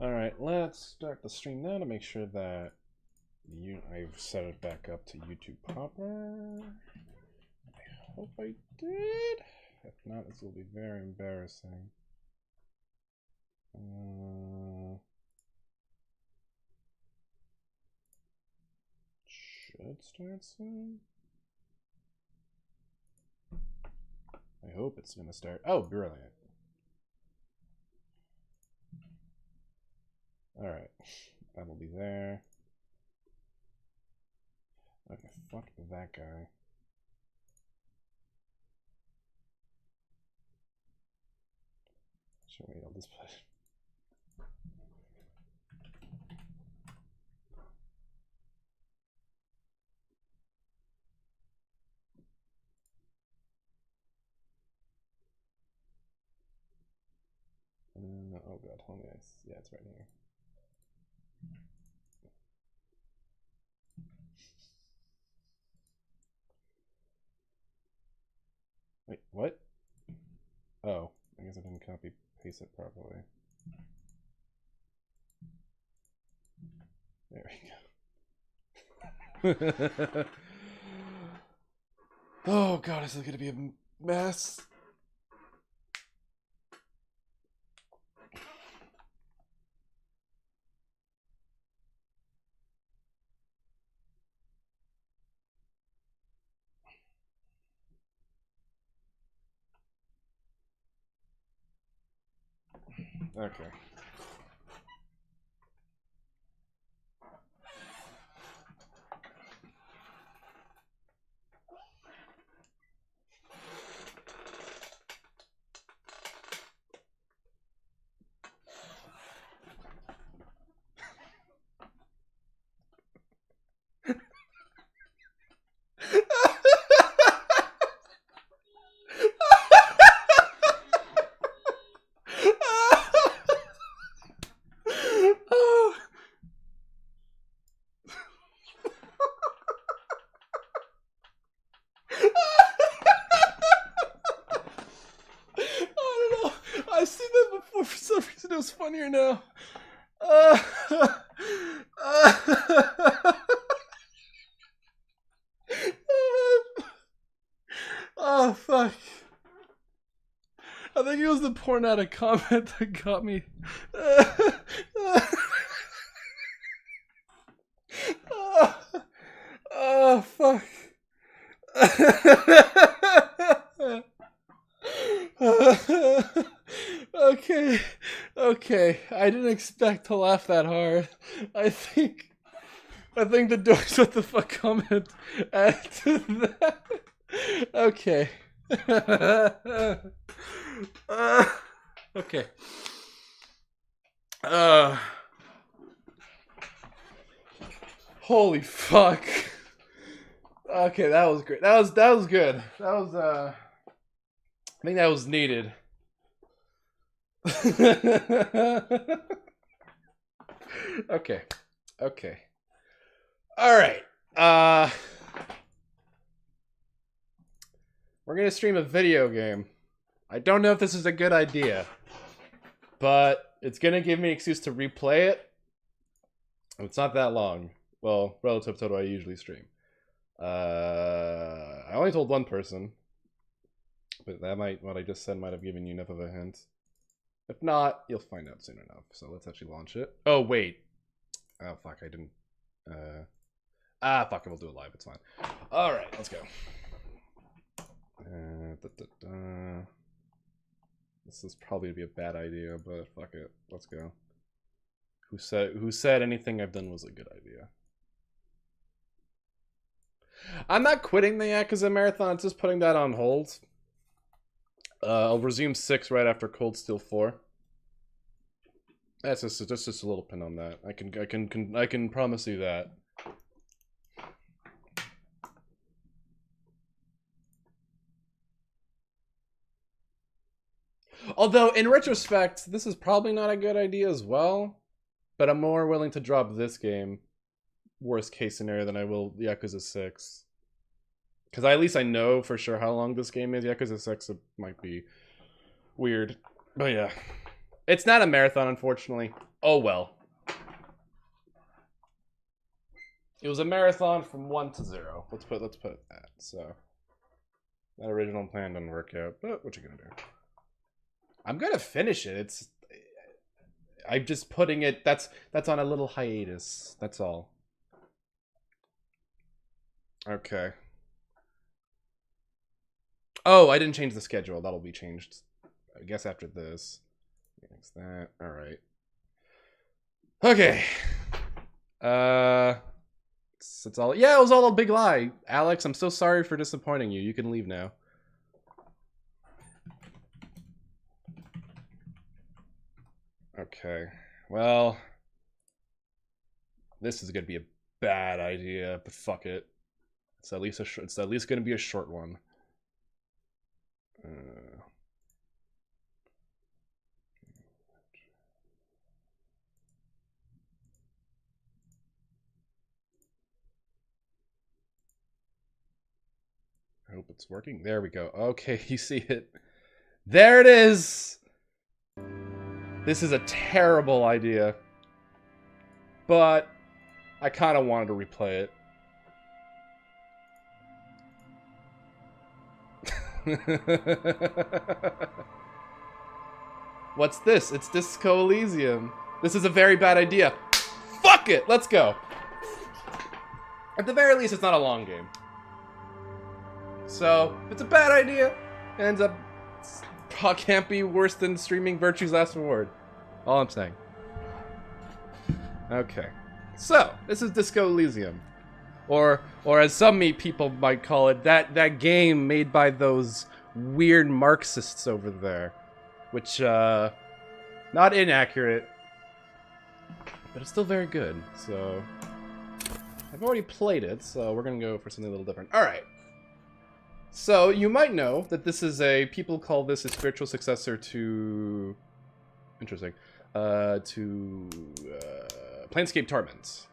Alright, let's start the stream now to make sure that I've set it back up to YouTube proper. I hope I did. If not, this will be very embarrassing. Should start soon. I hope it's gonna start. Oh, brilliant. Alright, that'll be there. Okay, fuck that guy. Sure, wait, I'll just put. Oh god, hold me. Yeah, it's right here. Wait, what? Oh, I guess I didn't copy paste it properly. There we go. Oh god, this is gonna be a mess. Okay. I've seen that before. For some reason, it was funnier now. Oh fuck! I think it was the porn out of comment that got me. Oh fuck! Okay. I didn't expect to laugh that hard. I think the Doyes what the fuck comment added to that. Okay. Okay. Holy fuck. Okay, that was great. That was good. That was I think that was needed. Okay. All right. We're gonna stream a video game. I don't know if this is a good idea, but it's gonna give me an excuse to replay it. It's not that long. Well, relative to what I usually stream. I only told one person, but what I just said might have given you enough of a hint. If not, you'll find out soon enough. So let's actually launch it. Oh wait. Oh fuck, I didn't. Fuck it, we'll do it live. It's fine. All right, let's go. This is probably be a bad idea, but fuck it. Let's go. Who said anything I've done was a good idea? I'm not quitting the Yakuza Marathon, it's just putting that on hold. I'll resume 6 right after Cold Steel 4. That's just a little pin on that. I can promise you that. Although, in retrospect, this is probably not a good idea as well. But I'm more willing to drop this game, worst case scenario, than I will Yakuza 6. Because at least I know for sure how long this game is. Yakuza 6 might be weird. But yeah. It's not a marathon, unfortunately. Oh well. It was a marathon from 1 to 0. Let's put that. So that original plan didn't work out, but what you gonna do? I'm gonna finish it. I'm just putting it. That's on a little hiatus. That's all. Okay. Oh, I didn't change the schedule. That'll be changed, I guess, after this. Fix that. All right. Okay. It's all. Yeah, it was all a big lie, Alex. I'm so sorry for disappointing you. You can leave now. Okay. Well, this is gonna be a bad idea, but fuck it. It's at least gonna be a short one. I hope it's working. There we go. Okay, you see it. There it is! This is a terrible idea. But I kind of wanted to replay it. What's this? It's Disco Elysium. This is a very bad idea. Fuck it! Let's go. At the very least, it's not a long game. So, if it's a bad idea, it ends up can't be worse than streaming Virtue's Last Reward. All I'm saying. Okay. So, this is Disco Elysium. Or as some people might call it, that game made by those weird Marxists over there. Which, not inaccurate, but it's still very good. So, I've already played it, so we're gonna go for something a little different. Alright. So, you might know that this is people call this a spiritual successor to... Interesting. Planescape Torment.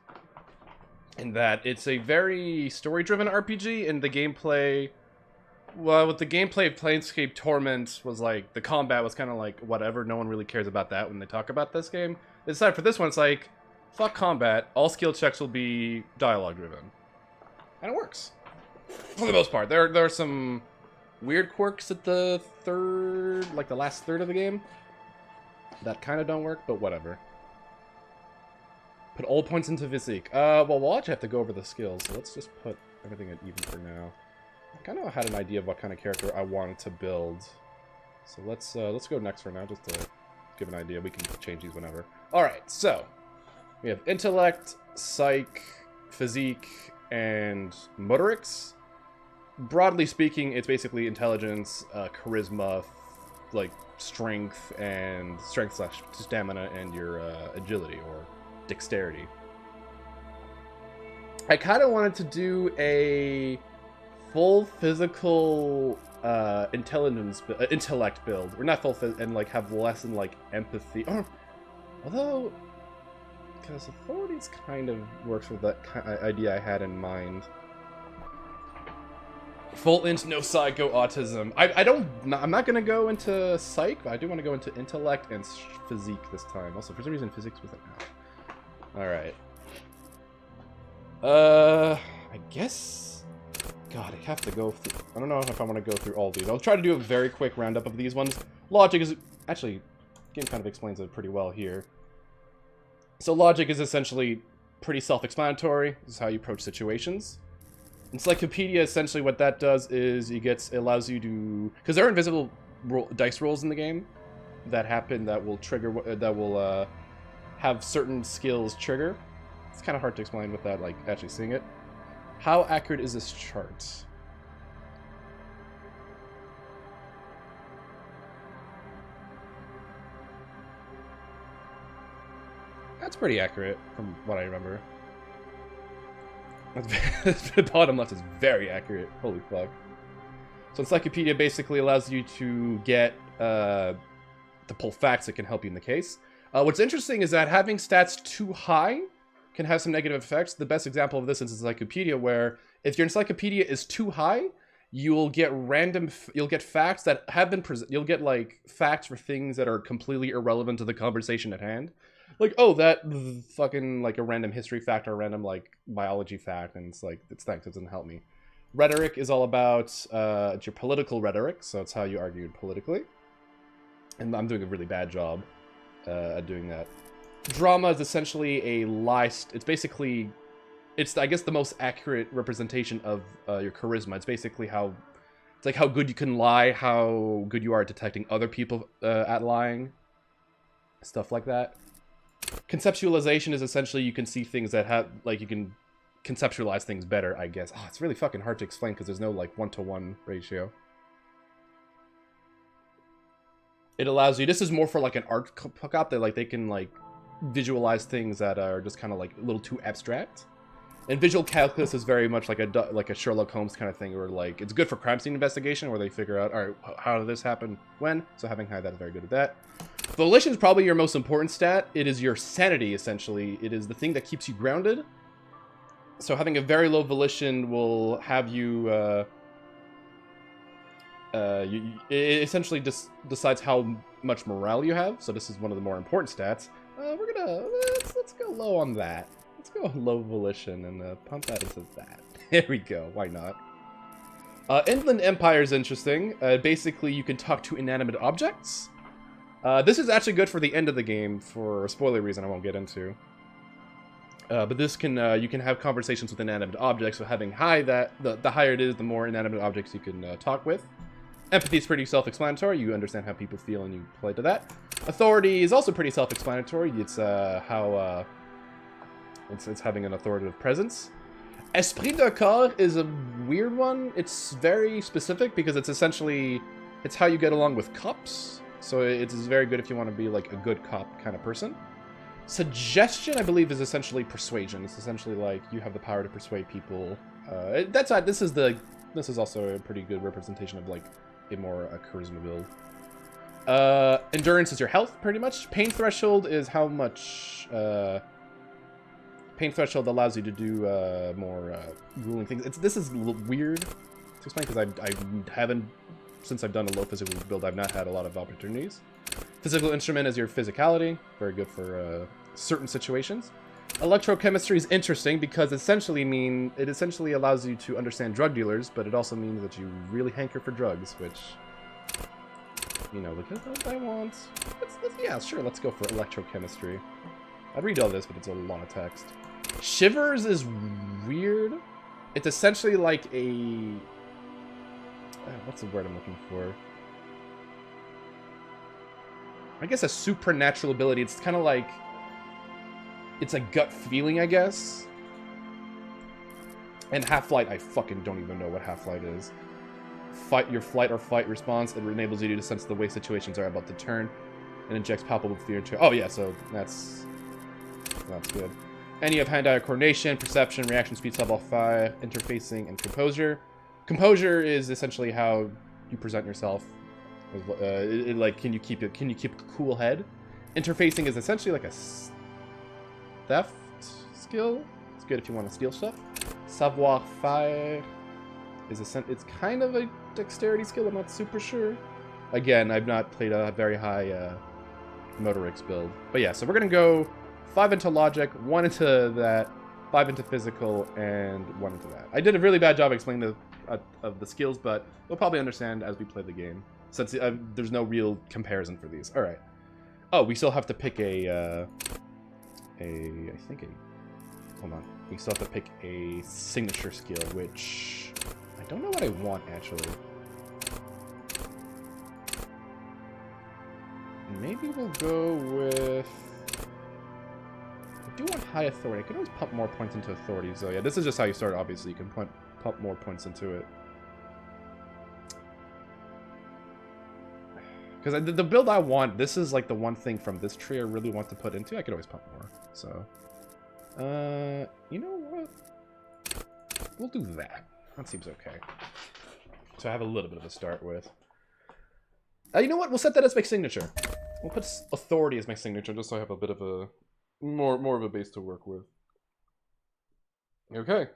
In that it's a very story-driven RPG, and the gameplay... Well, with the gameplay of Planescape Torment was like, the combat was kind of like, whatever, no one really cares about that when they talk about this game. They decided for this one, it's like, fuck combat, all skill checks will be dialogue-driven. And it works. For the most part. There are some weird quirks at the last third of the game that kind of don't work, but whatever. Put all points into physique. Well, we'll actually have to go over the skills, so let's just put everything at even for now. I kind of had an idea of what kind of character I wanted to build. So let's go next for now, just to give an idea. We can change these whenever. Alright, so we have intellect, psych, physique, and motorics. Broadly speaking, it's basically intelligence, charisma, like strength / stamina, and your agility or dexterity. I kind of wanted to do a full physical intellect build, or not full and like have less in like empathy. Although, because authorities kind of works with that idea I had in mind. Full int, no psycho, autism. I'm not gonna go into psych, but I do want to go into intellect and physique this time. Also, for some reason, physics was an F. All right. I guess. God, I have to go through. I don't know if I want to go through all these. I'll try to do a very quick roundup of these ones. Logic is actually, the game kind of explains it pretty well here. So logic is essentially pretty self-explanatory. This is how you approach situations. Encyclopedia, essentially what that does is it allows you to, because there are invisible dice rolls in the game that happen that will trigger, have certain skills trigger. It's kind of hard to explain without like actually seeing it. How accurate is this chart? That's pretty accurate from what I remember. The bottom left is very accurate. Holy fuck. So Encyclopedia basically allows you to get, to pull facts that can help you in the case. What's interesting is that having stats too high can have some negative effects. The best example of this is Encyclopedia, where if your Encyclopedia is too high, you'll get facts that have been you'll get like facts for things that are completely irrelevant to the conversation at hand. like, oh, that fucking like a random history fact or a random like biology fact, and it's like it's thanks, it doesn't help me. Rhetoric is all about it's your political rhetoric, so it's how you argue politically, and I'm doing a really bad job at doing that. Drama is essentially a lie. It's basically, it's I guess the most accurate representation of your charisma. It's basically how, it's like how good you can lie, how good you are at detecting other people at lying, stuff like that. Conceptualization is essentially you can see things that have, like, you can conceptualize things better, I guess. Oh, it's really fucking hard to explain because there's no like 1-to-1 ratio. It allows you, this is more for like an art hookup that like they can like visualize things that are just kind of like a little too abstract. And visual calculus is very much like a Sherlock Holmes kind of thing, where like it's good for crime scene investigation, where they figure out, all right, how did this happen, when? So having high, that is very good at that. Volition is probably your most important stat. It is your sanity, essentially. It is the thing that keeps you grounded. So having a very low volition will have you, it essentially just decides how much morale you have. So this is one of the more important stats. We're gonna, let's go low on that. Let's go low volition and pump that into that. There we go. Why not? Inland Empire is interesting. Basically, you can talk to inanimate objects. This is actually good for the end of the game for a spoiler reason I won't get into. But this can you can have conversations with inanimate objects. So having high, that the higher it is, the more inanimate objects you can talk with. Empathy is pretty self-explanatory. You understand how people feel and you play to that. Authority is also pretty self-explanatory. It's how it's having an authoritative presence. Esprit de corps is a weird one. It's very specific because it's essentially, it's how you get along with cops. So it's very good if you want to be like a good cop kind of person. Suggestion, I believe, is essentially persuasion. It's essentially like you have the power to persuade people. This is also a pretty good representation of like a more charisma build. Endurance is your health, pretty much. Pain threshold is how much. Pain threshold allows you to do more grueling things. This is a little weird to explain because I haven't, since I've done a low physical build, I've not had a lot of opportunities. Physical instrument is your physicality, very good for certain situations. Electrochemistry is interesting because it essentially allows you to understand drug dealers, but it also means that you really hanker for drugs, which, you know, because I want. Yeah, sure, let's go for electrochemistry. I'd read all this, but it's a lot of text. Shivers is weird. It's essentially like a... what's the word I'm looking for? I guess a supernatural ability. It's kind of like... It's a gut feeling, I guess. And Half-Light, I fucking don't even know what Half-Light is. Your flight or fight response. It enables you to sense the way situations are about to turn. And injects palpable fear into... Oh, yeah, so that's good. And you have hand-eye coordination, perception, reaction speed, self-fire, interfacing, and composure. Composure is essentially how you present yourself. Like, can you keep a cool head? Interfacing is essentially like a theft skill. It's good if you want to steal stuff. Savoir-faire is it's kind of a dexterity skill. I'm not super sure. Again, I've not played a very high motorics build, but yeah. So we're gonna go 5 into logic, 1 into that, 5 into physical, and 1 into that. I did a really bad job explaining of the skills, but we'll probably understand as we play the game, since there's no real comparison for these. All right. Oh, we still have to pick hold on. We still have to pick a signature skill, which I don't know what I want, actually. Maybe we'll go with... I do want high authority. I can always pump more points into authority. So yeah, this is just how you start, obviously. You can pump more points into it. Because the build I want, this is like the one thing from this tree I really want to put into. I could always pump more. So, you know what? We'll do that. That seems okay. So I have a little bit of a start with. You know what? We'll set that as my signature. We'll put authority as my signature, just so I have a bit of a more of a base to work with. Okay,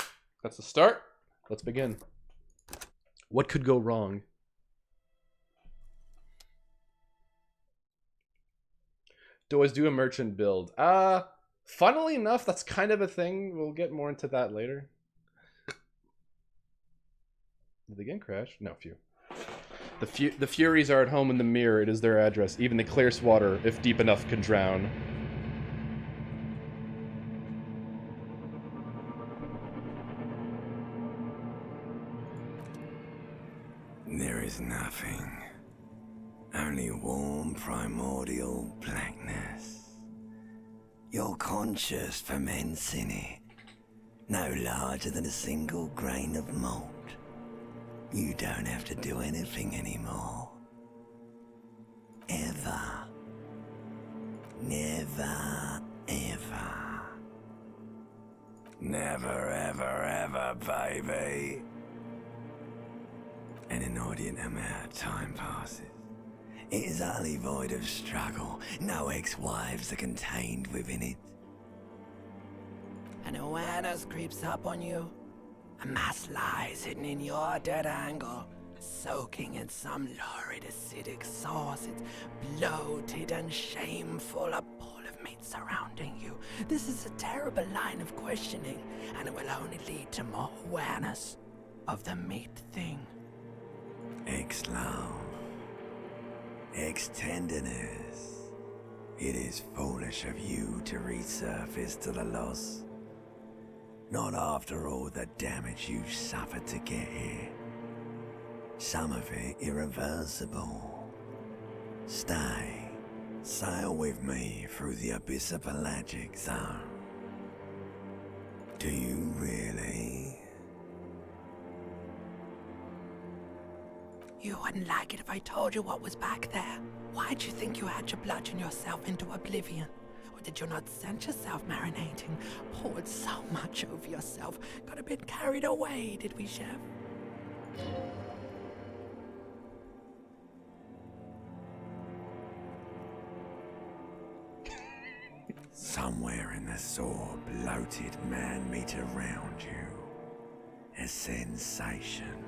that's the start. Let's begin. What could go wrong? Doyes do a merchant build. Funnily enough, that's kind of a thing. We'll get more into that later. Did the game crash? No, phew. The Furies are at home in the mirror. It is their address. Even the clearest water, if deep enough, can drown. There is nothing. Only warm primordial blackness. Your conscious ferments in it. No larger than a single grain of malt. You don't have to do anything anymore. Ever. Never, ever. Never, ever, ever, baby. An inordinate amount of time passes. It is utterly void of struggle. No ex-wives are contained within it. An awareness creeps up on you. A mass lies hidden in your dead angle, soaking in some lurid acidic sauce. It's bloated and shameful, a ball of meat surrounding you. This is a terrible line of questioning, and it will only lead to more awareness of the meat thing. Ex-love. Ex-tenderness. It is foolish of you to resurface to the loss. Not after all the damage you've suffered to get here. Some of it irreversible. Stay. Sail with me through the abyss of pelagic zone. Do you really? You wouldn't like it if I told you what was back there. Why'd you think you had to bludgeon yourself into oblivion? Or did you not sense yourself marinating? Poured so much over yourself. Got a bit carried away, did we, Chef? Somewhere in the sore, bloated man-meat around you. A sensation.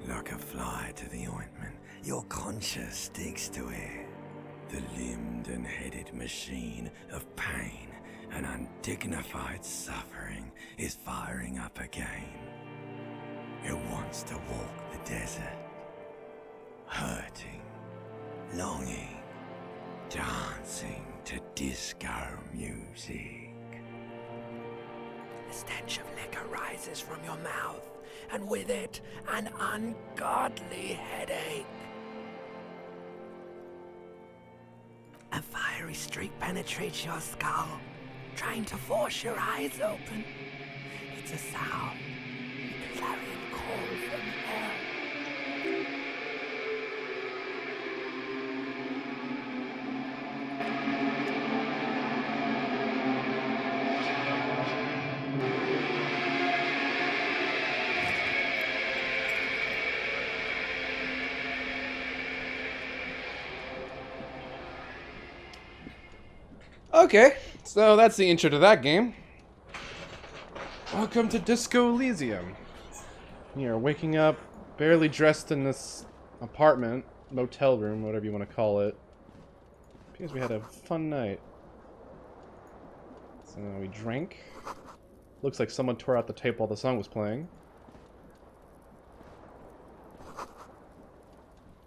Like a fly to the ointment, your conscience sticks to it. The limbed and headed machine of pain and undignified suffering is firing up again. It wants to walk the desert, hurting, longing, dancing to disco music. The stench of liquor rises from your mouth, and with it, an ungodly headache. A fiery streak penetrates your skull, trying to force your eyes open. It's a sound, a clarion call from hell. Okay, so that's the intro to that game. Welcome to Disco Elysium. We are waking up, barely dressed in this apartment, motel room, whatever you want to call it. Because we had a fun night. So we drank. Looks like someone tore out the tape while the song was playing.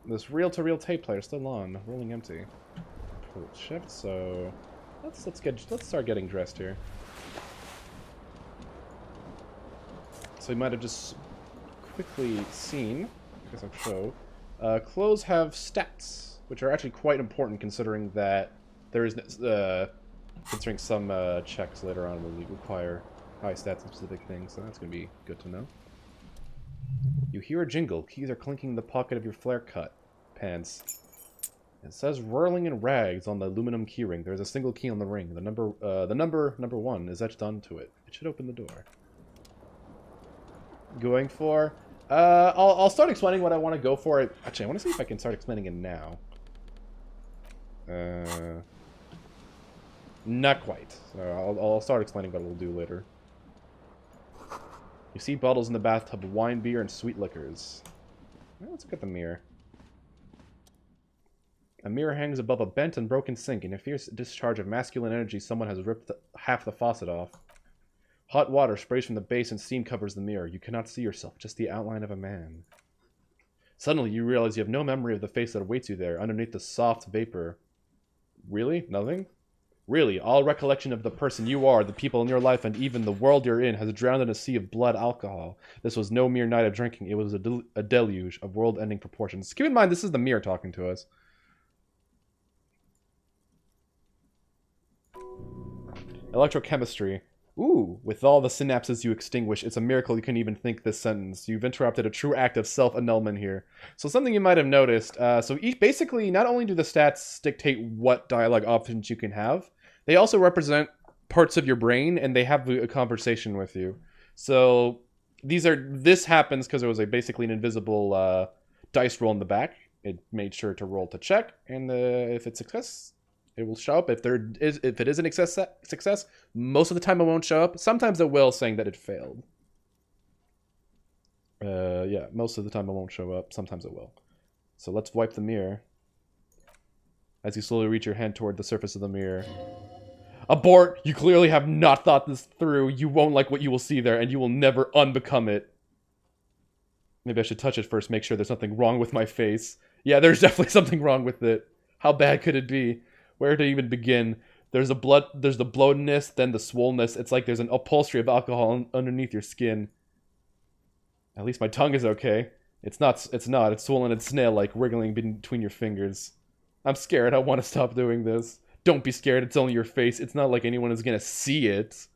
This reel-to-reel tape player still on, rolling empty. Pull shift, so let's start getting dressed here. So we might have just quickly seen, I guess I'll show, clothes have stats, which are actually quite important considering that there is, considering some checks later on will require high stats and specific things, so that's going to be good to know. You hear a jingle. Keys are clinking in the pocket of your flare cut pants. It says "whirling in rags" on the aluminum keyring. There's a single key on the ring. The number 1 is etched onto it. It should open the door. Going for... I'll start explaining what I want to go for. Actually, I want to see if I can start explaining it now. Not quite. So I'll start explaining what we'll do later. You see bottles in the bathtub of wine, beer, and sweet liquors. Well, let's look at the mirror. A mirror hangs above a bent and broken sink. In a fierce discharge of masculine energy, someone has ripped half the faucet off. Hot water sprays from the base and steam covers the mirror. You cannot see yourself, just the outline of a man. Suddenly, you realize you have no memory of the face that awaits you there, underneath the soft vapor. Really? Nothing? Really, all recollection of the person you are, the people in your life, and even the world you're in has drowned in a sea of blood alcohol. This was no mere night of drinking. It was a deluge of world-ending proportions. Keep in mind, this is the mirror talking to us. Electrochemistry. Ooh, with all the synapses you extinguish, it's a miracle you can even think this sentence. You've interrupted a true act of self-annulment here. So something you might have noticed, basically, not only do the stats dictate what dialogue options you can have, they also represent parts of your brain, and they have a conversation with you. So this happens because there was basically an invisible dice roll in the back. It made sure to roll to check, and if it's success, it will show up. If it is an success, most of the time it won't show up. Sometimes it will, saying that it failed. Yeah, most of the time it won't show up. Sometimes it will. So let's wipe the mirror. As you slowly reach your hand toward the surface of the mirror. Abort! You clearly have not thought this through. You won't like what you will see there, and you will never unbecome it. Maybe I should touch it first, make sure there's nothing wrong with my face. Yeah, there's definitely something wrong with it. How bad could it be? Where to even begin? There's the bloatedness, then the swollenness. It's like there's an upholstery of alcohol underneath your skin. At least my tongue is okay. It's not. It's swollen and snail-like, wriggling between your fingers. I'm scared. I want to stop doing this. Don't be scared. It's only your face. It's not like anyone is gonna see it.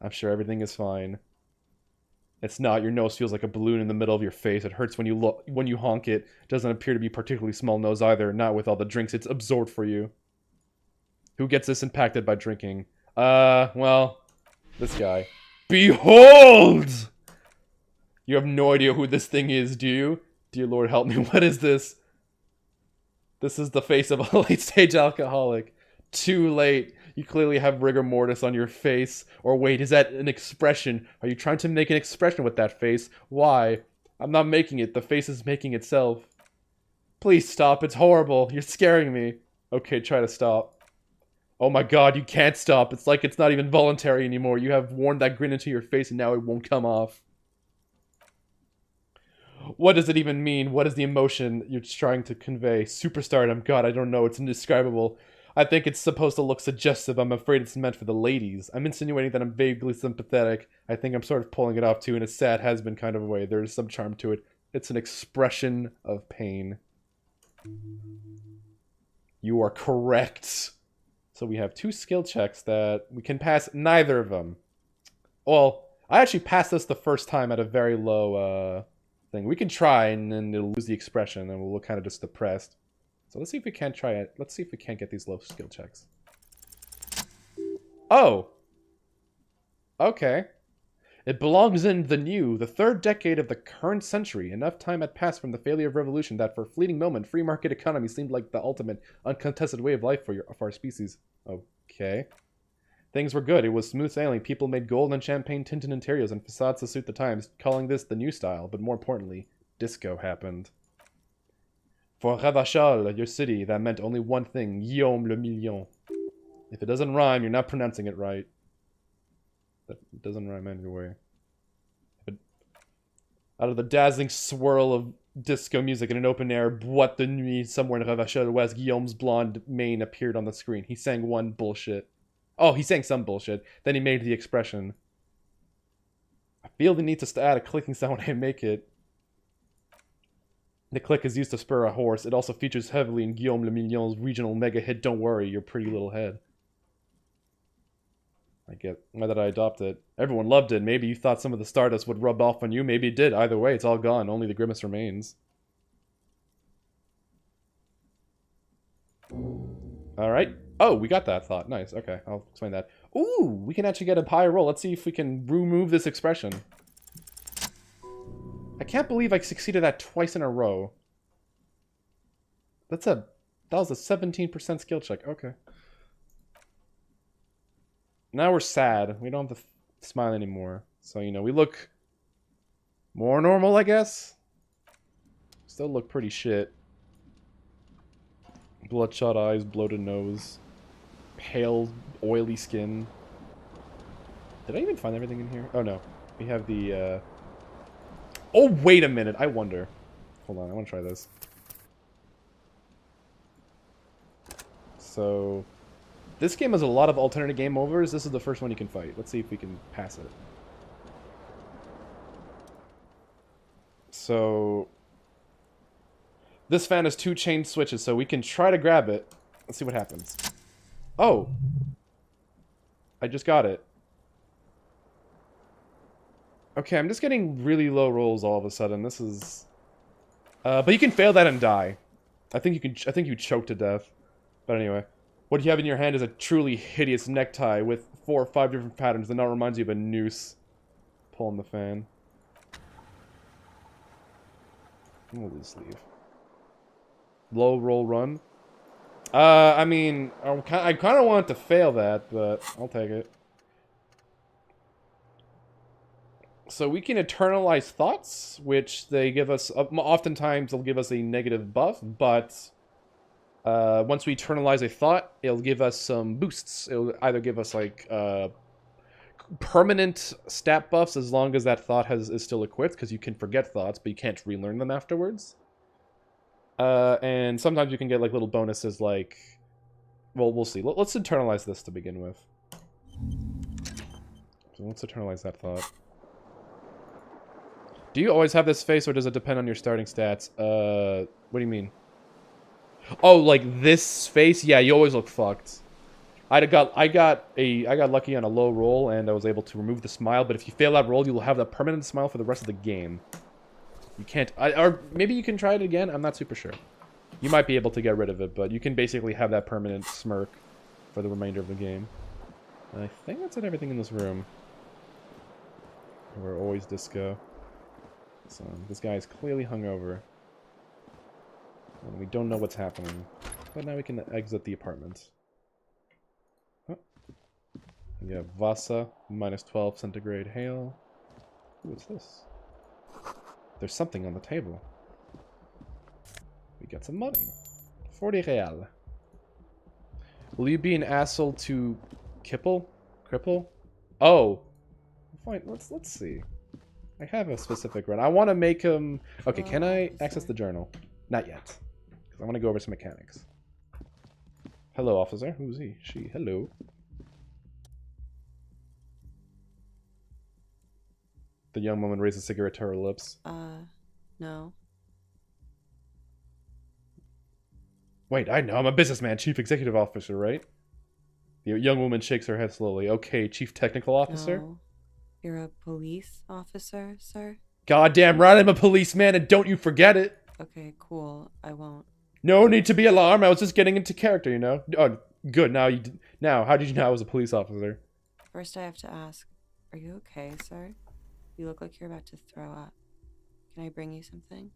I'm sure everything is fine. It's not. Your nose feels like a balloon in the middle of your face. It hurts when you honk it. Doesn't appear to be a particularly small nose either. Not with all the drinks it's absorbed for you. Who gets this impacted by drinking? Well, this guy. Behold! You have no idea who this thing is, do you? Dear Lord, help me. What is this? This is the face of a late-stage alcoholic. Too late. You clearly have rigor mortis on your face. Or wait, is that an expression? Are you trying to make an expression with that face? Why? I'm not making it. The face is making itself. Please stop. It's horrible. You're scaring me. Okay, try to stop. Oh my god, you can't stop. It's like it's not even voluntary anymore. You have worn that grin into your face and now it won't come off. What does it even mean? What is the emotion you're trying to convey? Superstardom. God, I don't know. It's indescribable. I think it's supposed to look suggestive. I'm afraid it's meant for the ladies. I'm insinuating that I'm vaguely sympathetic. I think I'm sort of pulling it off too in a sad has-been kind of a way. There's some charm to it. It's an expression of pain. You are correct. So we have 2 skill checks that we can pass neither of them. Well, I actually passed this the first time at a very low thing. We can try and then it'll lose the expression and we'll look kind of just depressed. So let's see if we can't try it. Let's see if we can't get these low skill checks. Oh! Okay. It belongs in the new, the 3rd decade of the current century. Enough time had passed from the failure of revolution that for a fleeting moment, free market economy seemed like the ultimate, uncontested way of life for our species. Okay. Things were good. It was smooth sailing. People made gold and champagne tinted interiors and facades to suit the times, calling this the new style. But more importantly, disco happened. For Ravachol, your city, that meant only one thing, Guillaume le Million. If it doesn't rhyme, you're not pronouncing it right. That doesn't rhyme anyway. But out of the dazzling swirl of disco music in an open air boîte de nuit somewhere in Ravachol West, Guillaume's blonde mane appeared on the screen. He sang one bullshit. Oh, he sang some bullshit. Then he made the expression. I feel the need to add a clicking sound when I make it. The click is used to spur a horse. It also features heavily in Guillaume le Million's regional mega hit Don't Worry, Your Pretty Little Head. I get why did I adopt it. Everyone loved it. Maybe you thought some of the stardust would rub off on you. Maybe it did. Either way, it's all gone. Only the grimace remains. Alright. Oh, we got that thought. Nice. Okay, I'll explain that. Ooh, we can actually get a high roll. Let's see if we can remove this expression. I can't believe I succeeded that twice in a row. That was a 17% skill check. Okay. Now we're sad. We don't have to smile anymore. So, you know, we look more normal, I guess. Still look pretty shit. Bloodshot eyes, bloated nose, pale, oily skin. Did I even find everything in here? Oh no. We have the, Oh, wait a minute. I wonder. Hold on, I want to try this. So, this game has a lot of alternative game overs. This is the first one you can fight. Let's see if we can pass it. So, this fan has 2 chain switches, so we can try to grab it. Let's see what happens. Oh! I just got it. Okay, I'm just getting really low rolls all of a sudden. This is... but you can fail that and die. I think you choke to death. But anyway. What you have in your hand is a truly hideous necktie with 4 or 5 different patterns that now reminds you of a noose. Pulling the fan. We'll just leave. Low roll run. I mean, I kind of want to fail that, but I'll take it. So we can eternalize thoughts, which they give us, oftentimes they'll give us a negative buff, but once we eternalize a thought, it'll give us some boosts. It'll either give us like permanent stat buffs as long as that thought is still equipped, because you can forget thoughts, but you can't relearn them afterwards. And sometimes you can get like little bonuses like, well, we'll see. Let's internalize this to begin with. So let's internalize that thought. Do you always have this face, or does it depend on your starting stats? What do you mean? Oh, like this face? Yeah, you always look fucked. I got lucky on a low roll, and I was able to remove the smile. But if you fail that roll, you will have that permanent smile for the rest of the game. You can't, or maybe you can try it again. I'm not super sure. You might be able to get rid of it, but you can basically have that permanent smirk for the remainder of the game. And I think that's everything in this room. We're always disco. So this guy is clearly hungover. And we don't know what's happening. But now we can exit the apartment. Oh. We have Vasa, -12 centigrade hail. What's this? There's something on the table. We got some money. 40 real. Will you be an asshole to Cripple? Oh. Fine, let's see. I have a specific run. I want to make him... Okay, can I access the journal? Not yet. Because I want to go over some mechanics. Hello, officer. Who's he? She. Hello. The young woman raised a cigarette to her lips. No. Wait, I know. I'm a businessman. Chief Executive Officer, right? The young woman shakes her head slowly. Okay, Chief Technical Officer? No. You're a police officer, sir? Goddamn right I'm a policeman, and don't you forget it! Okay, cool. I won't. No need to be alarmed. I was just getting into character, you know? Oh, good. Now, how did you know I was a police officer? First, I have to ask, are you okay, sir? You look like you're about to throw up. Can I bring you something?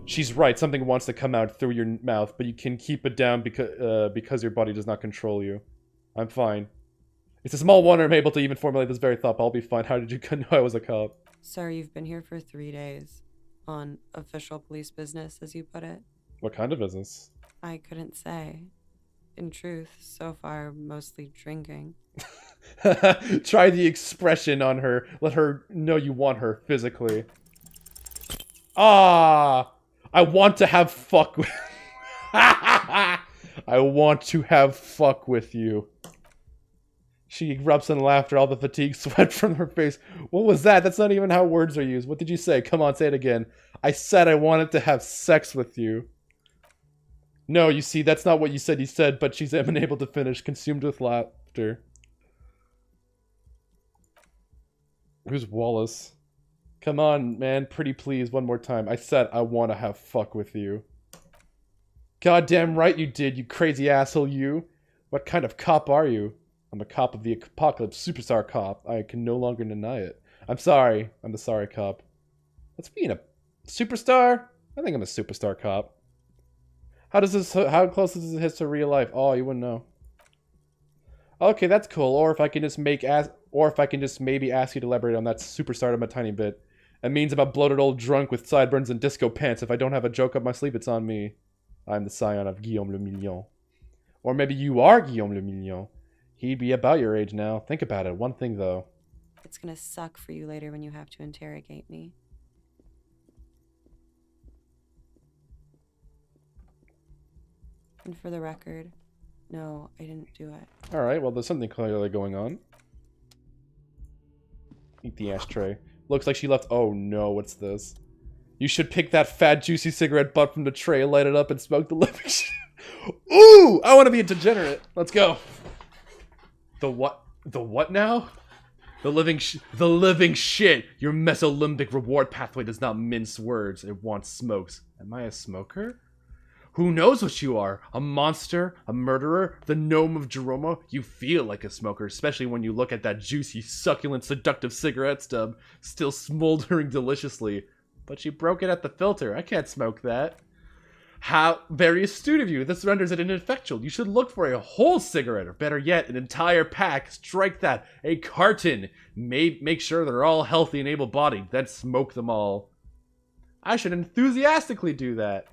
She's right. Something wants to come out through your mouth, but you can keep it down because your body does not control you. I'm fine. It's a small wonder I'm able to even formulate this very thought, but I'll be fine. How did you know I was a cop? Sir, you've been here for 3 days. On official police business, as you put it. What kind of business? I couldn't say. In truth, so far, mostly drinking. Try the expression on her. Let her know you want her physically. Ah! I want to have fuck with... I want to have fuck with you. She erupts in laughter, all the fatigue sweat from her face. What was that? That's not even how words are used. What did you say? Come on, say it again. I said I wanted to have sex with you. No, you see, that's not what you said, but she's unable to finish, consumed with laughter. Who's Wallace? Come on, man, pretty please, one more time. I said I want to have fuck with you. Goddamn right you did, you crazy asshole, you. What kind of cop are you? I'm a cop of the apocalypse, superstar cop. I can no longer deny it. I'm sorry. I'm the sorry cop. What's being a superstar? I think I'm a superstar cop. How close is this to real life? Oh, you wouldn't know. Okay, that's cool. Or if I can just maybe ask you to elaborate on that superstardom a tiny bit. It means I'm a bloated old drunk with sideburns and disco pants. If I don't have a joke up my sleeve, it's on me. I'm the scion of Guillaume le Million. Or maybe you are Guillaume le Million. He'd be about your age now. Think about it. One thing, though. It's gonna suck for you later when you have to interrogate me. And for the record, no, I didn't do it. Alright, well, there's something clearly going on. Eat the ashtray. Looks like she left... Oh, no, what's this? You should pick that fat, juicy cigarette butt from the tray, light it up, and smoke the living shit. Ooh! I want to be a degenerate. Let's go. The what? The what now? The living shit. Your mesolimbic reward pathway does not mince words. It wants smokes. Am I a smoker? Who knows what you are? A monster? A murderer? The gnome of Jeroma? You feel like a smoker, especially when you look at that juicy, succulent, seductive cigarette stub, still smoldering deliciously. But she broke it at the filter. I can't smoke that. How very astute of you. This renders it ineffectual. You should look for a whole cigarette, or better yet, an entire pack. Strike that. A carton. Make sure they're all healthy and able-bodied, then smoke them all. I should enthusiastically do that.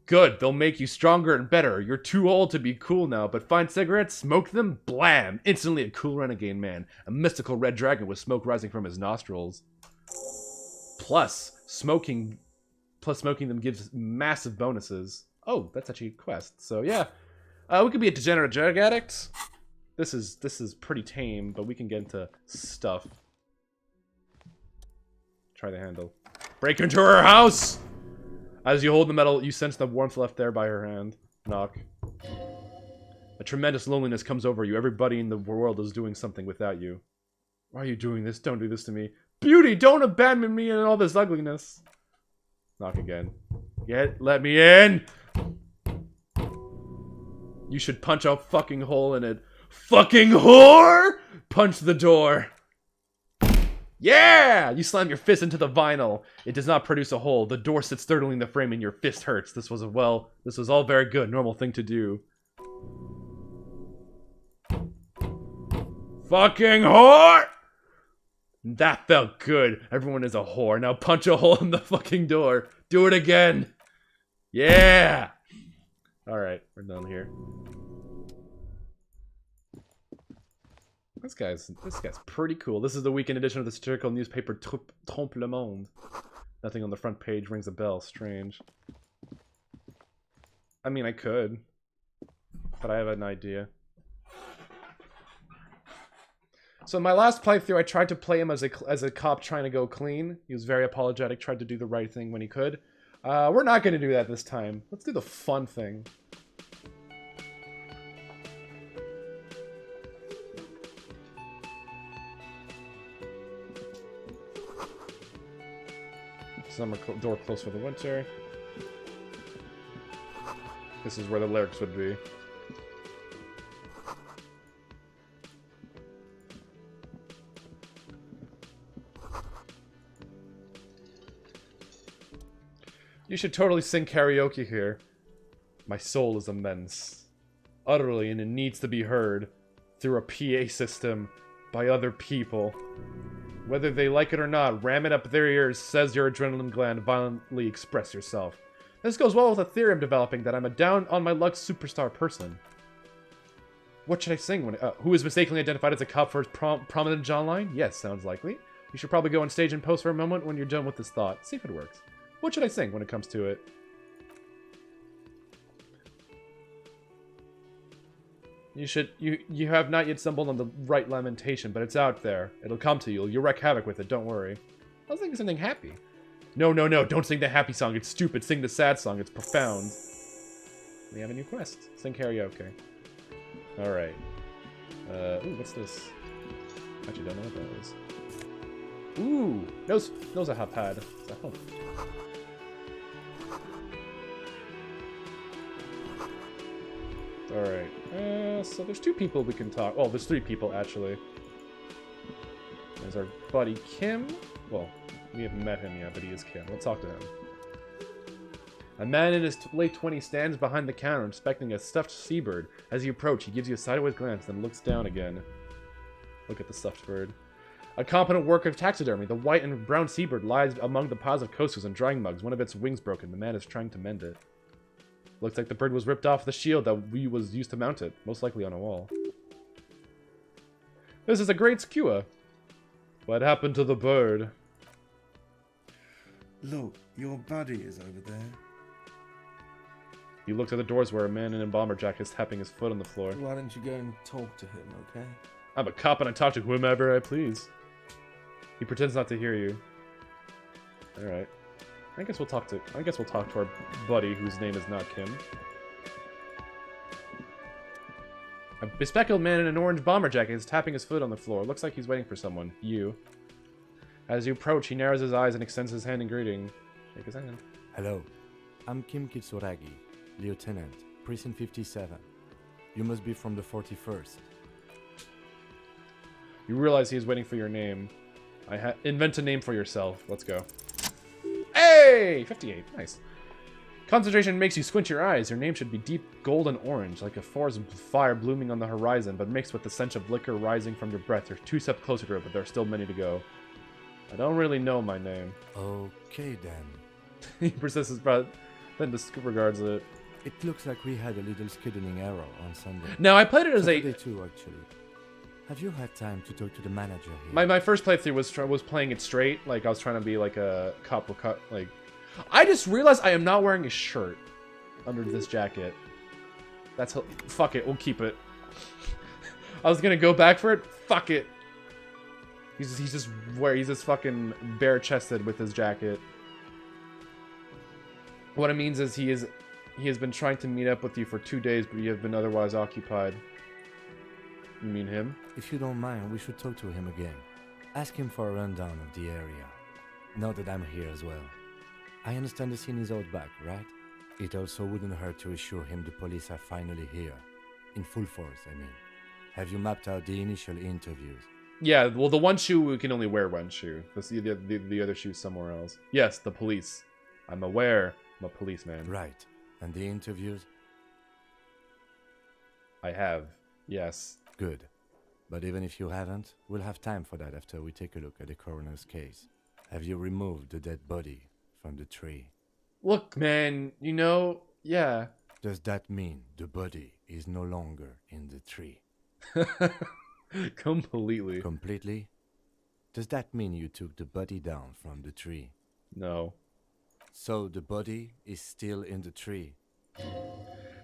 Good, they'll make you stronger and better. You're too old to be cool now, but find cigarettes, smoke them, blam! Instantly a cool renegade man. A mystical red dragon with smoke rising from his nostrils. Plus, smoking them gives massive bonuses. Oh, that's actually a quest. So yeah, we could be a degenerate drug addict. This is pretty tame, but we can get into stuff. Try the handle. Break into her house! As you hold the metal, you sense the warmth left there by her hand. Knock. A tremendous loneliness comes over you. Everybody in the world is doing something without you. Why are you doing this? Don't do this to me. Beauty, don't abandon me in all this ugliness. Knock again. Let me in! You should punch a fucking hole in it. Fucking whore! Punch the door. Yeah! You slam your fist into the vinyl. It does not produce a hole. The door sits sturdily in the frame and your fist hurts. This was all very good. Normal thing to do. Fucking whore! That felt good. Everyone is a whore. Now punch a hole in the fucking door. Do it again. Yeah! Alright, we're done here. This guy's pretty cool. This is the weekend edition of the satirical newspaper Trompe le Monde. Nothing on the front page rings a bell. Strange. I mean, I could. But I have an idea. So in my last playthrough, I tried to play him as a cop trying to go clean. He was very apologetic, tried to do the right thing when he could. We're not going to do that this time. Let's do the fun thing. Summer door closed for the winter. This is where the lyrics would be. You should totally sing karaoke here. My soul is immense. Utterly, and it needs to be heard through a PA system by other people. Whether they like it or not, ram it up their ears, says your adrenaline gland, violently express yourself. This goes well with a theory I'm developing that I'm a down-on-my-luck superstar person. What should I sing when... who is mistakenly identified as a cop for his prominent jawline? Yes, sounds likely. You should probably go on stage and pose for a moment when you're done with this thought. See if it works. What should I sing when it comes to it? You have not yet stumbled on the right lamentation, but it's out there. It'll come to you. You'll wreak havoc with it, don't worry. I was thinking something happy. No, don't sing the happy song. It's stupid. Sing the sad song. It's profound. We have a new quest. Sing karaoke. Alright. Ooh, what's this? Actually, don't know what that is. Ooh! Knows I have had. Is that home? Alright. So there's two people we can talk. Oh, there's three people, actually. There's our buddy Kim. Well, we haven't met him yet, but he is Kim. Let's talk to him. A man in his late 20s stands behind the counter inspecting a stuffed seabird. As you approach, he gives you a sideways glance, then looks down again. Look at the stuffed bird. A competent work of taxidermy. The white and brown seabird lies among the piles of coasters and drying mugs. One of its wings broken. The man is trying to mend it. Looks like the bird was ripped off the shield that we was used to mount it, most likely on a wall. This is a great skua. What happened to the bird? Look, your buddy is over there. He looks at the doors where a man in a bomber jacket is tapping his foot on the floor. Why don't you go and talk to him, okay? I'm a cop and I talk to whomever I please. He pretends not to hear you. Alright. I guess we'll talk to our buddy whose name is not Kim. A bespectacled man in an orange bomber jacket is tapping his foot on the floor. Looks like he's waiting for someone. You. As you approach, he narrows his eyes and extends his hand in greeting. Shake his hand. Hello. I'm Kim Kitsuragi, Lieutenant, Precinct 57. You must be from the 41st. You realize he is waiting for your name. Invent a name for yourself. Let's go. Hey! 58. Nice. Concentration makes you squint your eyes. Your name should be deep golden orange, like a forest fire blooming on the horizon, but mixed with the scent of liquor rising from your breath. You're 2 steps closer to it, but there are still many to go. I don't really know my name. Okay, then. He persists, but then disregards it. It looks like we had a little scheduling error on Sunday. Now, I played it as Saturday too, actually. Have you had time to talk to the manager here? My first playthrough was playing it straight. Like, I was trying to be like a cop or cut. Like, I just realized I am not wearing a shirt under this jacket. That's... Fuck it, we'll keep it. I was gonna go back for it. Fuck it. He's just fucking bare-chested with his jacket. What it means is he has been trying to meet up with you for 2 days, but you have been otherwise occupied. You mean him? If you don't mind, we should talk to him again. Ask him for a rundown of the area. Now that I'm here as well. I understand the scene is out back, right? It also wouldn't hurt to assure him the police are finally here. In full force, I mean. Have you mapped out the initial interviews? Yeah, well, the one shoe, we can only wear one shoe. The other shoe's somewhere else. Yes, the police. I'm aware. I'm a policeman. Right. And the interviews? I have. Yes. Good. But even if you haven't, we'll have time for that after we take a look at the coroner's case. Have you removed the dead body from the tree? Look, man, you know, yeah. Does that mean the body is no longer in the tree? Completely. Completely? Does that mean you took the body down from the tree? No. So the body is still in the tree?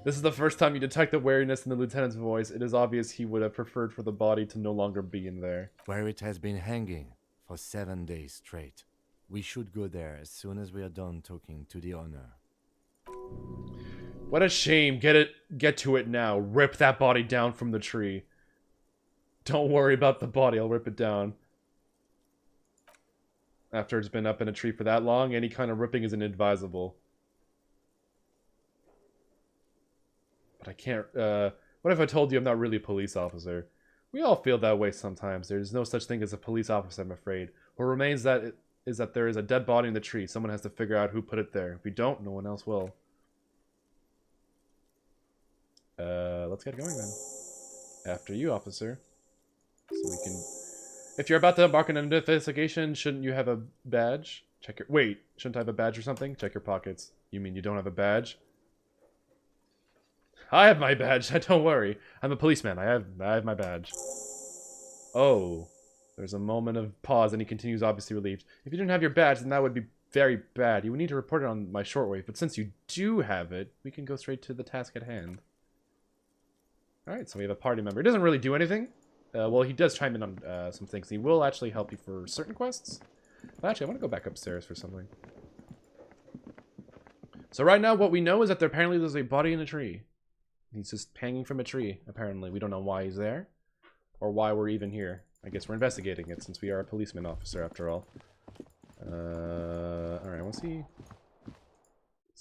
This is the first time you detect the wariness in the lieutenant's voice. It is obvious he would have preferred for the body to no longer be in there. Where it has been hanging for 7 days straight. We should go there as soon as we are done talking to the owner. What a shame. Get to it now. Rip that body down from the tree. Don't worry about the body. I'll rip it down. After it's been up in a tree for that long, any kind of ripping is inadvisable. But I can't, what if I told you I'm not really a police officer? We all feel that way sometimes. There's no such thing as a police officer, I'm afraid. What remains is that there is a dead body in the tree. Someone has to figure out who put it there. If we don't, no one else will. Let's get going then. After you, officer. So we can... If you're about to embark on an investigation, shouldn't you have a badge? Check your... Wait, shouldn't I have a badge or something? Check your pockets. You mean you don't have a badge? I have my badge. Don't worry. I'm a policeman. I have my badge. Oh. There's a moment of pause, and he continues, obviously relieved. If you didn't have your badge, then that would be very bad. You would need to report it on my shortwave, but since you do have it, we can go straight to the task at hand. Alright, so we have a party member. He doesn't really do anything. Well, he does chime in on some things. He will actually help you for certain quests. But actually, I want to go back upstairs for something. So right now, what we know is that apparently there's a body in a tree. He's just hanging from a tree, apparently. We don't know why he's there. Or why we're even here. I guess we're investigating it, since we are a policeman officer, after all. Alright, let's see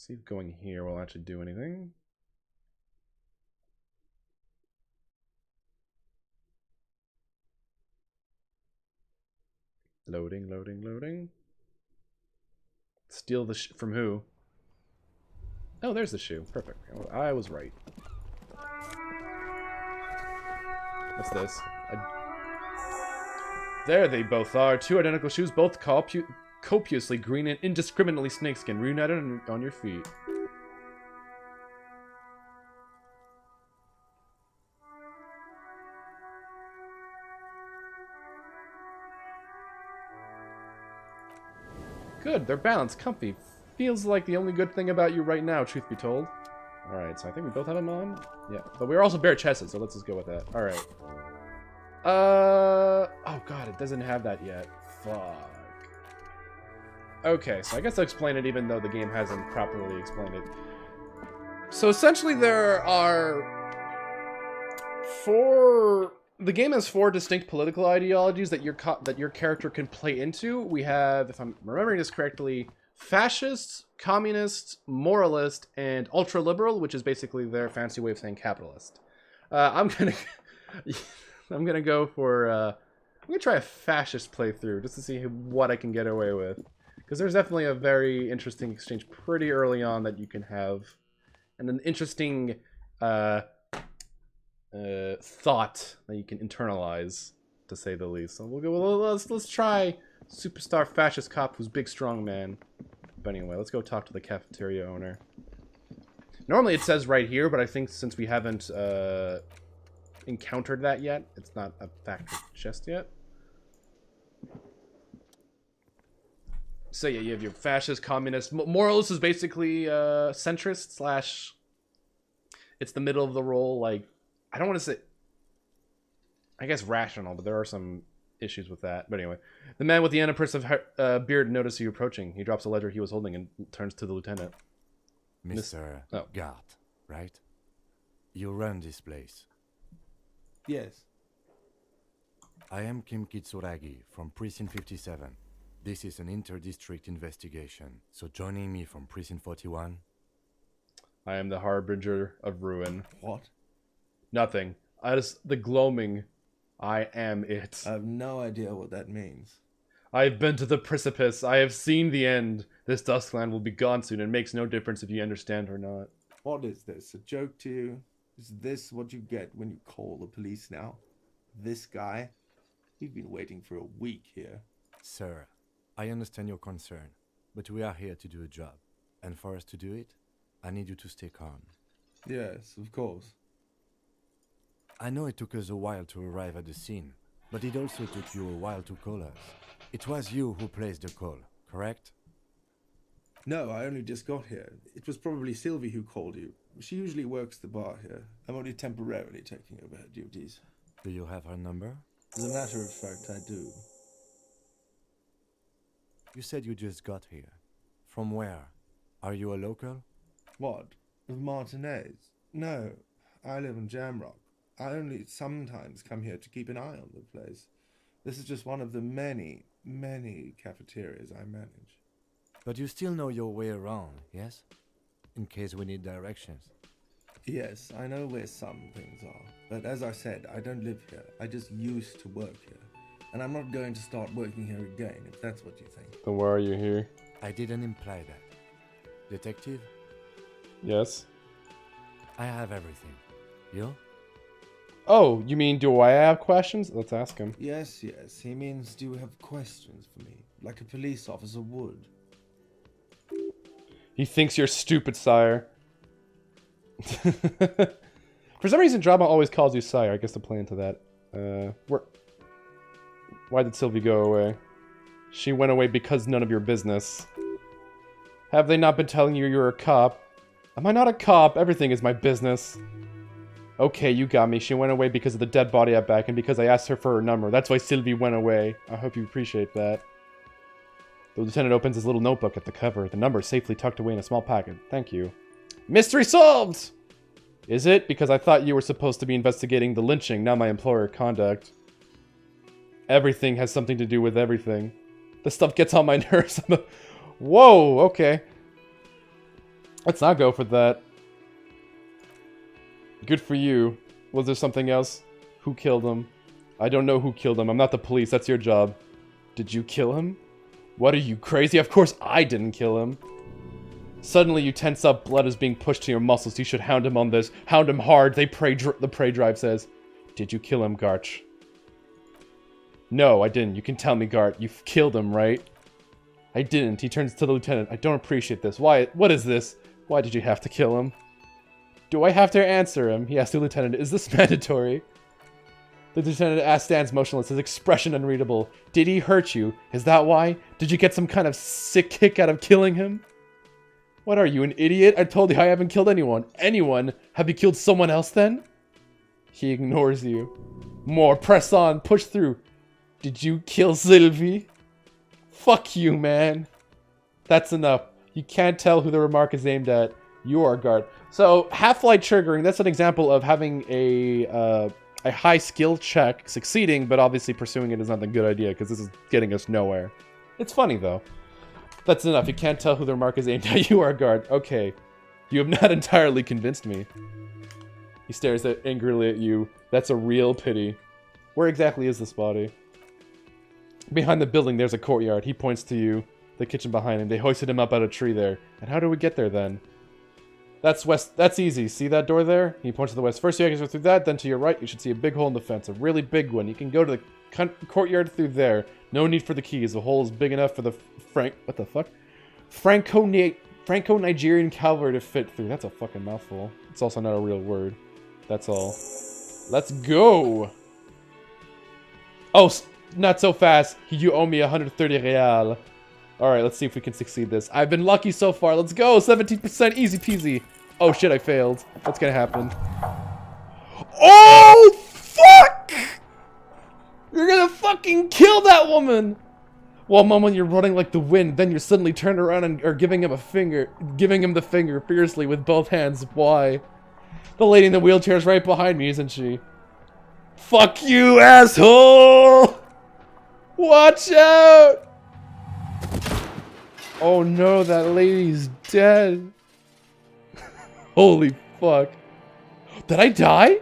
if going here will actually do anything. Loading, loading, loading. Steal the from who? Oh, there's the shoe. Perfect. I was right. What's this? There they both are. 2 identical shoes, both copiously green and indiscriminately snakeskin, reunited on your feet. Good, they're balanced, comfy. Feels like the only good thing about you right now, truth be told. Alright, so I think we both have them on. Yeah, but we're also bare chested, so let's just go with that. Alright. Oh god, it doesn't have that yet. Fuck. Okay, so I guess I'll explain it even though the game hasn't properly explained it. So essentially there are the game has 4 distinct political ideologies that your character can play into. We have, if I'm remembering this correctly, fascist, communist, moralist, and ultra-liberal, which is basically their fancy way of saying capitalist. I'm gonna go for I'm gonna try a fascist playthrough just to see what I can get away with, because there's definitely a very interesting exchange pretty early on that you can have, and an interesting thought that you can internalize, to say the least. So we'll go. Let's try superstar fascist cop who's big strong man. But anyway, let's go talk to the cafeteria owner. Normally it says right here, but I think since we haven't encountered that yet, it's not a factor just yet. So yeah, you have your fascist, communist. Moralist is basically centrist slash. It's the middle of the role. Like, I don't want to say, I guess rational, but there are some issues with that. But anyway, the man with the unimpressive beard notices you approaching. He drops a ledger he was holding and turns to the lieutenant. Mr. Guard, right? You run this place. Yes. I am Kim Kitsuragi from Precinct 57. This is an inter-district investigation, so joining me from Precinct 41... I am the harbinger of ruin. What? Nothing. The gloaming. I am it. I have no idea what that means. I have been to the precipice. I have seen the end. This Duskland will be gone soon. It makes no difference if you understand or not. What is this? A joke to you? Is this what you get when you call the police now? This guy? We've been waiting for a week here. Sir, I understand your concern, but we are here to do a job. And for us to do it, I need you to stay calm. Yes, of course. I know it took us a while to arrive at the scene, but it also took you a while to call us. It was you who placed the call, correct? No, I only just got here. It was probably Sylvie who called you. She usually works the bar here. I'm only temporarily taking over her duties. Do you have her number? As a matter of fact, I do. You said you just got here. From where? Are you a local? What? Of Martinez? No, I live in Jamrock. I only sometimes come here to keep an eye on the place. This is just one of the many, many cafeterias I manage. But you still know your way around, yes? In case we need directions. Yes, I know where some things are. But as I said, I don't live here. I just used to work here. And I'm not going to start working here again, if that's what you think. Then why are you here? I didn't imply that. Detective? Yes. I have everything. You? Oh, you mean do I have questions? Let's ask him. Yes, yes. He means, do you have questions for me? Like a police officer would. He thinks you're stupid, sire. For some reason, drama always calls you sire. I guess to play into that. Why did Sylvie go away? She went away because none of your business. Have they not been telling you you're a cop? Am I not a cop? Everything is my business. Okay, you got me. She went away because of the dead body out back and because I asked her for her number. That's why Sylvie went away. I hope you appreciate that. The lieutenant opens his little notebook at the cover. The number is safely tucked away in a small packet. Thank you. Mystery solved! Is it? Because I thought you were supposed to be investigating the lynching, not my employer conduct. Everything has something to do with everything. This stuff gets on my nerves. Whoa, okay. Let's not go for that. Good for you. Was there something else? Who killed him? I don't know who killed him. I'm not the police. That's your job. Did you kill him? What are you, crazy? Of course I didn't kill him. Suddenly you tense up. Blood is being pushed to your muscles. You should hound him on this. Hound him hard. The prey drive says. Did you kill him, Garch? No, I didn't. You can tell me, Gart. You killed him, right? I didn't. He turns to the lieutenant. I don't appreciate this. Why? What is this? Why did you have to kill him? Do I have to answer him? He asks the lieutenant. Is this mandatory? The The lieutenant stands motionless, his expression unreadable. Did he hurt you? Is that why? Did you get some kind of sick kick out of killing him? What are you, an idiot? I told you I haven't killed anyone. Anyone? Have you killed someone else then? He ignores you. More, press on, push through. Did you kill Sylvie? Fuck you, man. That's enough. You can't tell who the remark is aimed at. You are guard. So, half-light triggering, that's an example of having a high skill check succeeding, but obviously pursuing it is not a good idea, because this is getting us nowhere. It's funny, though. That's enough. You can't tell who the remark is aimed at. You are guard. Okay. You have not entirely convinced me. He stares angrily at you. That's a real pity. Where exactly is this body? Behind the building, there's a courtyard. He points to you. The kitchen behind him. They hoisted him up out of a tree there. And how do we get there, then? That's west. That's easy. See that door there? He points to the west. First, you go through that. Then to your right, you should see a big hole in the fence. A really big one. You can go to the courtyard through there. No need for the keys. The hole is big enough for the What the fuck? Franco-Nigerian cavalry to fit through. That's a fucking mouthful. It's also not a real word. That's all. Let's go! Oh, not so fast. You owe me 130 real. Alright, let's see if we can succeed this. I've been lucky so far. Let's go! 17%, easy peasy. Oh shit, I failed. What's gonna happen? Oh, fuck! You're gonna fucking kill that woman! One moment you're running like the wind, then you suddenly turn around and are giving him the finger fiercely with both hands. Why? The lady in the wheelchair is right behind me, isn't she? Fuck you, asshole! Watch out! Oh no, that lady's dead. Holy fuck. Did I die?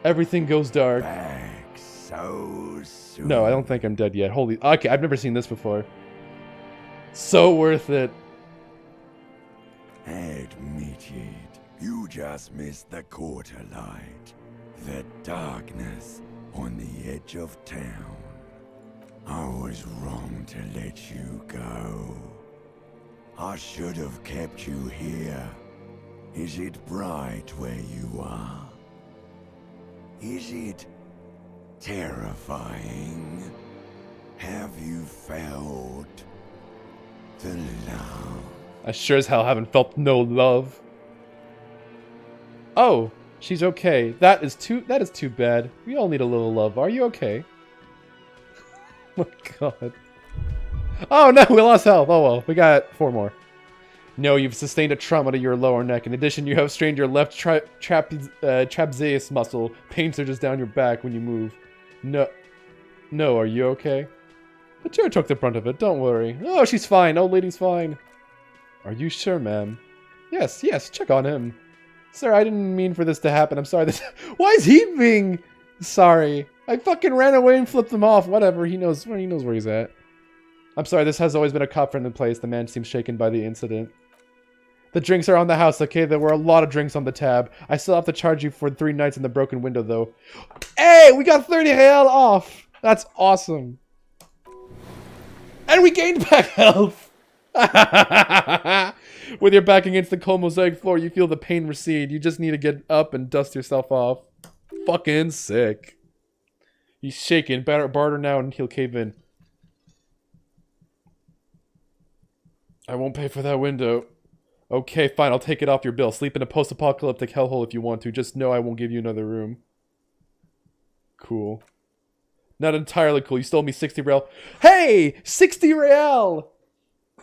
Everything goes dark. Back so soon. No, I don't think I'm dead yet. Holy... Okay, I've never seen this before. So worth it. Admit it, you just missed the quarter light. The darkness on the edge of town. I was wrong to let you go. I should have kept you here. Is it bright where you are? Is it terrifying? Have you felt the love? I sure as hell haven't felt no love. Oh, she's okay. That is too bad. We all need a little love. Are you okay? Oh my god. Oh no, we lost health. Oh well, we got 4 more. No, you've sustained a trauma to your lower neck. In addition, you have strained your left trapezius muscle. Pain surges down your back when you move. No, are you okay? The chair took the brunt of it, don't worry. Oh, she's fine. Old lady's fine. Are you sure, ma'am? Yes, check on him. Sir, I didn't mean for this to happen. I'm sorry. Why is he being sorry? I fucking ran away and flipped him off. Whatever, he knows where he's at. I'm sorry, this has always been a cop-friendly place. The man seems shaken by the incident. The drinks are on the house, okay? There were a lot of drinks on the tab. I still have to charge you for 3 nights in the broken window, though. Hey, we got 30 real off! That's awesome. And we gained back health! With your back against the cold mosaic floor, you feel the pain recede. You just need to get up and dust yourself off. Fucking sick. He's shaking. Barter now and he'll cave in. I won't pay for that window. Okay, fine, I'll take it off your bill. Sleep in a post-apocalyptic hellhole if you want to. Just know I won't give you another room. Cool. Not entirely cool. You stole me 60 real. Hey! 60 real!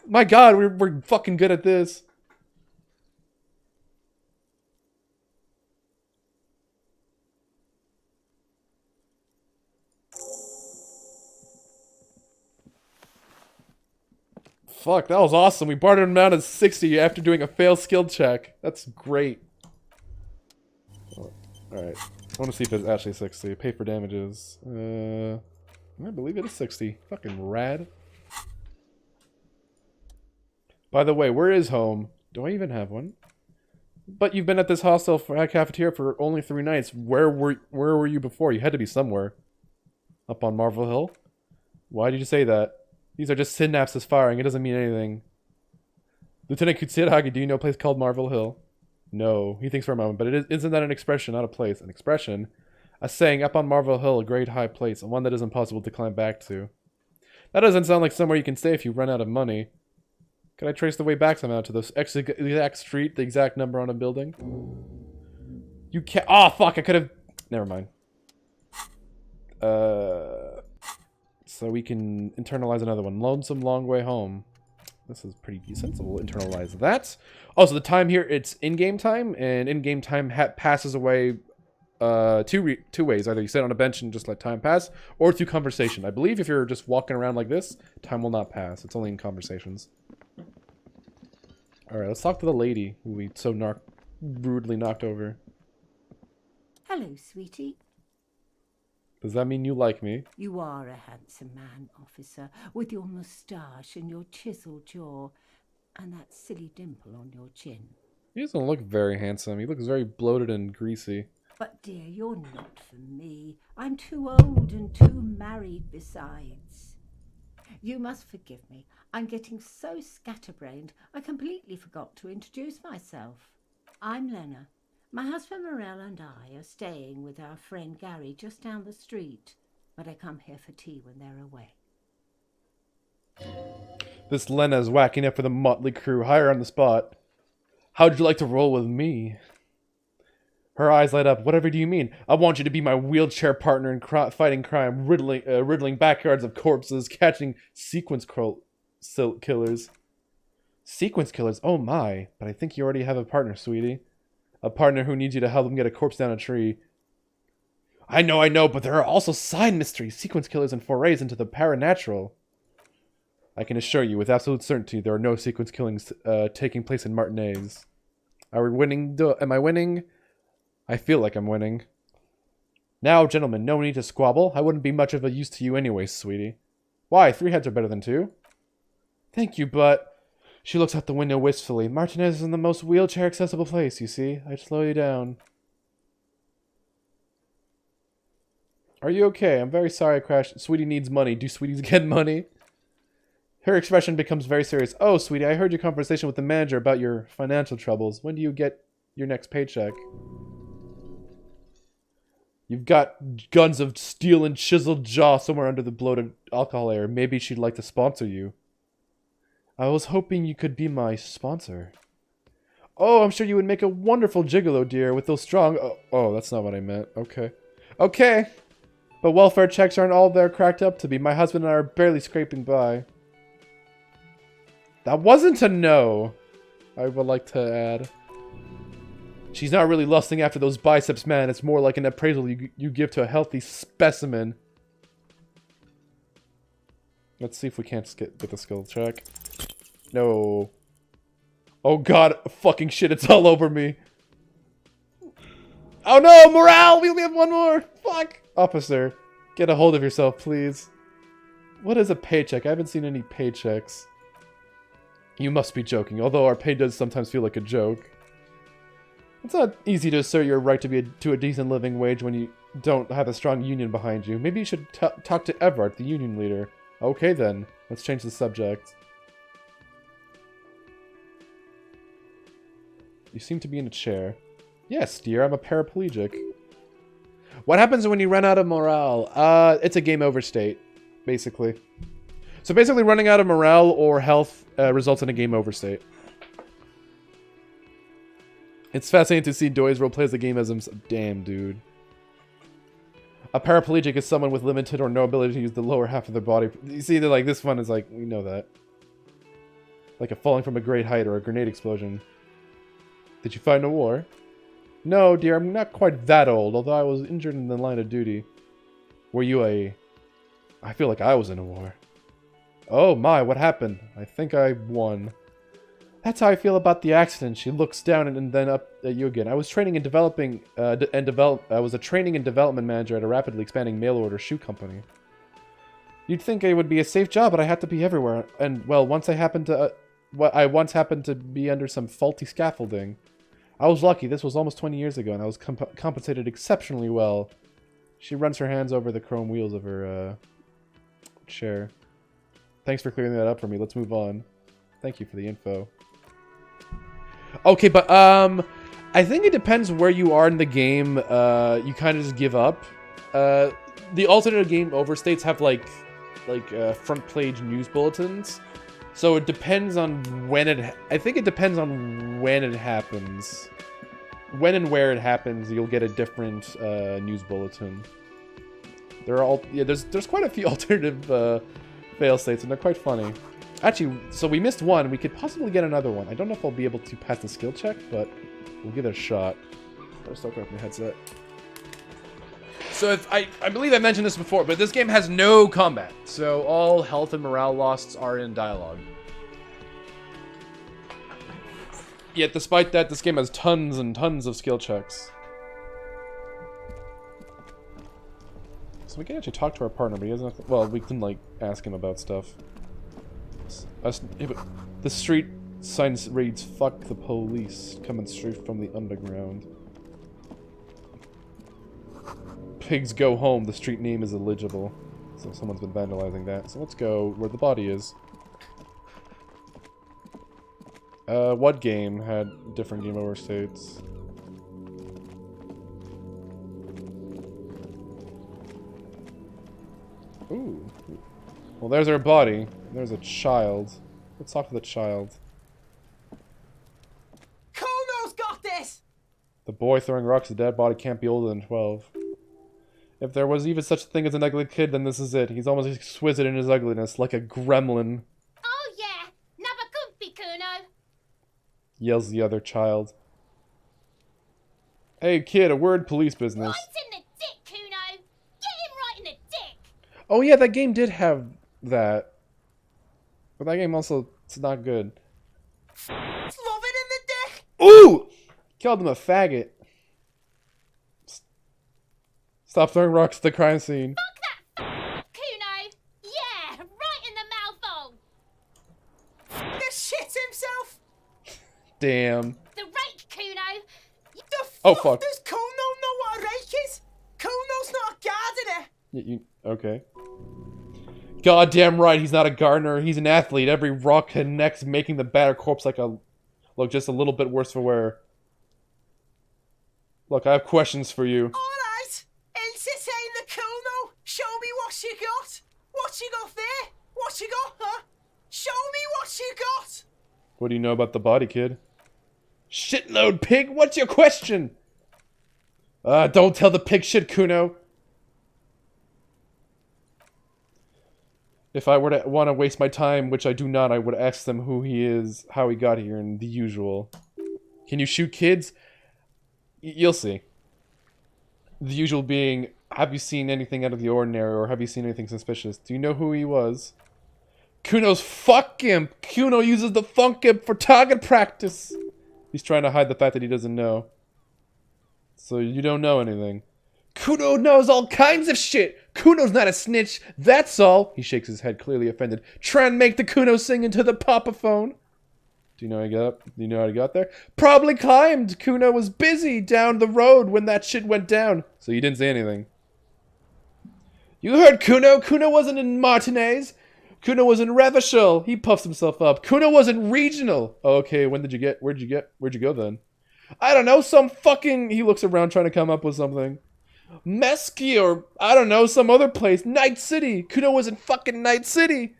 My god, we're fucking good at this. Fuck, that was awesome. We bartered him down to 60 after doing a failed skill check. That's great. Alright. I want to see if it's actually 60. Pay for damages. I believe it is 60. Fucking rad. By the way, where is home? Do I even have one? But you've been at this hostel cafeteria for only 3 nights. Where were you before? You had to be somewhere. Up on Marvel Hill? Why did you say that? These are just synapses firing. It doesn't mean anything. Lieutenant Kutsuragi, do you know a place called Marvel Hill? No. He thinks for a moment, but isn't that an expression, not a place? An expression? A saying, up on Marvel Hill, a great high place, and one that is impossible to climb back to. That doesn't sound like somewhere you can stay if you run out of money. Can I trace the way back somehow to the exact street, the exact number on a building? You can't. Oh, fuck, I could have. Never mind. So we can internalize another one. Lonesome Long Way Home. This is pretty decent, so we'll internalize that. Also, the time here, it's in-game time, and in-game time passes away two ways. Either you sit on a bench and just let time pass, or through conversation. I believe if you're just walking around like this, time will not pass. It's only in conversations. Alright, let's talk to the lady who we so rudely knocked over. Hello, sweetie. Does that mean you like me? You are a handsome man, officer, with your moustache and your chiseled jaw, and that silly dimple on your chin. He doesn't look very handsome. He looks very bloated and greasy. But dear, you're not for me. I'm too old and too married besides. You must forgive me. I'm getting so scatterbrained, I completely forgot to introduce myself. I'm Lena. My husband Morel and I are staying with our friend Gary just down the street, but I come here for tea when they're away. This Lena's whacking up for the motley crew. Hire on the spot. How'd you like to roll with me? Her eyes light up. Whatever do you mean? I want you to be my wheelchair partner in fighting crime, riddling backyards of corpses, catching sequence killers. Sequence killers? Oh my. But I think you already have a partner, sweetie. A partner who needs you to help him get a corpse down a tree. I know, but there are also side mysteries, sequence killers, and forays into the paranatural. I can assure you, with absolute certainty, there are no sequence killings taking place in Martinez. Are we winning? Am I winning? I feel like I'm winning. Now, gentlemen, no need to squabble. I wouldn't be much of a use to you anyway, sweetie. Why? 3 heads are better than 2. Thank you, but... She looks out the window wistfully. Martinez is in the most wheelchair-accessible place, you see. I'd slow you down. Are you okay? I'm very sorry I crashed. Sweetie needs money. Do sweeties get money? Her expression becomes very serious. Oh, sweetie, I heard your conversation with the manager about your financial troubles. When do you get your next paycheck? You've got guns of steel and chiseled jaw somewhere under the bloated alcohol air. Maybe she'd like to sponsor you. I was hoping you could be my sponsor. Oh, I'm sure you would make a wonderful gigolo, dear, with those strong... Oh, that's not what I meant. Okay. Okay. But welfare checks aren't all they're cracked up to be. My husband and I are barely scraping by. That wasn't a no, I would like to add. She's not really lusting after those biceps, man. It's more like an appraisal you give to a healthy specimen. Let's see if we can't get the skill check. No. Oh god, fucking shit, it's all over me. Oh no, morale! We only have one more! Fuck! Officer, get a hold of yourself, please. What is a paycheck? I haven't seen any paychecks. You must be joking, although our pay does sometimes feel like a joke. It's not easy to assert your right to a decent living wage when you don't have a strong union behind you. Maybe you should talk to Everett, the union leader. Okay then, let's change the subject. You seem to be in a chair. Yes, dear, I'm a paraplegic. What happens when you run out of morale? It's a game over state, basically. So basically running out of morale or health results in a game over state. It's fascinating to see Doyes roleplays the game as himself. Damn, dude. A paraplegic is someone with limited or no ability to use the lower half of their body. You see, that like this one is like, we know that. Like a falling from a great height or a grenade explosion. Did you fight in a war? No, dear, I'm not quite that old, although I was injured in the line of duty. Were you a... I feel like I was in a war. Oh my, what happened? I think I won. That's how I feel about the accident. She looks down and then up at you again. I was training and developing, I was a training and development manager at a rapidly expanding mail-order shoe company. You'd think it would be a safe job, but I had to be everywhere. And, well, once I happened to... I once happened to be under some faulty scaffolding. I was lucky. This was almost 20 years ago, and I was compensated exceptionally well. She runs her hands over the chrome wheels of her chair. Thanks for clearing that up for me. Let's move on. Thank you for the info. Okay, but I think it depends where you are in the game. You kind of just give up. The alternate game overstates have like front page news bulletins, so it depends on when it. I think it depends on when it happens. When and where it happens, you'll get a different news bulletin. There are there's quite a few alternative fail states, and they're quite funny. Actually, so we missed one. We could possibly get another one. I don't know if I'll be able to pass the skill check, but we'll give it a shot. First, I'll grab my headset. So if I believe I mentioned this before, but this game has no combat. So all health and morale losts are in dialogue. Yet despite that, this game has tons and tons of skill checks. So we can actually talk to our partner, but he doesn't have to, well, we can like ask him about stuff. The street sign reads, "Fuck the police," coming straight from the underground. Pigs go home, the street name is illegible. So someone's been vandalizing that. So let's go where the body is. What game had different game overstates? Ooh. Well, there's our body. There's a child. Let's talk to the child. Kono's got this! The boy throwing rocks at the dead body can't be older than 12. If there was even such a thing as an ugly kid, then this is it. He's almost exquisite in his ugliness, like a gremlin. Oh yeah, never comfy, Kuno. Yells the other child. Hey kid, a word, police business. Right in the dick, Kuno. Get him right in the dick. Oh yeah, that game did have that. But that game also, it's not good. Love it in the dick! Ooh! Killed him a faggot. Stop throwing rocks at the crime scene. Fuck that Kuno. Yeah, right in the mouthhole. The shit himself! Damn. The rake, Kuno. The Oh, fuck. Does Kono know what a rake is? Kono's not a gardener! Okay. Goddamn right, he's not a gardener, he's an athlete. Every rock connects, making the battered corpse look just a little bit worse for wear. Look, I have questions for you. Alright! Else saying the Kono! Show me what you got! What you got there? What you got, huh? Show me what you got! What do you know about the body, kid? Shitload, pig! What's your question? Don't tell the pig shit, Kuno. If I were to want to waste my time, which I do not, I would ask them who he is, how he got here, and the usual. Can you shoot kids? You'll see. The usual being, have you seen anything out of the ordinary, or have you seen anything suspicious? Do you know who he was? Kuno's fuck imp! Kuno uses the funk imp for target practice! He's trying to hide the fact that he doesn't know. So you don't know anything. Kuno knows all kinds of shit! Kuno's not a snitch, that's all! He shakes his head, clearly offended. Try and make the Kuno sing into the popaphone. Do you know how he got up? Do you know how he got there? Probably climbed! Kuno was busy down the road when that shit went down. So you didn't say anything. You heard Kuno! Kuno wasn't in Martinez! Kuno was in Revachol! He puffs himself up. Kuno wasn't regional! Okay, where'd you go then? I don't know, some fucking... He looks around trying to come up with something. Mesky or, I don't know, some other place. Night City! Kuno was in fucking Night City!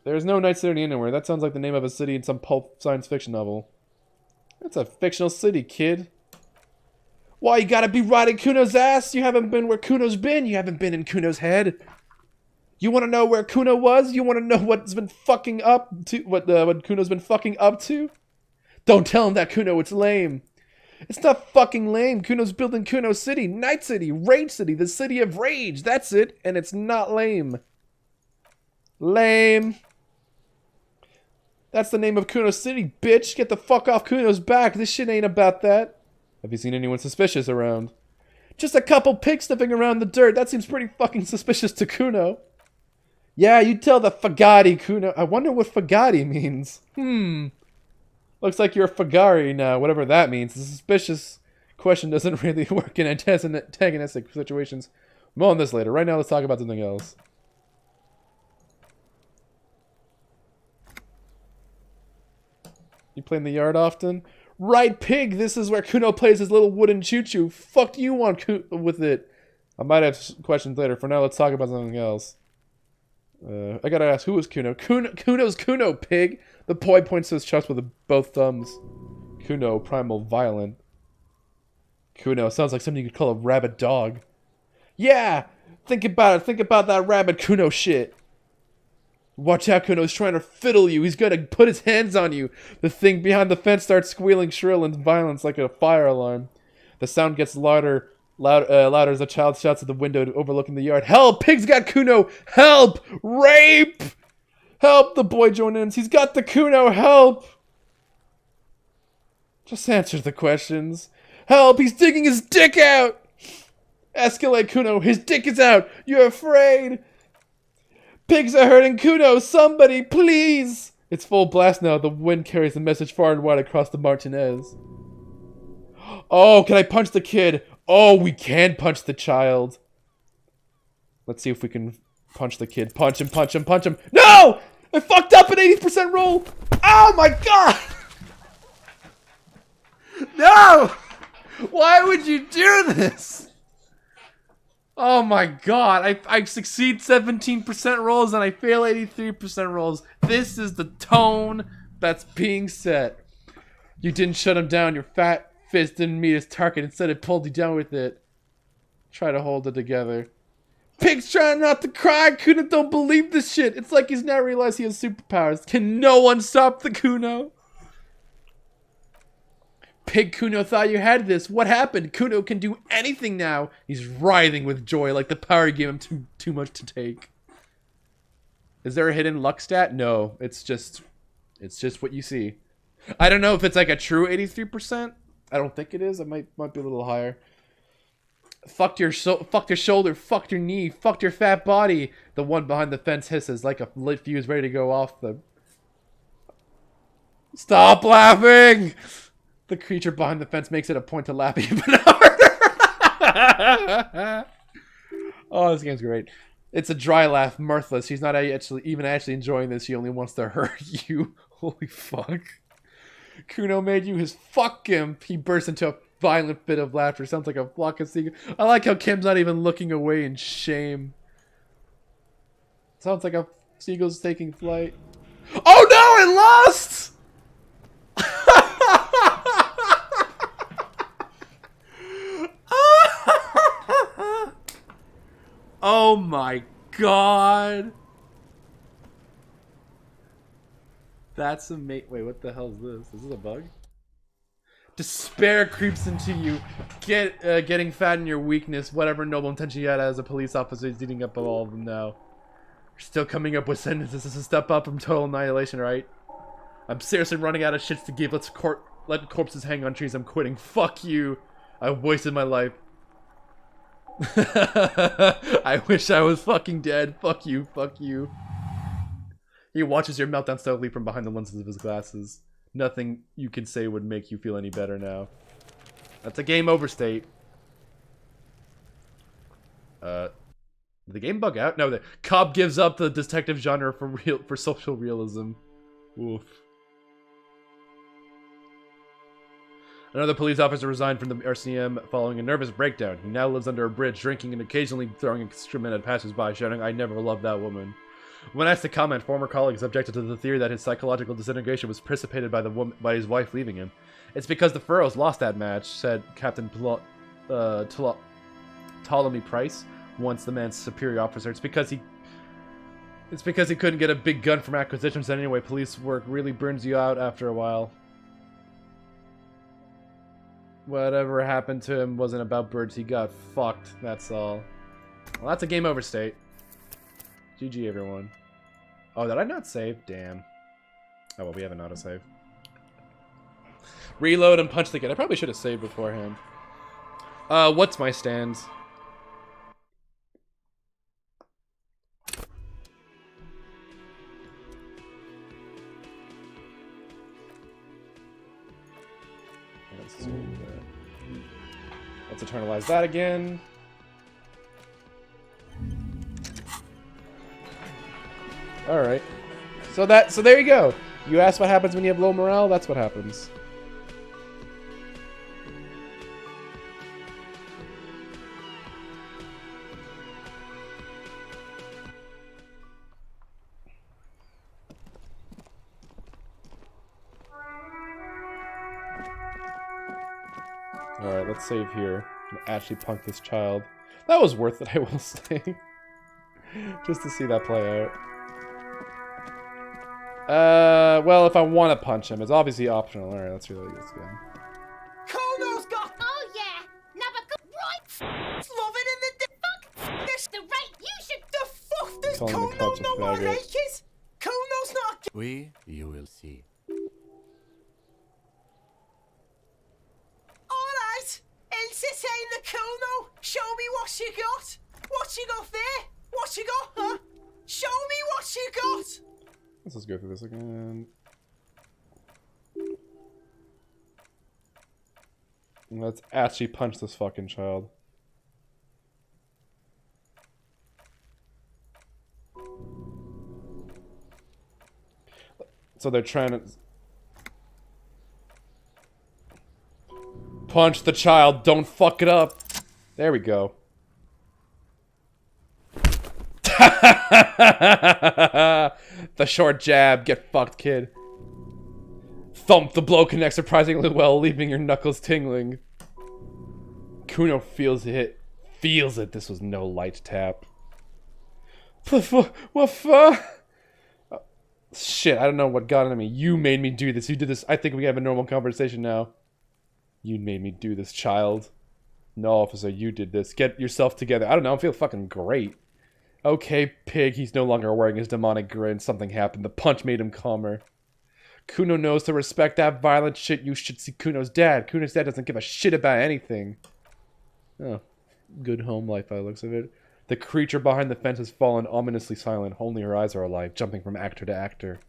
There's no Night City anywhere. That sounds like the name of a city in some pulp science fiction novel. That's a fictional city, kid. Why, you gotta be riding Kuno's ass? You haven't been where Kuno's been. You haven't been in Kuno's head. You wanna know where Kuno was? You wanna know what's been fucking up to, what Kuno's been fucking up to? Don't tell him that, Kuno, it's lame. It's not fucking lame. Kuno's building Kuno City, Night City, Rage City, the city of rage. That's it, and it's not lame. Lame. That's the name of Kuno City, bitch. Get the fuck off Kuno's back. This shit ain't about that. Have you seen anyone suspicious around? Just a couple pigs sniffing around the dirt. That seems pretty fucking suspicious to Kuno. Yeah, you tell the Fagati, Kuno. I wonder what Fagati means. Looks like you're a Fagari now, whatever that means. The suspicious question doesn't really work in antagonistic situations. More on this later. Right now, let's talk about something else. You play in the yard often? Right, Pig, this is where Kuno plays his little wooden choo-choo. Fuck do you want with it? I might have questions later. For now, let's talk about something else. I gotta ask, who is Kuno? Kuno's Kuno, Pig! The boy points to his chest with both thumbs. Kuno, primal, violent. Kuno, sounds like something you could call a rabid dog. Yeah! Think about it. Think about that rabid Kuno shit. Watch out, Kuno's trying to fiddle you. He's gonna put his hands on you. The thing behind the fence starts squealing shrill and violence like a fire alarm. The sound gets louder as the child shouts at the window overlooking the yard. Help! Pig's got Kuno! Help! Rape! Help! The boy joins in. He's got the Kuno! Help! Just answer the questions. Help! He's digging his dick out! Escalate, Kuno! His dick is out! You're afraid! Pigs are hurting Kuno! Somebody, please! It's full blast now. The wind carries the message far and wide across the Martinez. Oh, can I punch the kid? Oh, we can punch the child. Let's see if we can punch the kid. Punch him, punch him, punch him. No! I fucked up an 80% roll! Oh my god! No! Why would you do this? Oh my god, I succeed 17% rolls and I fail 83% rolls. This is the tone that's being set. You didn't shut him down, your fat fist didn't meet his target, instead it pulled you down with it. Try to hold it together. Pig's trying not to cry, Kuno don't believe this shit. It's like he's now realized he has superpowers. Can no one stop the Kuno? Pig, Kuno thought you had this. What happened? Kuno can do anything now. He's writhing with joy like the power gave him too much to take. Is there a hidden luck stat? No, it's just what you see. I don't know if it's like a true 83%. I don't think it is. It might be a little higher. Fucked your shoulder, fucked your knee, fucked your fat body. The one behind the fence hisses like a lit fuse ready to go off the... Stop laughing! The creature behind the fence makes it a point to laugh even harder. Oh, this game's great. It's a dry laugh, mirthless. She's not actually enjoying this. She only wants to hurt you. Holy fuck. Kuno made you his fuck gimp. He bursts into a violent fit of laughter. Sounds like a flock of seagulls. I like how Kim's not even looking away in shame. Sounds like a seagull's taking flight. Oh no, it lost! Oh my god. That's amazing. Wait, what the hell is this? Is this a bug? Despair creeps into you. Getting fat in your weakness. Whatever noble intention you had as a police officer is eating up all of them now. You're still coming up with sentences. This is a step up from total annihilation, right? I'm seriously running out of shits to give. Let corpses hang on trees. I'm quitting. Fuck you. I wasted my life. I wish I was fucking dead. Fuck you. Fuck you. He watches your meltdown slowly from behind the lenses of his glasses. Nothing you can say would make you feel any better now. That's a game over state. Did the game bug out? No, the Cobb gives up the detective genre for social realism. Oof. Another police officer resigned from the RCM following a nervous breakdown. He now lives under a bridge, drinking and occasionally throwing excrement at passers-by, shouting, "I never loved that woman." When asked to comment, former colleagues objected to the theory that his psychological disintegration was precipitated by his wife leaving him. "It's because the Furrows lost that match," said Captain Ptolemy Price, once the man's superior officer. It's because he couldn't get a big gun from acquisitions, and anyway, police work really burns you out after a while. Whatever happened to him wasn't about birds. He got fucked. That's all. Well, that's a game over state. GG, everyone. Oh, did I not save? Damn. Oh, well, we have an autosave. Reload and punch the kid. I probably should have saved beforehand. What's my stands? Let's eternalize that again. Alright. So there you go. You asked what happens when you have low morale? That's what happens. Alright, let's save here. And actually punk this child. That was worth it, I will say. Just to see that play out. Well, if I want to punch him, it's obviously optional. Alright, let's reload this again. Kono's got Oh yeah, never go right. loving in the Fuck this. the rate you should. The fuck does Calling the Kono cops a know what faggot. rake is? Kono's not. You will see. Alright, Elsa saying the Kono. Show me what you got. What you got there? What you got, huh? Show me what you got. Let's just go through this again. Let's actually punch this fucking child. So they're trying to... Punch the child, don't fuck it up. There we go. The short jab, get fucked, kid. Thump, the blow connects surprisingly well, leaving your knuckles tingling. Kuno feels it. Feels it. This was no light tap. What for? Shit, I don't know what got into me. You made me do this. You did this. I think we have a normal conversation now. You made me do this, child. No, officer, you did this. Get yourself together. I don't know. I feel fucking great. Okay, pig. He's no longer wearing his demonic grin. Something happened. The punch made him calmer. Kuno knows to respect that violent shit. You should see Kuno's dad. Kuno's dad doesn't give a shit about anything. Oh, good home life by the looks of it. The creature behind the fence has fallen ominously silent. Only her eyes are alive, jumping from actor to actor.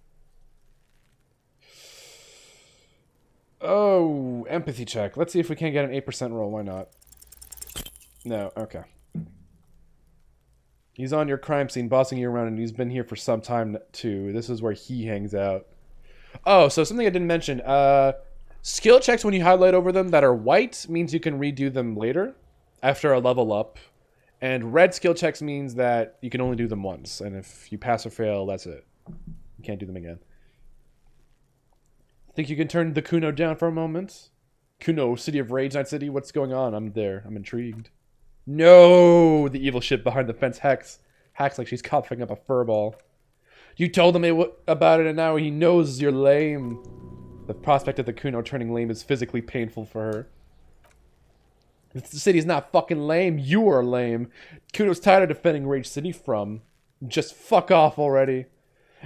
Oh, empathy check. Let's see if we can't get an 8% roll. Why not? No, okay. He's on your crime scene, bossing you around, and he's been here for some time, too. This is where he hangs out. Oh, so something I didn't mention. Skill checks, when you highlight over them that are white, means you can redo them later, after a level up. And red skill checks means that you can only do them once. And if you pass or fail, that's it. You can't do them again. Think you can turn the Kuno down for a moment? Kuno, City of Rage, Night City, what's going on? I'm there. I'm intrigued. No! The evil shit behind the fence hacks like she's coughing up a furball. You told him about it and now he knows you're lame. The prospect of the Kuno turning lame is physically painful for her. If the city's not fucking lame, you are lame. Kuno's tired of defending Rage City from. Just fuck off already.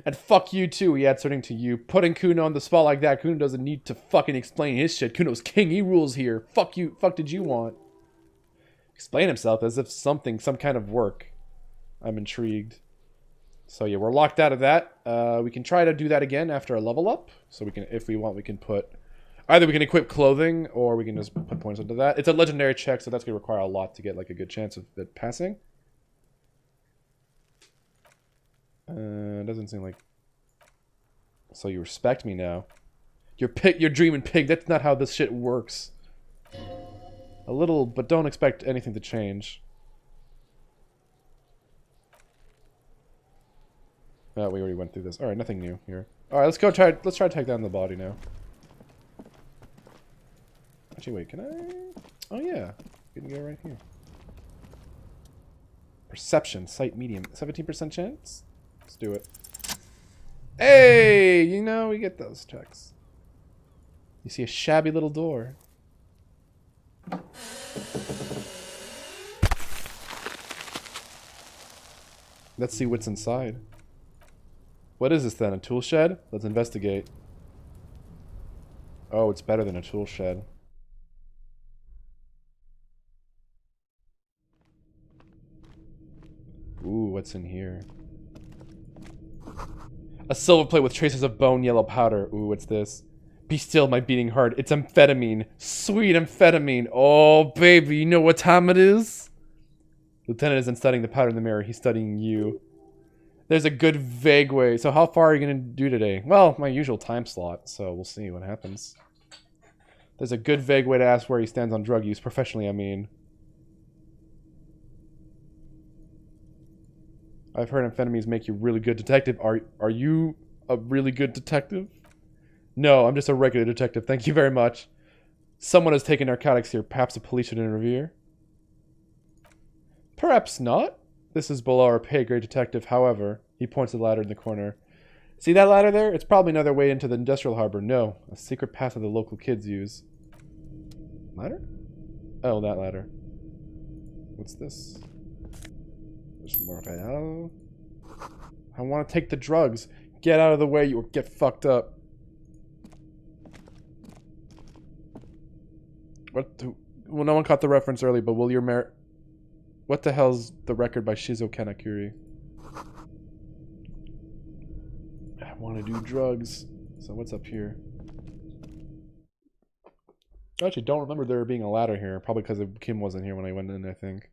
And fuck you too, he adds, turning to you. Putting Kuno on the spot like that, Kuno doesn't need to fucking explain his shit. Kuno's king, he rules here. Fuck you, fuck did you want? Explain himself as if some kind of work. I'm intrigued. So yeah, we're locked out of that. We can try to do that again after a level up. So we can, if we want, we can put... Either we can equip clothing, or we can just put points into that. It's a legendary check, so that's going to require a lot to get like a good chance of it passing. Doesn't seem like... So you respect me now. You're dreaming pig. That's not how this shit works. A little, but don't expect anything to change. Oh, we already went through this. Alright, nothing new here. Alright, let's try to take down the body now. Actually, wait, can I... Oh, yeah. We can go right here. Perception, sight medium. 17% chance? Let's do it. Hey! You know, we get those checks. You see a shabby little door. Let's see what's inside. What is this then? A tool shed? Let's investigate. Oh, it's better than a tool shed. Ooh, what's in here? A silver plate with traces of bone yellow powder. Ooh, what's this? Be still, my beating heart. It's amphetamine. Sweet amphetamine. Oh, baby, you know what time it is? Lieutenant isn't studying the powder in the mirror. He's studying you. There's a good vague way. So how far are you going to do today? Well, my usual time slot, so we'll see what happens. There's a good vague way to ask where he stands on drug use. Professionally, I mean. I've heard amphetamines make you a really good detective. Are you a really good detective? No, I'm just a regular detective. Thank you very much. Someone has taken narcotics here. Perhaps the police should intervene. Perhaps not. This is below our pay grade, detective. However, he points to the ladder in the corner. See that ladder there? It's probably another way into the industrial harbor. No, a secret path that the local kids use. Ladder? Oh, that ladder. What's this? There's more hell. I want to take the drugs. Get out of the way, you will get fucked up. Well, no one caught the reference early, but will your what the hell's the record by Shizuo Kanakuri? I want to do drugs. So what's up here? I actually don't remember there being a ladder here. Probably because Kim wasn't here when I went in, I think.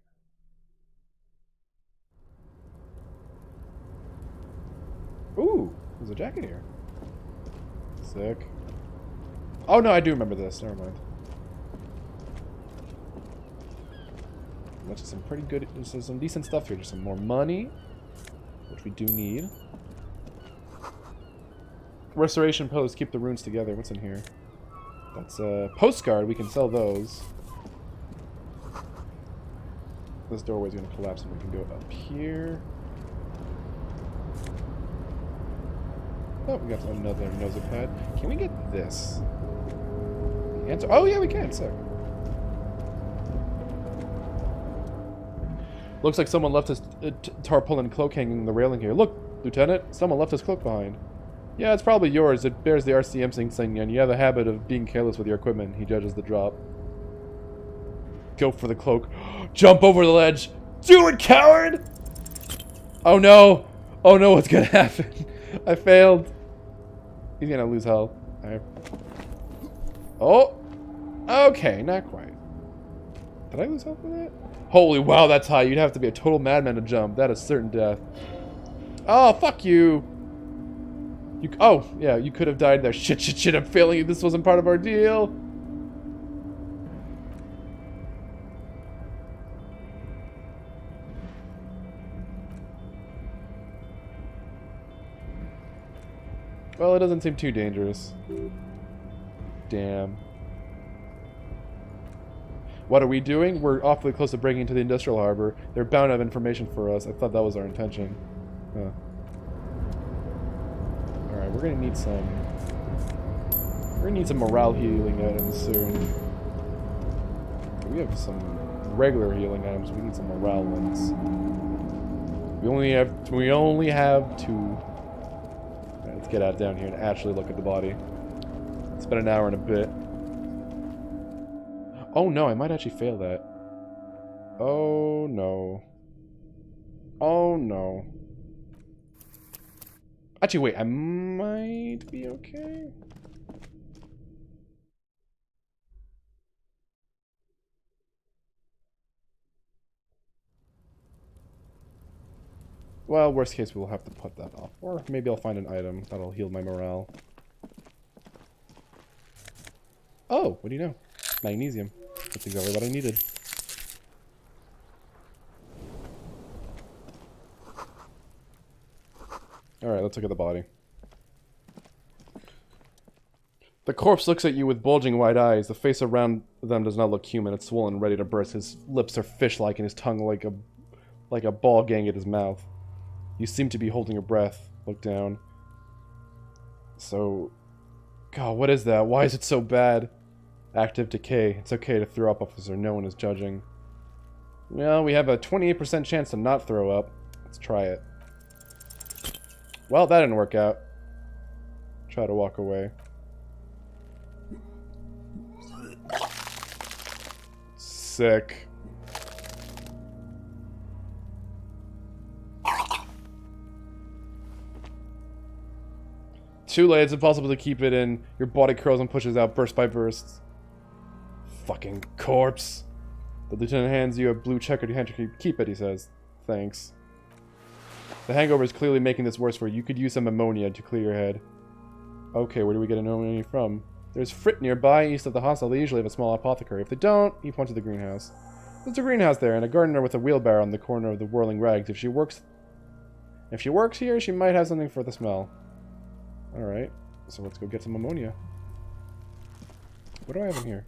Ooh, there's a jacket here. Sick. Oh no, I do remember this. Never mind. That's just some pretty good, there's some decent stuff here. Just some more money, which we do need. Restoration post, keep the runes together. What's in here? That's a postcard. We can sell those. This doorway's gonna collapse and we can go up here. Oh, we got another nosepad. Can we get this? The answer. Oh yeah, we can. Sick. Looks like someone left his tarpaulin cloak hanging in the railing here. Look, Lieutenant, someone left his cloak behind. Yeah, it's probably yours. It bears the RCM thing, and you have a habit of being careless with your equipment. He judges the drop. Go for the cloak. Jump over the ledge. Do it, coward! Oh no! Oh no, what's gonna happen? I failed. He's gonna lose health. Oh! Okay, not quite. Did I lose health for that? Holy wow, that's high. You'd have to be a total madman to jump. That is certain death. Oh, fuck you! Oh, yeah, you could have died there. Shit, I'm failing you. This wasn't part of our deal. Well, it doesn't seem too dangerous. Damn. What are we doing? We're awfully close to breaking into the industrial harbor. They're bound to have information for us. I thought that was our intention. Huh. Alright, we're gonna need some... We're gonna need some morale healing items soon. We have some regular healing items. We need some morale ones. We only have 2. Alright, let's get out down here and actually look at the body. It's been an hour and a bit. Oh no, I might actually fail that. Oh no. Oh no. Actually, wait, I might be okay. Well, worst case, we'll have to put that off. Or maybe I'll find an item that'll heal my morale. Oh, what do you know? Magnesium. That's exactly what I needed. Alright, let's look at the body. The corpse looks at you with bulging white eyes. The face around them does not look human. It's swollen, ready to burst. His lips are fish-like and his tongue like a ball gang at his mouth. You seem to be holding your breath. Look down. So... God, what is that? Why is it so bad? Active decay. It's okay to throw up, officer. No one is judging. Well, we have a 28% chance to not throw up. Let's try it. Well, that didn't work out. Try to walk away. Sick. Too late. It's impossible to keep it in. Your body curls and pushes out burst by burst. Fucking corpse. The lieutenant hands you a blue checkered handkerchief. Keep it, he says. Thanks. The hangover is clearly making this worse for you. You could use some ammonia to clear your head. Okay, where do we get ammonia from? There's Frit nearby, east of the hostel. They usually have a small apothecary. If they don't, he points to the greenhouse. There's a greenhouse there, and a gardener with a wheelbarrow on the corner of the whirling rags. If she works here, she might have something for the smell. Alright, so let's go get some ammonia. What do I have in here?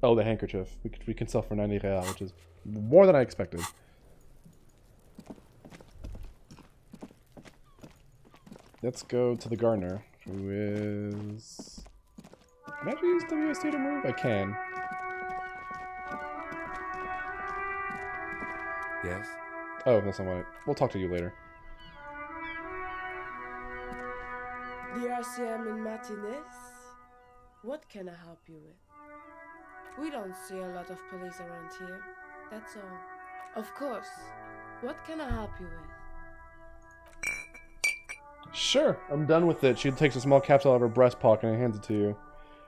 Oh, the handkerchief. We can sell for 90 real, which is more than I expected. Let's go to the gardener, who is... Can I actually use WSD to move? I can. Yes? Oh, that's not what we'll talk to you later. The RCM in Martinez? What can I help you with? We don't see a lot of police around here, that's all. Of course. What can I help you with? Sure, I'm done with it. She takes a small capsule out of her breast pocket and hands it to you.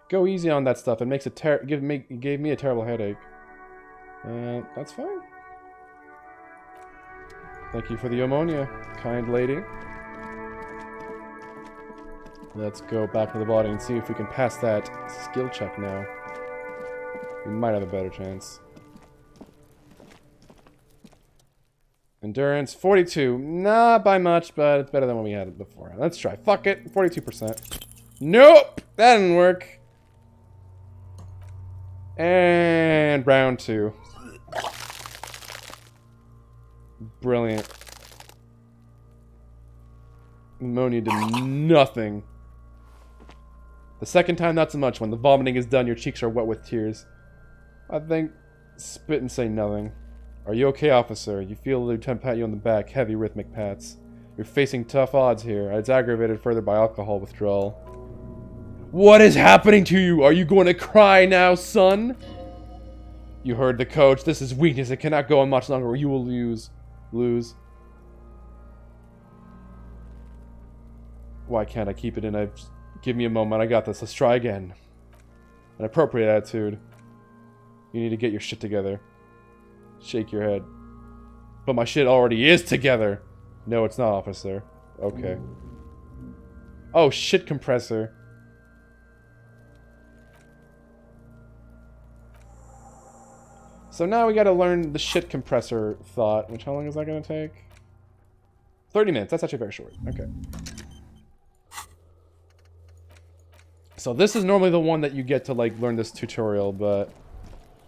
Go easy on that stuff. It makes it gave me a terrible headache. That's fine. Thank you for the ammonia, kind lady. Let's go back to the body and see if we can pass that skill check now. We might have a better chance. Endurance, 42. Not by much, but it's better than what we had before. Let's try. Fuck it. 42%. Nope! That didn't work. And round 2. Brilliant. Ammonia did nothing. The second time, not so much. When the vomiting is done, your cheeks are wet with tears. I think spit and say nothing. Are you okay, officer? You feel the lieutenant pat you on the back, heavy rhythmic pats. You're facing tough odds here. It's aggravated further by alcohol withdrawal. What is happening to you? Are you going to cry now, son? You heard the coach. This is weakness. It cannot go on much longer or you will lose. Why can't I keep it in? Give me a moment. I got this. Let's try again. An appropriate attitude. You need to get your shit together. Shake your head. But my shit already is together. No, it's not, officer. Okay. Oh, shit compressor. So now we gotta learn the shit compressor thought. Which, how long is that gonna take? 30 minutes. That's actually very short. Okay. So this is normally the one that you get to, like, learn this tutorial, but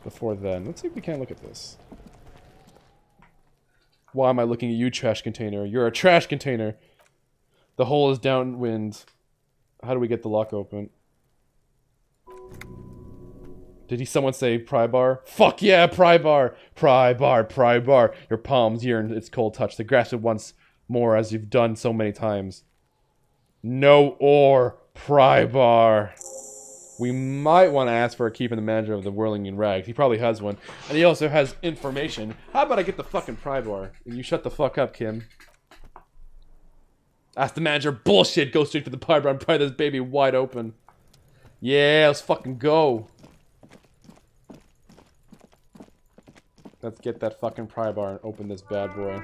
before then, let's see if we can look at this. Why am I looking at you, trash container? You're a trash container. The hole is downwind. How do we get the lock open? Did someone say pry bar? Fuck yeah, pry bar! Pry bar, pry bar. Your palms yearn its cold touch to grasp it once more as you've done so many times. No or pry bar. We might want to ask for a keep in the manager of the Whirling in Rags. He probably has one. And he also has information. How about I get the fucking pry bar? And you shut the fuck up, Kim. Ask the manager. Bullshit. Go straight for the pry bar and pry this baby wide open. Yeah, let's fucking go. Let's get that fucking pry bar and open this bad boy.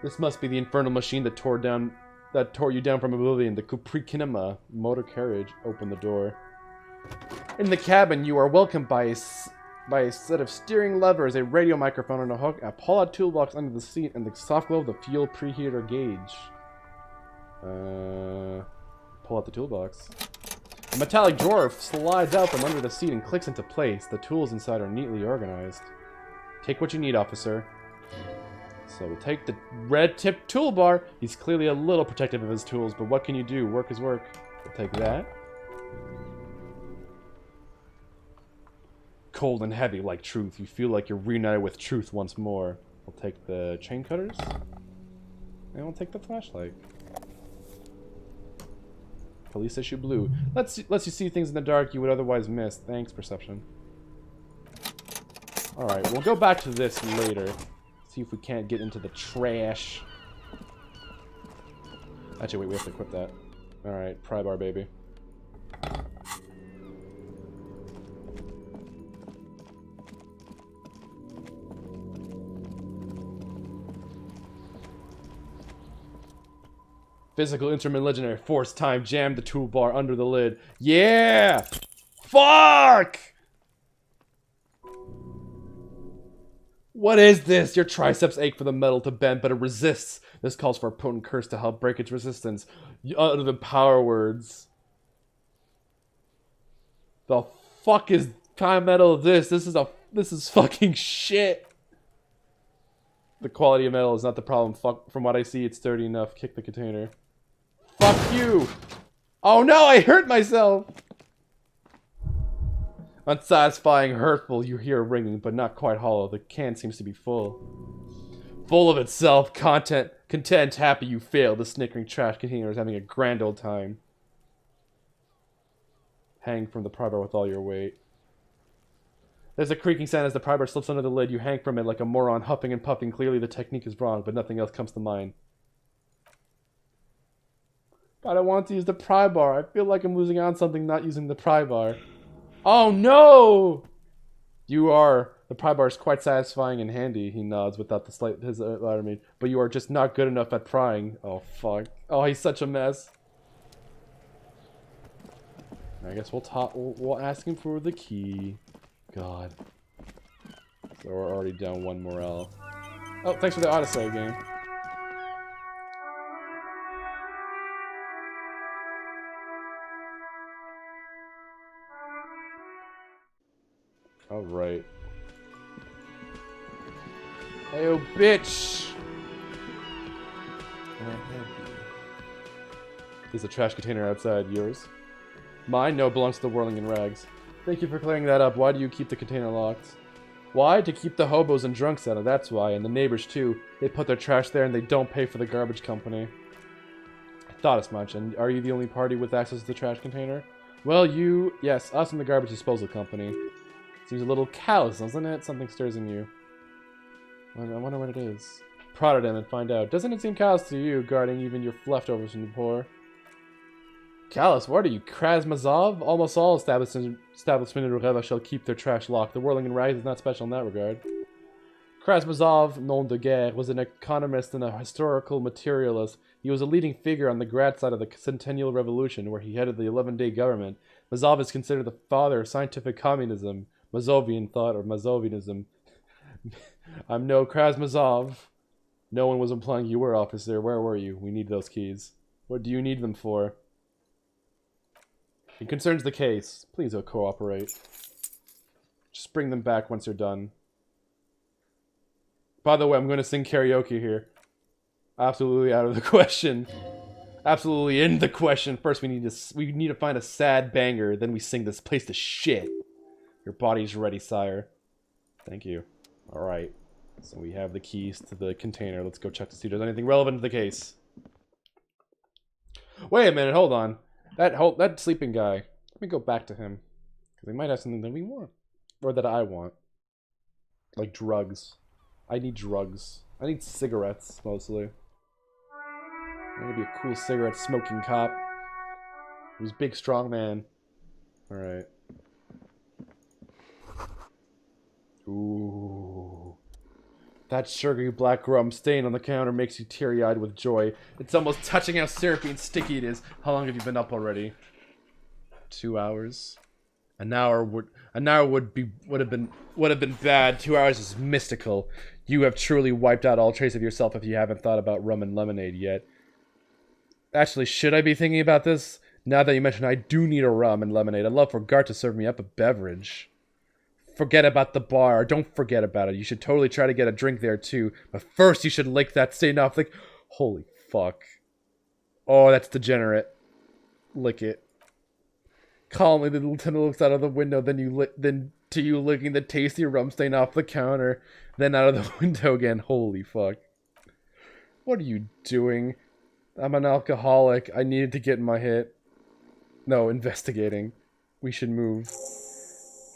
This must be the infernal machine that tore you down from oblivion. The Capri Kinema motor carriage opened the door. In the cabin, you are welcomed by a set of steering levers, a radio microphone on a hook, a pull-out toolbox under the seat, and the soft glow of the fuel preheater gauge. Pull out the toolbox. A metallic drawer slides out from under the seat and clicks into place. The tools inside are neatly organized. Take what you need, officer. So we'll take the red-tipped toolbar. He's clearly a little protective of his tools, but what can you do? Work is work. We'll take that. Cold and heavy like truth. You feel like you're reunited with truth once more. We'll take the chain cutters. And we'll take the flashlight. Police issue blue. Lets you see things in the dark you would otherwise miss. Thanks, perception. Alright, we'll go back to this later. See if we can't get into the trash. Actually, wait, we have to equip that. Alright, pry bar, baby. Physical instrument legendary force time jammed the toolbar under the lid. Yeah! Fuck! What is this? Your triceps ache for the metal to bend, but it resists. This calls for a potent curse to help break its resistance. You utter the power words. The fuck is kind of metal of this? This is fucking shit. The quality of metal is not the problem. Fuck, from what I see, it's sturdy enough. Kick the container. Fuck you! Oh no, I hurt myself! Unsatisfying, hurtful, you hear a ringing, but not quite hollow. The can seems to be full. Full of itself, content, happy you failed. The snickering trash container is having a grand old time. Hang from the pry bar with all your weight. There's a creaking sound as the pry bar slips under the lid. You hang from it like a moron, huffing and puffing. Clearly the technique is wrong, but nothing else comes to mind. But I want to use the pry bar. I feel like I'm losing out on something not using the pry bar. Oh no! You are. The pry bar is quite satisfying and handy, he nods without the slight his alarming. But you are just not good enough at prying. Oh fuck. Oh, he's such a mess. I guess we'll ask him for the key. God. So we're already down one morale. Oh, thanks for the autosave game. Alright. Hey, oh, bitch! There's a trash container outside. Yours? Mine? No, belongs to the Whirling in Rags. Thank you for clearing that up. Why do you keep the container locked? Why? To keep the hobos and drunks out of, that's why. And the neighbors, too. They put their trash there and they don't pay for the garbage company. I thought as much. And are you the only party with access to the trash container? Well, yes, us and the garbage disposal company. Seems a little callous, doesn't it? Something stirs in you. I wonder what it is. Prod at him and find out. Doesn't it seem callous to you, guarding even your leftovers from the poor? Callous? What are you, Krasmazov? Almost all establishments in Reva shall keep their trash locked. The Whirling in Rags is not special in that regard. Krasmazov, nom de guerre, was an economist and a historical materialist. He was a leading figure on the Grad side of the Centennial Revolution, where he headed the 11-day government. Mazov is considered the father of scientific communism. Mazovian thought, or Mazovianism. I'm no Krasmazov. No one was implying you were, officer. Where were you? We need those keys. What do you need them for? It concerns the case. Please cooperate. Just bring them back once you're done. By the way, I'm going to sing karaoke here. Absolutely out of the question. Absolutely in the question. First, we need to find a sad banger. Then we sing this place to shit. Your body's ready, sire. Thank you. All right. So we have the keys to the container. Let's go check to see if there's anything relevant to the case. Wait a minute. Hold on. That sleeping guy. Let me go back to him. Because he might have something that we want. Or that I want. Like drugs. I need drugs. I need cigarettes, mostly. I want to be a cool cigarette smoking cop. Who's big, strong man. Alright. Ooh. That sugary black rum stain on the counter makes you teary-eyed with joy. It's almost touching how syrupy and sticky it is. How long have you been up already? 2 hours. An hour would have been bad. 2 hours is mystical. You have truly wiped out all trace of yourself if you haven't thought about rum and lemonade yet. Actually, should I be thinking about this? Now that you mention I do need a rum and lemonade, I'd love for Gart to serve me up a beverage. Forget about the bar. Don't forget about it. You should totally try to get a drink there too. But first you should lick that stain off. Like, holy fuck. Oh, that's degenerate. Lick it. Calmly, the lieutenant looks out of the window. Then to you licking the tasty rum stain off the counter. Then out of the window again. Holy fuck. What are you doing? I'm an alcoholic. I needed to get my hit. No, investigating. We should move.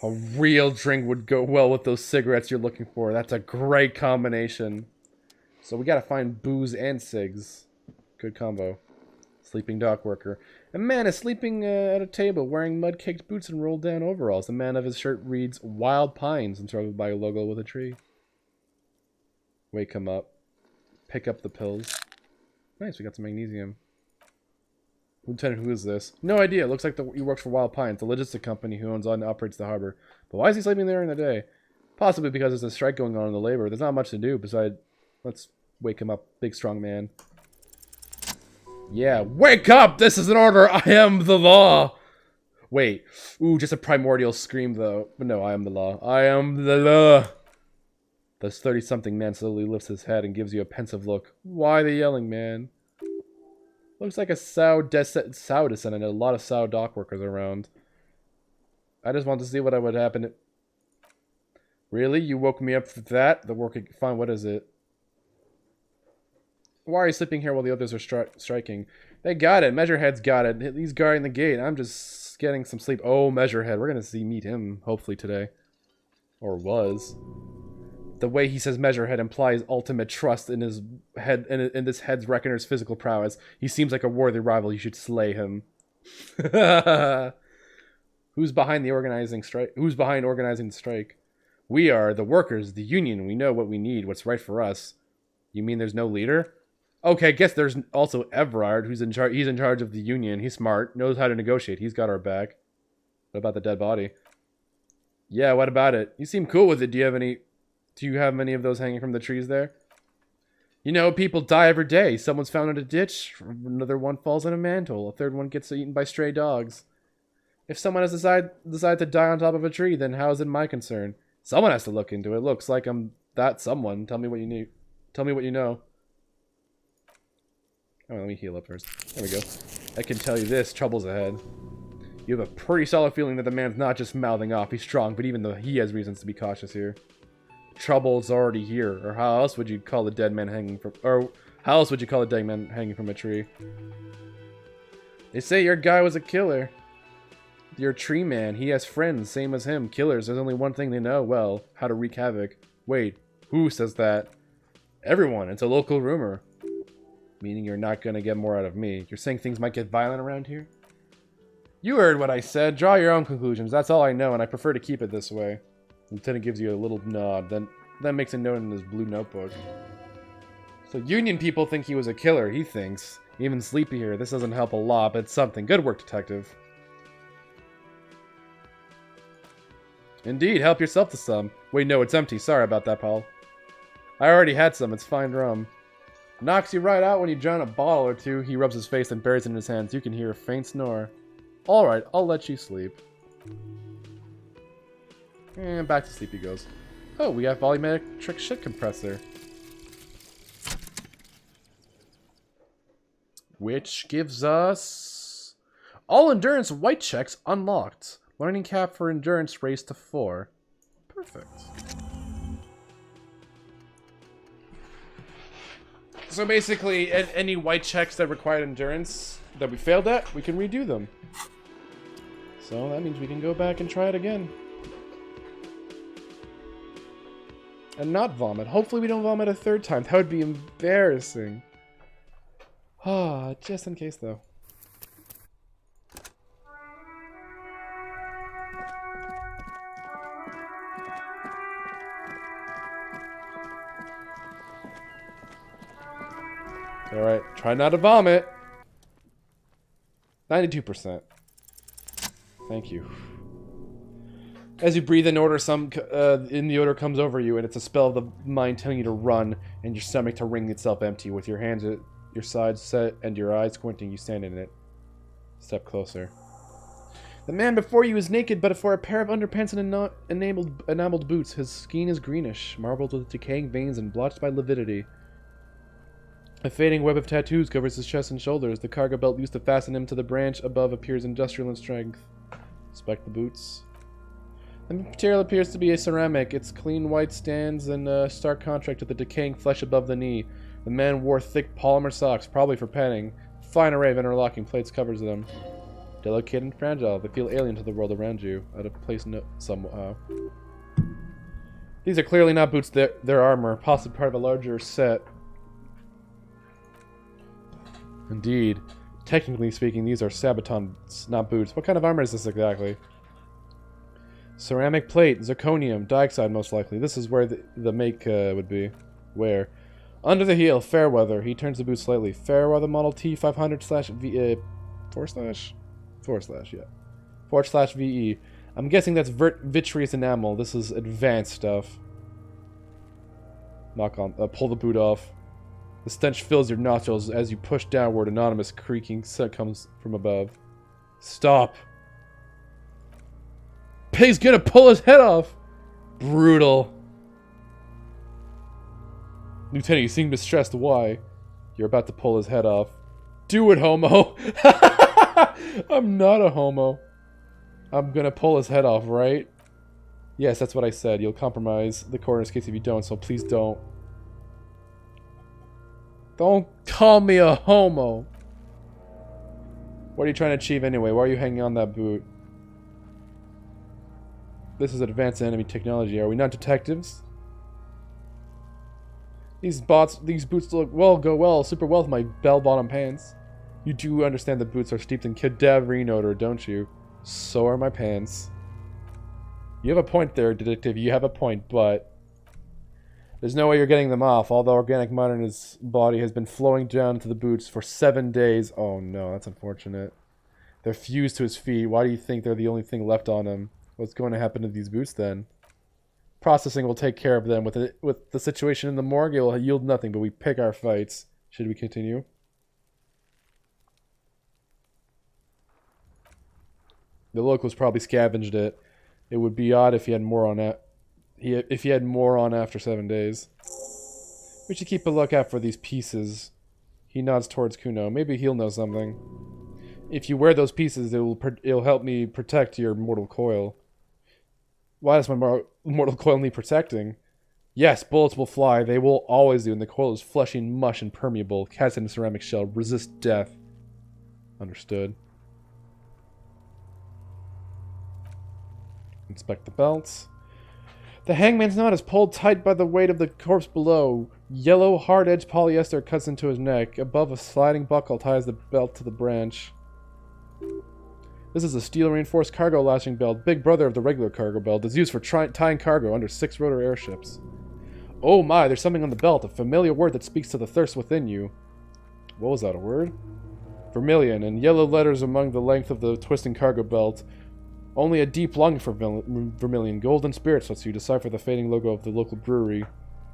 A real drink would go well with those cigarettes you're looking for. That's a great combination. So we gotta find booze and cigs. Good combo. Sleeping dock worker. A man is sleeping at a table wearing mud-caked boots and rolled down overalls. The man of his shirt reads Wild Pines and surrounded by a logo with a tree. Wake him up. Pick up the pills. Nice, we got some magnesium. Lieutenant, who is this? No idea. Looks like he works for Wild Pines, the logistic company who owns and operates the harbor. But why is he sleeping there in the day? Possibly because there's a strike going on in the labor. There's not much to do besides... Let's wake him up, big strong man. Yeah, wake up! This is an order! I am the law! Wait. Ooh, just a primordial scream, though. But no, I am the law. I am the law! This 30-something man slowly lifts his head and gives you a pensive look. Why the yelling, man? Looks like a Sow descendant. A lot of Sow dock workers around. I just want to see what would happen. Really? You woke me up for that? The working... Fine, what is it? Why are you sleeping here while the others are striking? They got it. Measurehead's got it. He's guarding the gate. I'm just getting some sleep. Oh, Measurehead. We're going to meet him, hopefully, today. Or was. The way he says Measurehead implies ultimate trust in his head, in this head's reckoner's physical prowess. He seems like a worthy rival. You should slay him. Who's behind organizing the strike? We are the workers, the union. We know what we need, what's right for us. You mean there's no leader? Okay, I guess there's also Everard, who's in charge. He's in charge of the union. He's smart, knows how to negotiate. He's got our back. What about the dead body? Yeah, what about it? You seem cool with it. Do you have many of those hanging from the trees there? You know, people die every day. Someone's found in a ditch. Another one falls in a mantle. A third one gets eaten by stray dogs. If someone has decided to die on top of a tree, then how is it my concern? Someone has to look into it. Looks like I'm that someone. Tell me what you need. Tell me what you know. Oh, let me heal up first. There we go. I can tell you this. Trouble's ahead. You have a pretty solid feeling that the man's not just mouthing off. He's strong, but even though he has reasons to be cautious here. Trouble's already here. Or how else would you call a dead man hanging from... Or how else would you call a dead man hanging from a tree? They say your guy was a killer. Your tree man. He has friends, same as him. Killers, there's only one thing they know. Well, how to wreak havoc. Wait, who says that? Everyone. It's a local rumor. Meaning you're not going to get more out of me. You're saying things might get violent around here? You heard what I said. Draw your own conclusions. That's all I know, and I prefer to keep it this way. Lieutenant gives you a little nod, then makes a note in his blue notebook. So Union people think he was a killer, he thinks. Even Sleepy here. This doesn't help a lot, but it's something. Good work, detective. Indeed, help yourself to some. Wait, no, it's empty. Sorry about that, Paul. I already had some. It's fine rum. Knocks you right out when you drown a bottle or two. He rubs his face and buries it in his hands. You can hear a faint snore. Alright, I'll let you sleep. And back to sleep he goes. Oh, we got volumetric shit compressor. Which gives us... all endurance white checks unlocked. Learning cap for endurance raised to 4. Perfect. So basically, any white checks that required endurance that we failed at, we can redo them. So that means we can go back and try it again. And not vomit. Hopefully we don't vomit a third time. That would be embarrassing. Ah, just in case though. Alright, try not to vomit. 92%. Thank you. As you breathe in order, in the odor comes over you, and it's a spell of the mind telling you to run, and your stomach to wring itself empty. With your hands at your sides set and your eyes squinting, you stand in it. Step closer. The man before you is naked, but for a pair of underpants and enameled boots. His skin is greenish, marbled with decaying veins and blotched by lividity. A fading web of tattoos covers his chest and shoulders. The cargo belt used to fasten him to the branch above appears industrial in strength. Inspect the boots. The material appears to be a ceramic. Its clean white stands in stark contrast to the decaying flesh above the knee. The man wore thick polymer socks, probably for penning. A fine array of interlocking plates covers them. Delicate and fragile, they feel alien to the world around you, out of place somehow. These are clearly not boots, they're armor, possibly part of a larger set. Indeed. Technically speaking, these are sabotons, not boots. What kind of armor is this exactly? Ceramic plate, zirconium, dioxide most likely. This is where the make would be. Where? Under the heel, Fairweather. He turns the boot slightly. Fairweather Model T 500/V... //, yeah. //VE. I'm guessing that's vitreous enamel. This is advanced stuff. Pull the boot off. The stench fills your nostrils as you push downward. Anonymous creaking sound comes from above. Stop. Pig's gonna pull his head off. Brutal. Lieutenant, you seem distressed. Why? You're about to pull his head off. Do it, homo. I'm not a homo. I'm gonna pull his head off, right? Yes, that's what I said. You'll compromise the coroner's case if you don't, so please don't. Don't call me a homo. What are you trying to achieve anyway? Why are you hanging on that boot? This is advanced enemy technology. Are we not detectives? These boots go well, super well with my bell-bottom pants. You do understand that boots are steeped in cadaverine odor, don't you? So are my pants. You have a point there, detective. You have a point, but there's no way you're getting them off. All the organic matter in his body has been flowing down to the boots for 7 days. Oh no, that's unfortunate. They're fused to his feet. Why do you think they're the only thing left on him? What's going to happen to these boots then? Processing will take care of them. With the situation in the morgue, it will yield nothing, but we pick our fights. Should we continue? The locals probably scavenged it. It would be odd if he had more on it. If he had more on after 7 days. We should keep a lookout for these pieces. He nods towards Kuno. Maybe he'll know something. If you wear those pieces, it'll help me protect your mortal coil. Why does my mortal coil need protecting? Yes, bullets will fly. They will always do, and the coil is fleshy and mush and permeable. Cast in a ceramic shell. Resist death. Understood. Inspect the belts. The hangman's knot is pulled tight by the weight of the corpse below. Yellow, hard-edged polyester cuts into his neck. Above, a sliding buckle ties the belt to the branch. This is a steel-reinforced cargo lashing belt, big brother of the regular cargo belt. It's used for tying cargo under 6-rotor airships. Oh my, there's something on the belt, a familiar word that speaks to the thirst within you. What was that, a word? Vermilion, in yellow letters among the length of the twisting cargo belt. Only a deep longing for vermilion. Golden spirits lets you decipher the fading logo of the local brewery.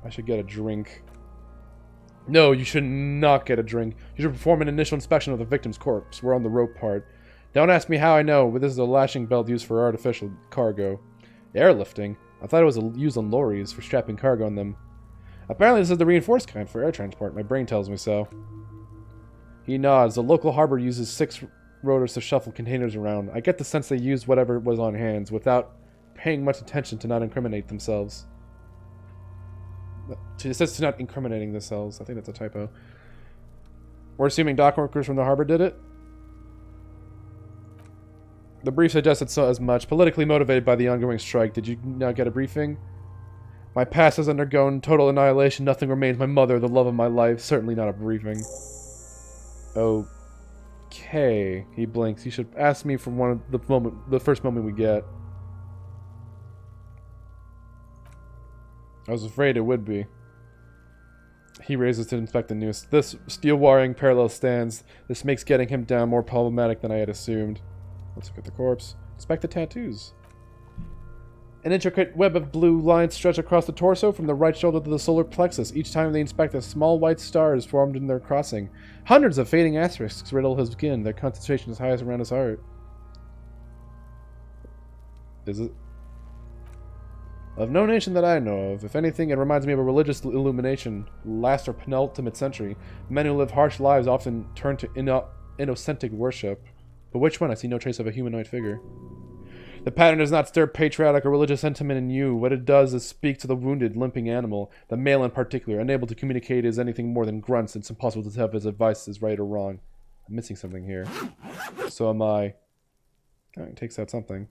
I should get a drink. No, you should not get a drink. You should perform an initial inspection of the victim's corpse. We're on the rope part. Don't ask me how I know, but this is a lashing belt used for artificial cargo. Airlifting? I thought it was used on lorries for strapping cargo on them. Apparently this is the reinforced kind for air transport. My brain tells me so. He nods. The local harbor uses 6 rotors to shuffle containers around. I get the sense they used whatever was on hands without paying much attention to not incriminate themselves. It says to not incriminating themselves. I think that's a typo. We're assuming dock workers from the harbor did it? The brief suggested so as much. Politically motivated by the ongoing strike. Did you not get a briefing? My past has undergone total annihilation. Nothing remains. My mother, the love of my life. Certainly not a briefing. Okay. He blinks. You should ask me from the first moment we get. I was afraid it would be. He raises to inspect the noose. This steel wiring parallel stands. This makes getting him down more problematic than I had assumed. Let's look at the corpse. Inspect the tattoos. An intricate web of blue lines stretch across the torso from the right shoulder to the solar plexus. Each time they inspect, a small white star is formed in their crossing. Hundreds of fading asterisks riddle his skin. Their concentration is highest around his heart. Is it? Of no nation that I know of. If anything, it reminds me of a religious illumination, last or penultimate century. Men who live harsh lives often turn to innocentic worship. But which one? I see no trace of a humanoid figure. The pattern does not stir patriotic or religious sentiment in you. What it does is speak to the wounded, limping animal, the male in particular. Unable to communicate is anything more than grunts. It's impossible to tell if his advice is right or wrong. I'm missing something here. So am I. Oh, he takes out something.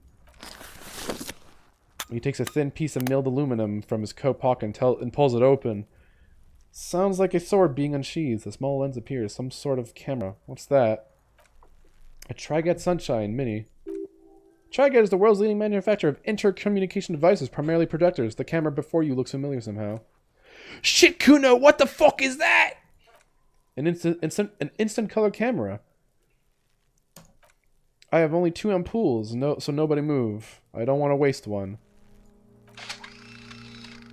He takes a thin piece of milled aluminum from his coat pocket and pulls it open. Sounds like a sword being unsheathed. A small lens appears. Some sort of camera. What's that? A Triget Sunshine Mini. Triget is the world's leading manufacturer of intercommunication devices, primarily projectors. The camera before you looks familiar somehow. Shit, Kuno, what the fuck is that? An instant color camera. I have only 2 ampoules, so nobody move. I don't want to waste one.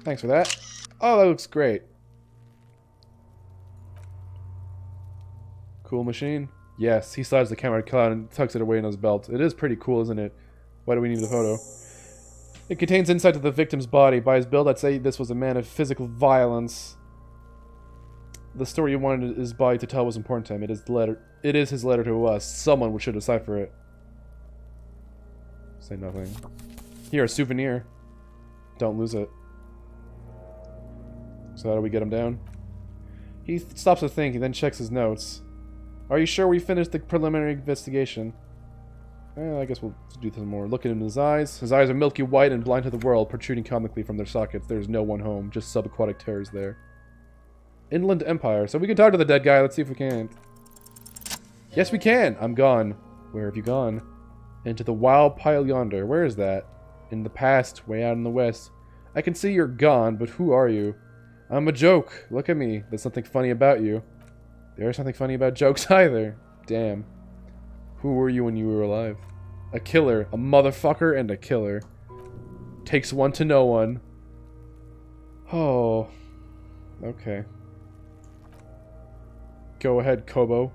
Thanks for that. Oh, that looks great. Cool machine. Yes, he slides the camera cloud and tucks it away in his belt. It is pretty cool, isn't it? Why do we need the photo? It contains insight to the victim's body. By his build, I'd say this was a man of physical violence. The story he wanted his body to tell was important to him. It is his letter to us. Someone should decipher it. Say nothing. Here, a souvenir. Don't lose it. So how do we get him down? He stops to think, and then checks his notes. Are you sure we finished the preliminary investigation? I guess we'll do some more. Look at him in his eyes. His eyes are milky white and blind to the world, protruding comically from their sockets. There's no one home, just subaquatic terrors there. Inland Empire. So we can talk to the dead guy. Let's see if we can. Yes, we can. I'm gone. Where have you gone? Into the wild pile yonder. Where is that? In the past, way out in the west. I can see you're gone, but who are you? I'm a joke. Look at me. There's something funny about you. There's something funny about jokes either. Damn. Who were you when you were alive? A killer. A motherfucker and a killer. Takes one to know one. Oh. Okay. Go ahead, Kobo.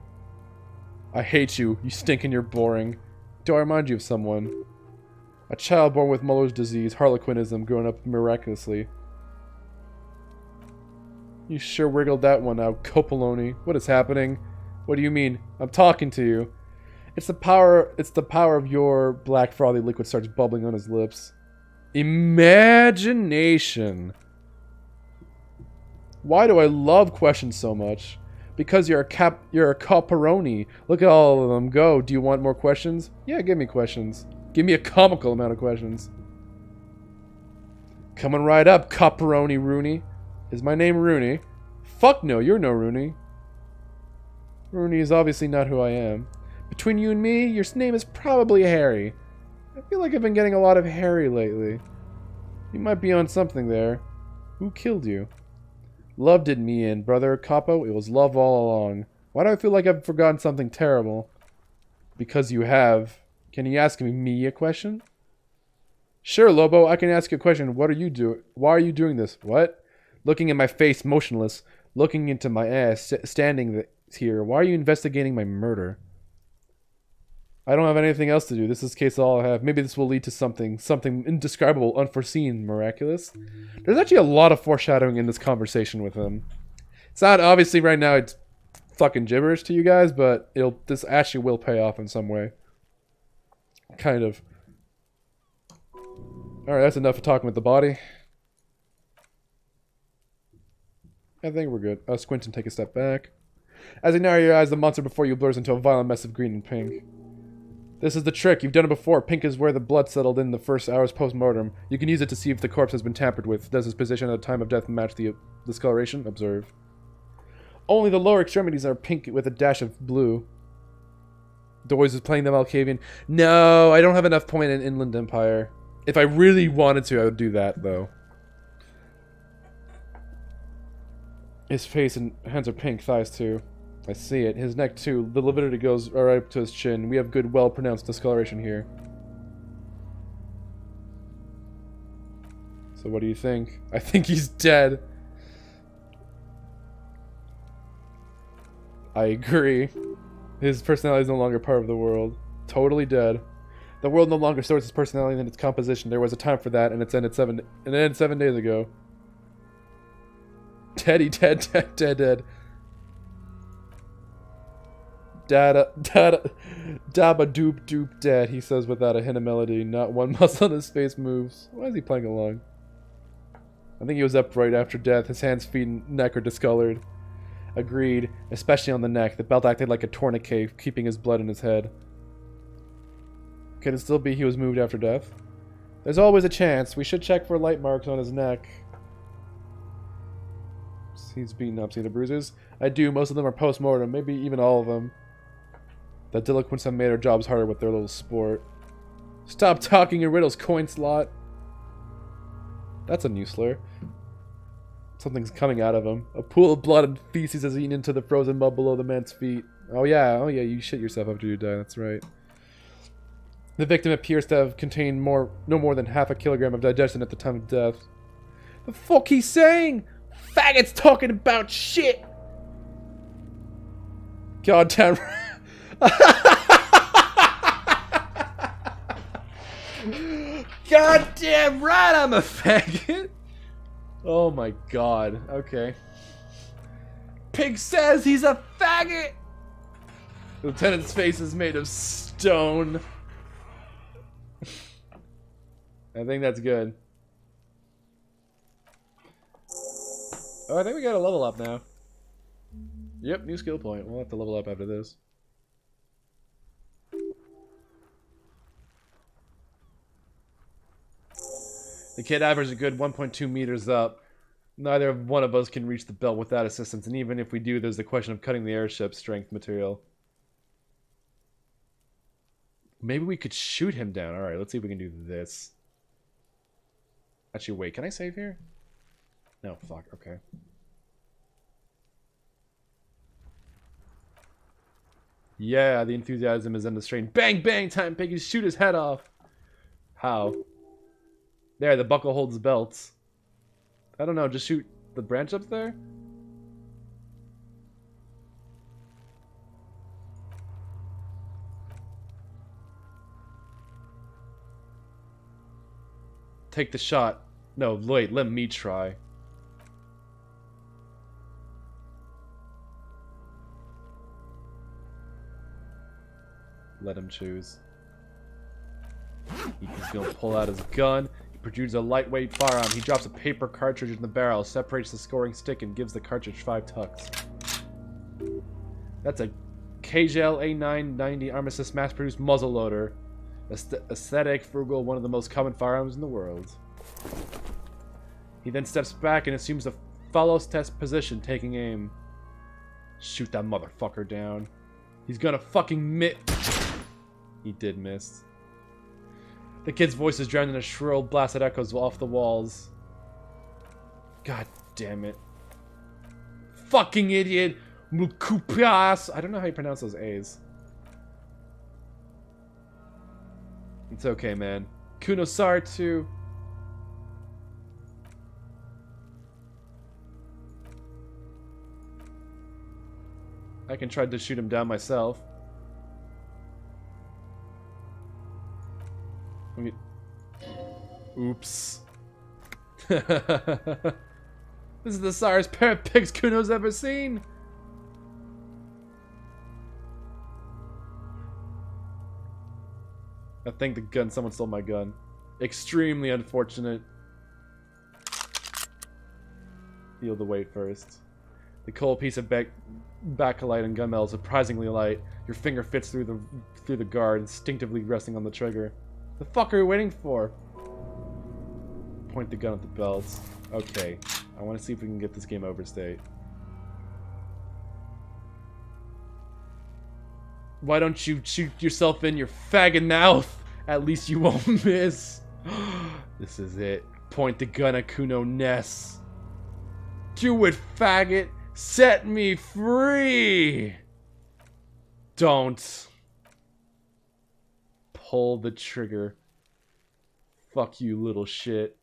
I hate you. You stink and you're boring. Do I remind you of someone? A child born with Muller's disease, harlequinism, growing up miraculously. You sure wiggled that one out, Copoloni. What is happening? What do you mean? I'm talking to you. It's the power of your black frothy liquid starts bubbling on his lips. Imagination. Why do I love questions so much? Because you're a caparoni. Look at all of them. Go. Do you want more questions? Yeah, give me questions. Give me a comical amount of questions. Coming right up, caparoni Rooney. Is my name Rooney? Fuck no, you're no Rooney. Rooney is obviously not who I am. Between you and me, your name is probably Harry. I feel like I've been getting a lot of Harry lately. You might be on something there. Who killed you? Love did me in, brother Capo. It was love all along. Why do I feel like I've forgotten something terrible? Because you have. Can you ask me a question? Sure, Lobo, I can ask you a question. What are you doing? Why are you doing this? What? Looking at my face, motionless. Looking into my ass, standing here. Why are you investigating my murder? I don't have anything else to do. This is case all I have. Maybe this will lead to something indescribable, unforeseen, miraculous. There's actually a lot of foreshadowing in this conversation with him. It's not, obviously right now it's fucking gibberish to you guys, but this actually will pay off in some way. Kind of. Alright, that's enough of talking with the body. I think we're good. Squint and take a step back. As you narrow your eyes, the monster before you blurs into a violent mess of green and pink. This is the trick. You've done it before. Pink is where the blood settled in the first hours post-mortem. You can use it to see if the corpse has been tampered with. Does its position at the time of death match the discoloration? Observe. Only the lower extremities are pink with a dash of blue. Doyes is playing the Malkavian. No, I don't have enough point in Inland Empire. If I really wanted to, I would do that, though. His face and hands are pink, thighs too. I see it. His neck too. The lividity goes right up to his chin. We have good, well-pronounced discoloration here. So what do you think? I think he's dead. I agree. His personality is no longer part of the world. Totally dead. The world no longer stores its personality and its composition. There was a time for that, and it ended 7 days ago. Teddy, dead. Dabba doop doop dead, he says without a hint of melody. Not one muscle in his face moves. Why is he playing along? I think he was up right after death. His hands, feet, and neck are discolored. Agreed, especially on the neck. The belt acted like a tourniquet, keeping his blood in his head. Could it still be he was moved after death? There's always a chance. We should check for light marks on his neck. He's beaten up. See the bruises? I do. Most of them are post-mortem. Maybe even all of them. The delinquents have made our jobs harder with their little sport. Stop talking in riddles, coin slot. That's a new slur. Something's coming out of him. A pool of blood and feces has eaten into the frozen mud below the man's feet. Oh yeah, you shit yourself after you die, that's right. The victim appears to have contained no more than half a kilogram of digestion at the time of death. The fuck he's saying? Faggots talking about shit! Goddamn. Goddamn right I'm a faggot! Oh my god, okay. Pig says he's a faggot! The lieutenant's face is made of stone. I think that's good. Oh, I think we got a level up now. Yep, new skill point. We'll have to level up after this. The cadaver's a good 1.2 meters up. Neither one of us can reach the belt without assistance, and even if we do, there's the question of cutting the airship strength material. Maybe we could shoot him down. Alright, let's see if we can do this. Actually, wait, can I save here? No, fuck, okay. Yeah, the enthusiasm is unrestrained. Bang, bang, time, Piggy, shoot his head off. How? There, the buckle holds belts. I don't know, just shoot the branch up there? Take the shot. No, wait, let me try. Let him choose. He's gonna pull out his gun. He produces a lightweight firearm. He drops a paper cartridge in the barrel, separates the scoring stick, and gives the cartridge 5 tucks. That's a KJL A990 Armistice mass-produced muzzleloader. Aesthetic, frugal, one of the most common firearms in the world. He then steps back and assumes a follows test position, taking aim. Shoot that motherfucker down. He's gonna fucking miss. He did miss. The kid's voice is drowned in a shrill blast that echoes off the walls. God damn it. Fucking idiot! Mukupas! I don't know how you pronounce those A's. It's okay, man. Kunosar too. I can try to shoot him down myself. Oops. This is the sorriest pair of pigs Kuno's ever seen. I think the gun, someone stole my gun. Extremely unfortunate. Feel the weight first. The cold piece of bakelite and gunmetal is surprisingly light. Your finger fits through the guard, instinctively resting on the trigger. The fuck are you waiting for? Point the gun at the belts. Okay. I want to see if we can get this game overstayed. Why don't you shoot yourself in your faggot mouth? At least you won't miss. This is it. Point the gun at Kuno Ness. Do it, faggot. Set me free. Don't. Pull the trigger. Fuck you, little shit.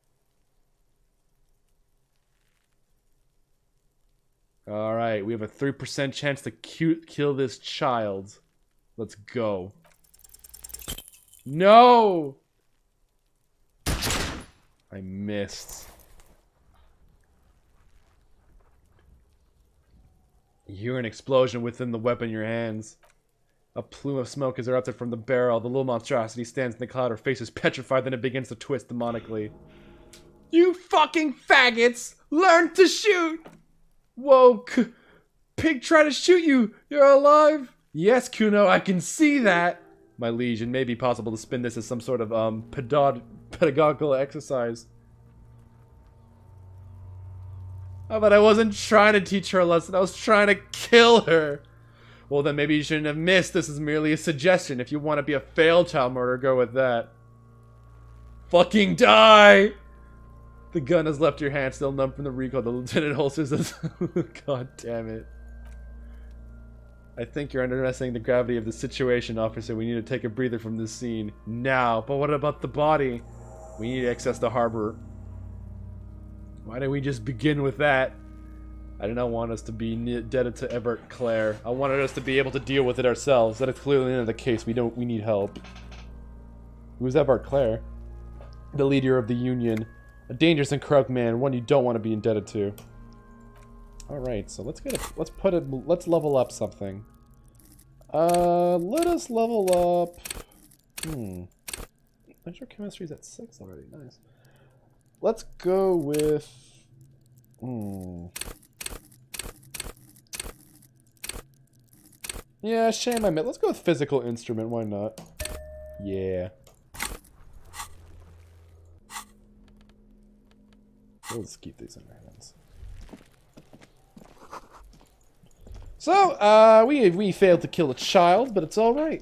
Alright, we have a 3% chance to kill this child. Let's go. No! I missed. You hear an explosion within the weapon in your hands. A plume of smoke is erupted from the barrel. The little monstrosity stands in the cloud. Her face is petrified, then it begins to twist demonically. You fucking faggots! Learn to shoot! Whoa, Pig tried to shoot you! You're alive? Yes, Kuno, I can see that! My liege, it may be possible to spin this as some sort of, pedagogical exercise. Oh, but I wasn't trying to teach her a lesson. I was trying to kill her. Well, then maybe you shouldn't have missed. This is merely a suggestion. If you want to be a failed child murderer, go with that. Fucking die! The gun has left your hand, still numb from the recoil. The lieutenant holsters this. God damn it. I think you're underestimating the gravity of the situation, officer. We need to take a breather from this scene now. But what about the body? We need to access the harbor. Why don't we just begin with that? I do not want us to be indebted to Everett Clare. I wanted us to be able to deal with it ourselves. That is clearly not the case. We need help. Who's Everett Clare? The leader of the Union. A dangerous and corrupt man, one you don't want to be indebted to. Alright, so let's level up something. Let us level up. Natural chemistry's at 6 already. Nice. Let's go with. Yeah, shame I meant. Let's go with physical instrument. Why not? Yeah. Let's keep these in our hands. So, we failed to kill a child, but it's all right.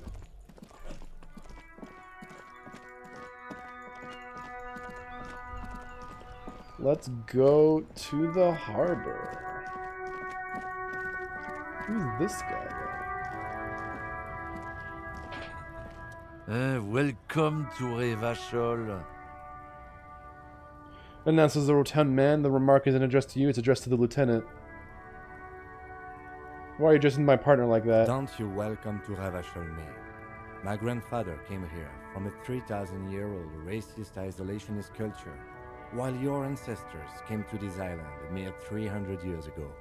Let's go to the harbor. Who's this guy, Welcome to Revachol. Announces the rotund man. The remark isn't addressed to you, it's addressed to the lieutenant. Why are you addressing my partner like that? Don't you welcome to Revachol me. My grandfather came here from a 3,000-year-old racist isolationist culture, while your ancestors came to this island a mere 300 years ago.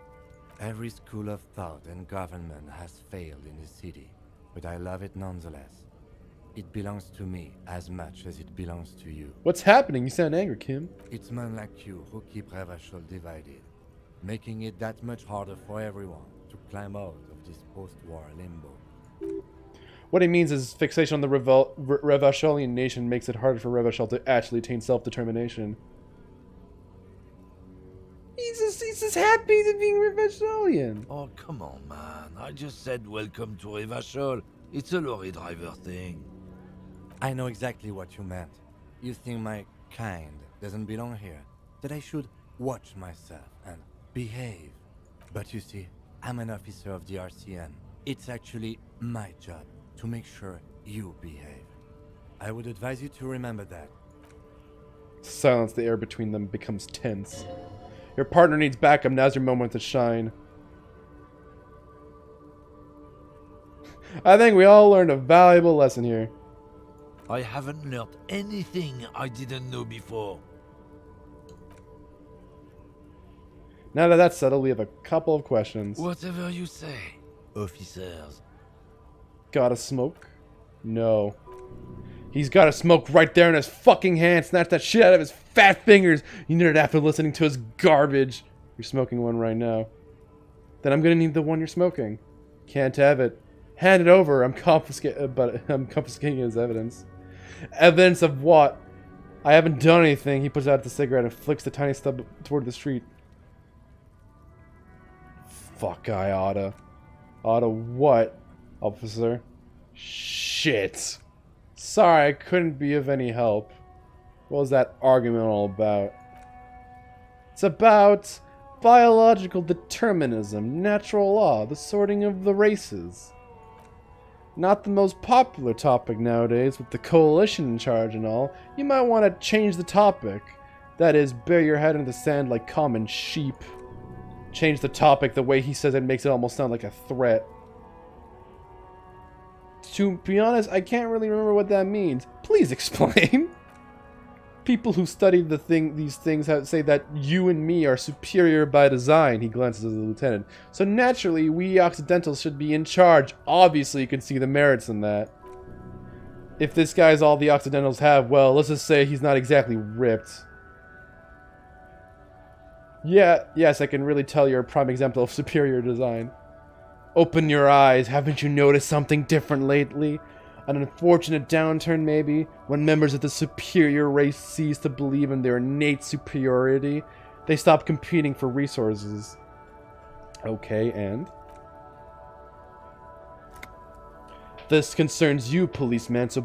Every school of thought and government has failed in this city, but I love it nonetheless. It belongs to me as much as it belongs to you. What's happening? You sound angry, Kim. It's men like you who keep Revachol divided, making it that much harder for everyone to climb out of this post-war limbo. What he means is fixation on the Revacholian nation makes it harder for Revachol to actually attain self-determination. He's just happy to be Revacholian. Oh, come on, man. I just said welcome to Revachol. It's a lorry driver thing. I know exactly what you meant. You think my kind doesn't belong here, that I should watch myself and behave. But you see, I'm an officer of the RCN. It's actually my job to make sure you behave. I would advise you to remember that. Silence, the air between them becomes tense. Your partner needs backup, now's your moment to shine. I think we all learned a valuable lesson here. I haven't learned anything I didn't know before. Now that that's settled, we have a couple of questions. Whatever you say, officers. Gotta smoke? No. He's gotta smoke right there in his fucking hand. Snatch that shit out of his fat fingers. You need it after listening to his garbage. You're smoking one right now. Then I'm gonna need the one you're smoking. Can't have it. Hand it over. I'm confiscating it as evidence. Evidence of what? I haven't done anything. He puts out the cigarette and flicks the tiny stub toward the street. Fuck, I oughta. Oughta what, officer? Shit. Sorry, I couldn't be of any help. What was that argument all about? It's about biological determinism, natural law, the sorting of the races. Not the most popular topic nowadays with the coalition in charge and all. You might want to change the topic. That is, bury your head in the sand like common sheep. Change the topic the way he says it makes it almost sound like a threat. To be honest, I can't really remember what that means. Please explain. People who study these things say that you and me are superior by design. He glances at the lieutenant. So naturally, we Occidentals should be in charge. Obviously, you can see the merits in that. If this guy's all the Occidentals have, well, let's just say he's not exactly ripped. Yeah, yes, I can really tell you're a prime example of superior design. Open your eyes. Haven't you noticed something different lately? An unfortunate downturn, maybe, when members of the superior race cease to believe in their innate superiority. They stop competing for resources. Okay, and? This concerns you, policeman, so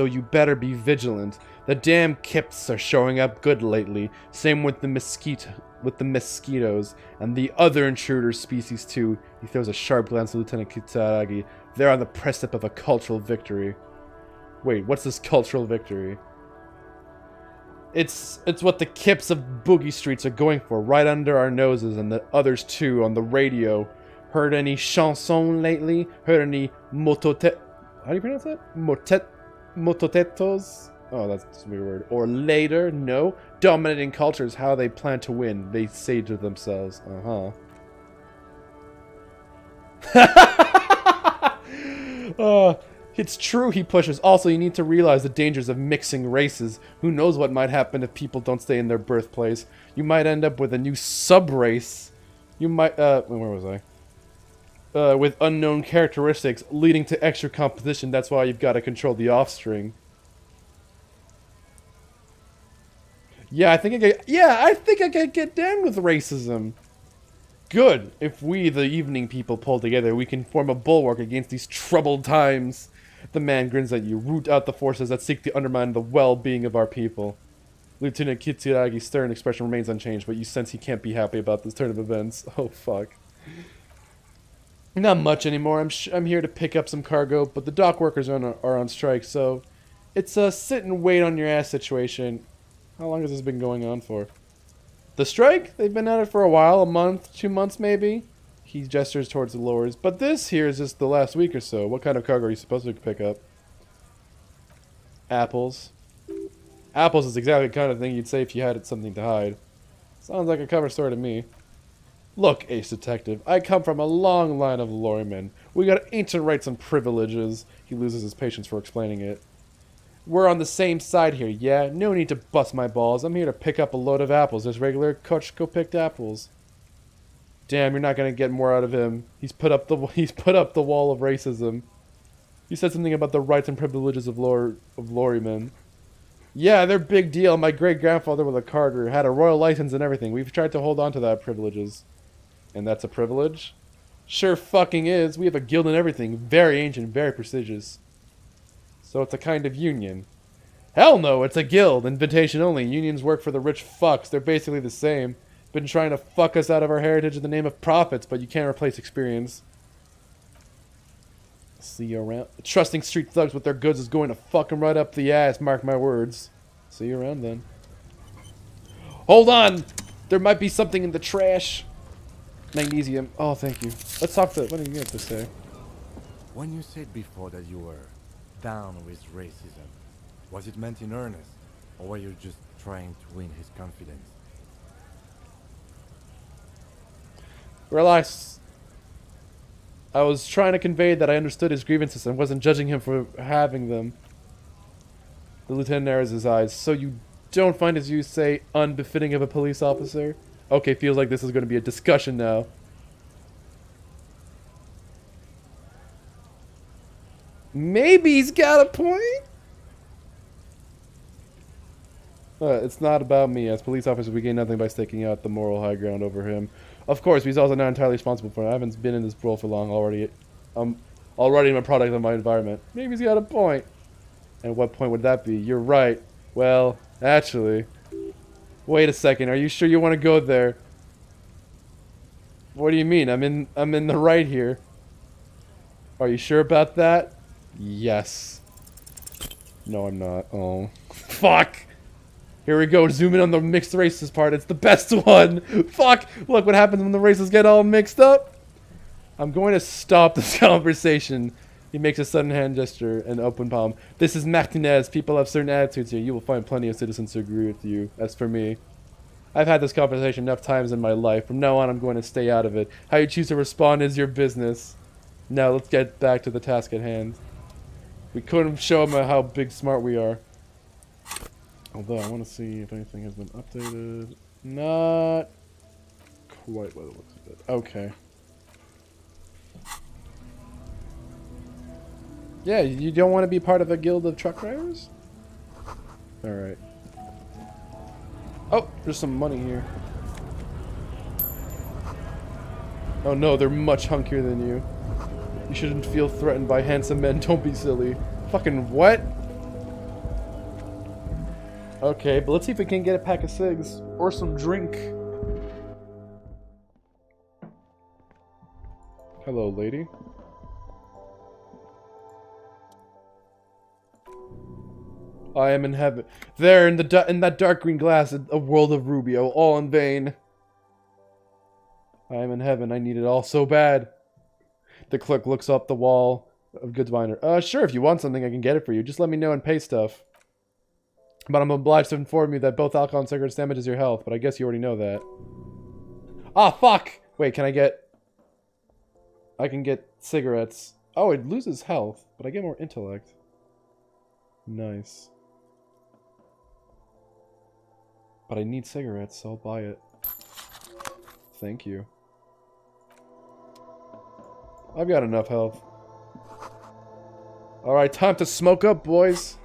you better be vigilant. The damn kips are showing up good lately. Same with the mosquitoes and the other intruder species too. He throws a sharp glance at Lieutenant Kitsuragi. They're on the precipice of a cultural victory. Wait, what's this cultural victory? It's what the kips of Boogie Streets are going for, right under our noses, and the others too on the radio. Heard any chanson lately? Heard any mototet? How do you pronounce that? Mototetos? Oh, that's a weird word. Or later? No. Dominating culture is how they plan to win. They say to themselves. It's true, he pushes. Also, you need to realize the dangers of mixing races. Who knows what might happen if people don't stay in their birthplace. You might end up with a new sub-race. You might, where was I? With unknown characteristics, leading to extra competition. That's why you've got to control the offspring. Yeah, I think I could get down with racism. Good. If we, the evening people, pull together, we can form a bulwark against these troubled times. The man grins at you. Root out the forces that seek to undermine the well-being of our people. Lieutenant Kitsuragi's stern expression remains unchanged, but you sense he can't be happy about this turn of events. Oh, fuck. Not much anymore. I'm here to pick up some cargo, but the dock workers are on strike, so it's a sit and wait on your ass situation. How long has this been going on for? The strike? They've been at it for a while, a month, 2 months maybe? He gestures towards the lowers. But this here is just the last week or so. What kind of cargo are you supposed to pick up? Apples. Apples is exactly the kind of thing you'd say if you had something to hide. Sounds like a cover story to me. Look, Ace Detective, I come from a long line of lorrymen. We got ancient rights and privileges. He loses his patience for explaining it. We're on the same side here, yeah? No need to bust my balls. I'm here to pick up a load of apples. Just regular Kochko-picked apples. Damn, you're not gonna get more out of him. He's put up the wall of racism. You said something about the rights and privileges of lorrymen. Yeah, they're big deal. My great-grandfather was a carter, had a royal license and everything. We've tried to hold on to that privileges. And that's a privilege? Sure fucking is. We have a guild and everything. Very ancient, very prestigious. So it's a kind of union. Hell no, it's a guild. Invitation only. Unions work for the rich fucks. They're basically the same. Been trying to fuck us out of our heritage in the name of profits, but you can't replace experience. See you around. Trusting street thugs with their goods is going to fuck them right up the ass, mark my words. See you around then. Hold on! There might be something in the trash. Magnesium. Oh, thank you. Let's talk to... What do you have to say? When you said before that you were down with racism, was it meant in earnest? Or were you just trying to win his confidence? Relax. I was trying to convey that I understood his grievances and wasn't judging him for having them. The lieutenant narrows his eyes. So you don't find, as you say, unbefitting of a police officer? Okay, feels like this is going to be a discussion now. Maybe he's got a point? It's not about me. As police officers, we gain nothing by staking out the moral high ground over him. Of course, he's also not entirely responsible for it. I haven't been in this role for long already. Already I'm a product of my environment. Maybe he's got a point. And what point would that be? You're right. Well, actually... Wait a second. Are you sure you want to go there? What do you mean? I'm in the right here. Are you sure about that? Yes. No, I'm not. Oh. Fuck! Here we go. Zoom in on the mixed races part. It's the best one! Fuck! Look what happens when the races get all mixed up! I'm going to stop this conversation. He makes a sudden hand gesture and open palm. This is Martinez. People have certain attitudes here. You will find plenty of citizens who agree with you. As for me, I've had this conversation enough times in my life. From now on, I'm going to stay out of it. How you choose to respond is your business. Now, let's get back to the task at hand. We couldn't show him how big smart we are. Although, I want to see if anything has been updated. Not quite what it looks like. Okay. Yeah, you don't want to be part of a guild of truck drivers? Alright. Oh, there's some money here. Oh no, they're much hunkier than you. You shouldn't feel threatened by handsome men. Don't be silly. Fucking what? Okay, but let's see if we can get a pack of cigs or some drink. Hello, lady. I am in heaven. There, in that dark green glass, a world of Rubio, all in vain. I am in heaven. I need it all so bad. The clerk looks up the wall of goods binder. Sure, if you want something, I can get it for you. Just let me know and pay stuff. But I'm obliged to inform you that both alcohol and cigarettes damages your health, but I guess you already know that. Ah, fuck! Wait, can I get... I can get cigarettes. Oh, it loses health, but I get more intellect. Nice. But I need cigarettes, so I'll buy it. Thank you. I've got enough health. Alright, time to smoke up, boys.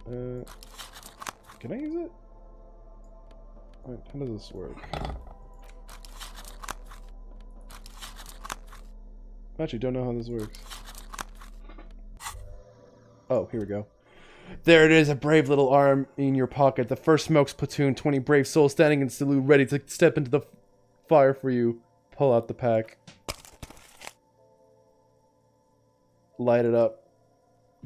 Can I use it? Wait, how does this work? I actually don't know how this works. Oh, here we go. There it is, a brave little arm in your pocket. The first Smokes platoon, 20 brave souls standing in salute, ready to step into the fire for you. Pull out the pack. Light it up.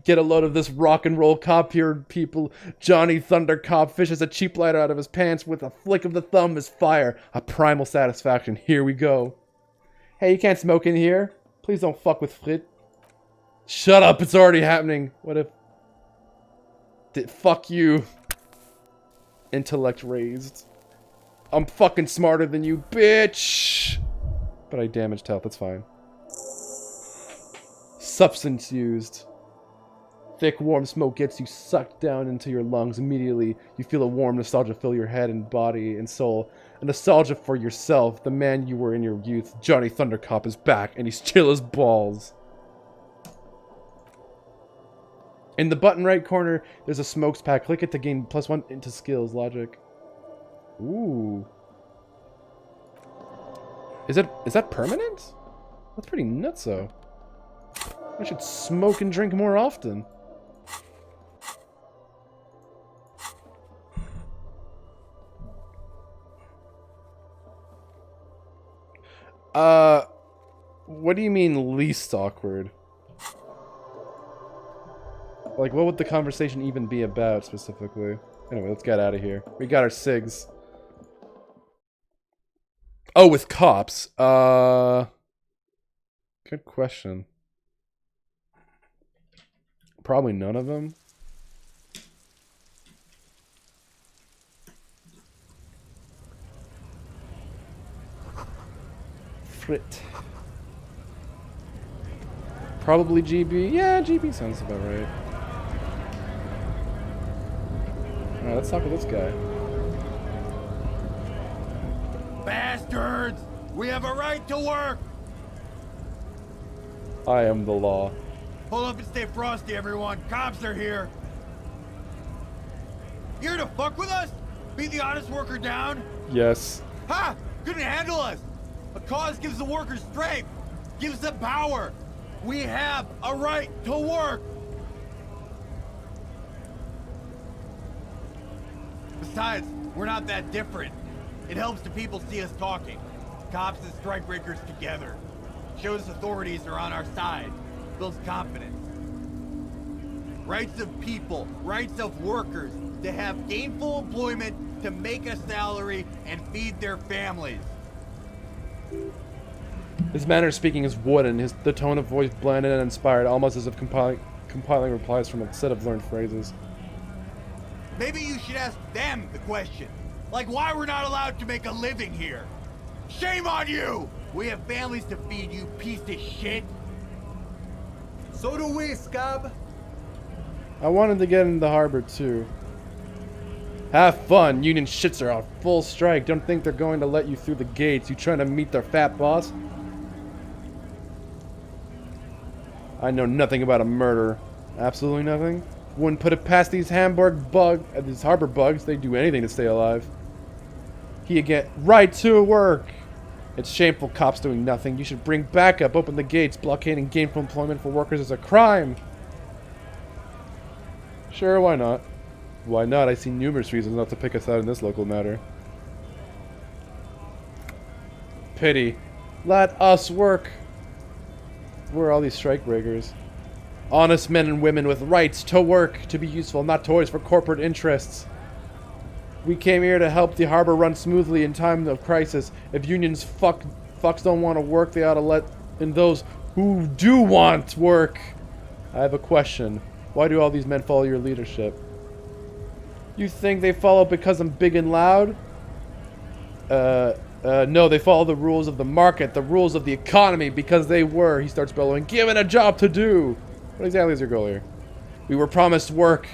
Get a load of this rock and roll cop here, people. Johnny Thunder Cop fishes a cheap lighter out of his pants with a flick of the thumb as fire. A primal satisfaction. Here we go. Hey, you can't smoke in here. Please don't fuck with Frit. Shut up, it's already happening. What if... Fuck you. Intellect raised. I'm fucking smarter than you, bitch! But I damaged health, that's fine. Substance used. Thick, warm smoke gets you sucked down into your lungs immediately. You feel a warm nostalgia fill your head and body and soul. A nostalgia for yourself, the man you were in your youth. Johnny Thundercop is back, and he's chill as balls. In the bottom right corner, there's a smokes pack. Click it to gain +1 into skills logic. Ooh. Is that permanent? That's pretty nuts, though. I should smoke and drink more often. What do you mean least awkward? Like, what would the conversation even be about, specifically? Anyway, let's get out of here. We got our cigs. Oh, with cops. Good question. Probably none of them. Frit. Probably GB. Yeah, GB sounds about right. Alright, let's talk to this guy. Bastards! We have a right to work! I am the law. Hold up and stay frosty, everyone. Cops are here. You here to fuck with us? Beat the honest worker down? Yes. Ha! Couldn't handle us! A cause gives the workers strength, gives them power. We have a right to work! Besides, we're not that different. It helps the people see us talking. Cops and strikebreakers together. Shows authorities are on our side. Builds confidence. Rights of people, rights of workers to have gainful employment, to make a salary, and feed their families. His manner of speaking is wooden, the tone of voice bland and inspired, almost as if compiling replies from a set of learned phrases. Maybe you should ask them the question. Like why we're not allowed to make a living here. Shame on you! We have families to feed, you piece of shit. So do we, Scab. I wanted to get into the harbor too. Have fun. Union shits are on full strike. Don't think they're going to let you through the gates. You trying to meet their fat boss? I know nothing about a murder. Absolutely nothing. Wouldn't put it past these these harbor bugs. They'd do anything to stay alive. He get right to work. It's shameful cops doing nothing. You should bring backup, open the gates. Blockading gainful employment for workers is a crime. Sure, why not? Why not? I see numerous reasons not to pick a side in this local matter. Pity. Let us work. Where are all these strikebreakers? Honest men and women with rights to work, to be useful, not toys for corporate interests. We came here to help the harbor run smoothly in time of crisis. If unions fucks don't want to work, they ought to let in those who do want work. I have a question. Why do all these men follow your leadership? You think they follow because I'm big and loud? No, they follow the rules of the market, the rules of the economy, because they were, he starts bellowing, given a job to do. What exactly is your goal here? We were promised work.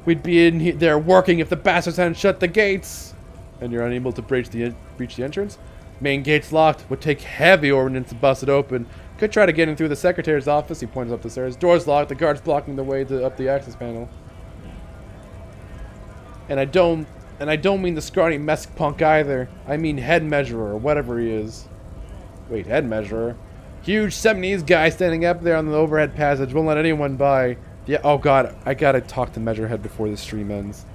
We'd be in there working if the bastards hadn't shut the gates. And you're unable to breach the entrance? Main gate's locked. Would take heavy ordnance to bust it open. Could try to get in through the secretary's office. He points up the stairs. Door's locked. The guard's blocking the way up the access panel. And I don't mean the scrawny mesk punk either. I mean head measurer, or whatever he is. Wait, head measurer? Huge 70s guy standing up there on the overhead passage. Won't let anyone by. Yeah, oh god, I gotta talk to Measurehead before the stream ends.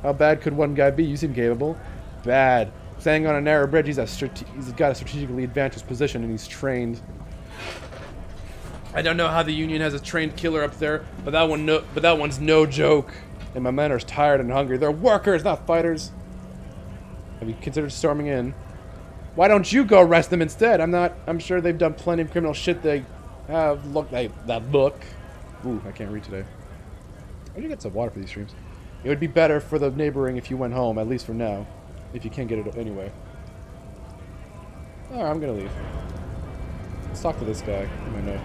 How bad could one guy be? You seem capable. Bad. Standing on a narrow bridge, he's got a strategically advantaged position and he's trained. I don't know how the Union has a trained killer up there, but that one's no joke. And my men are tired and hungry. They're workers, not fighters. Have you considered storming in? Why don't you go arrest them instead? I'm sure they've done plenty of criminal shit they have that look. Ooh, I can't read today. I should get some water for these streams. It would be better for the neighboring if you went home, at least for now. If you can't get it anyway. Alright, I'm gonna leave. Let's talk to this guy. I know.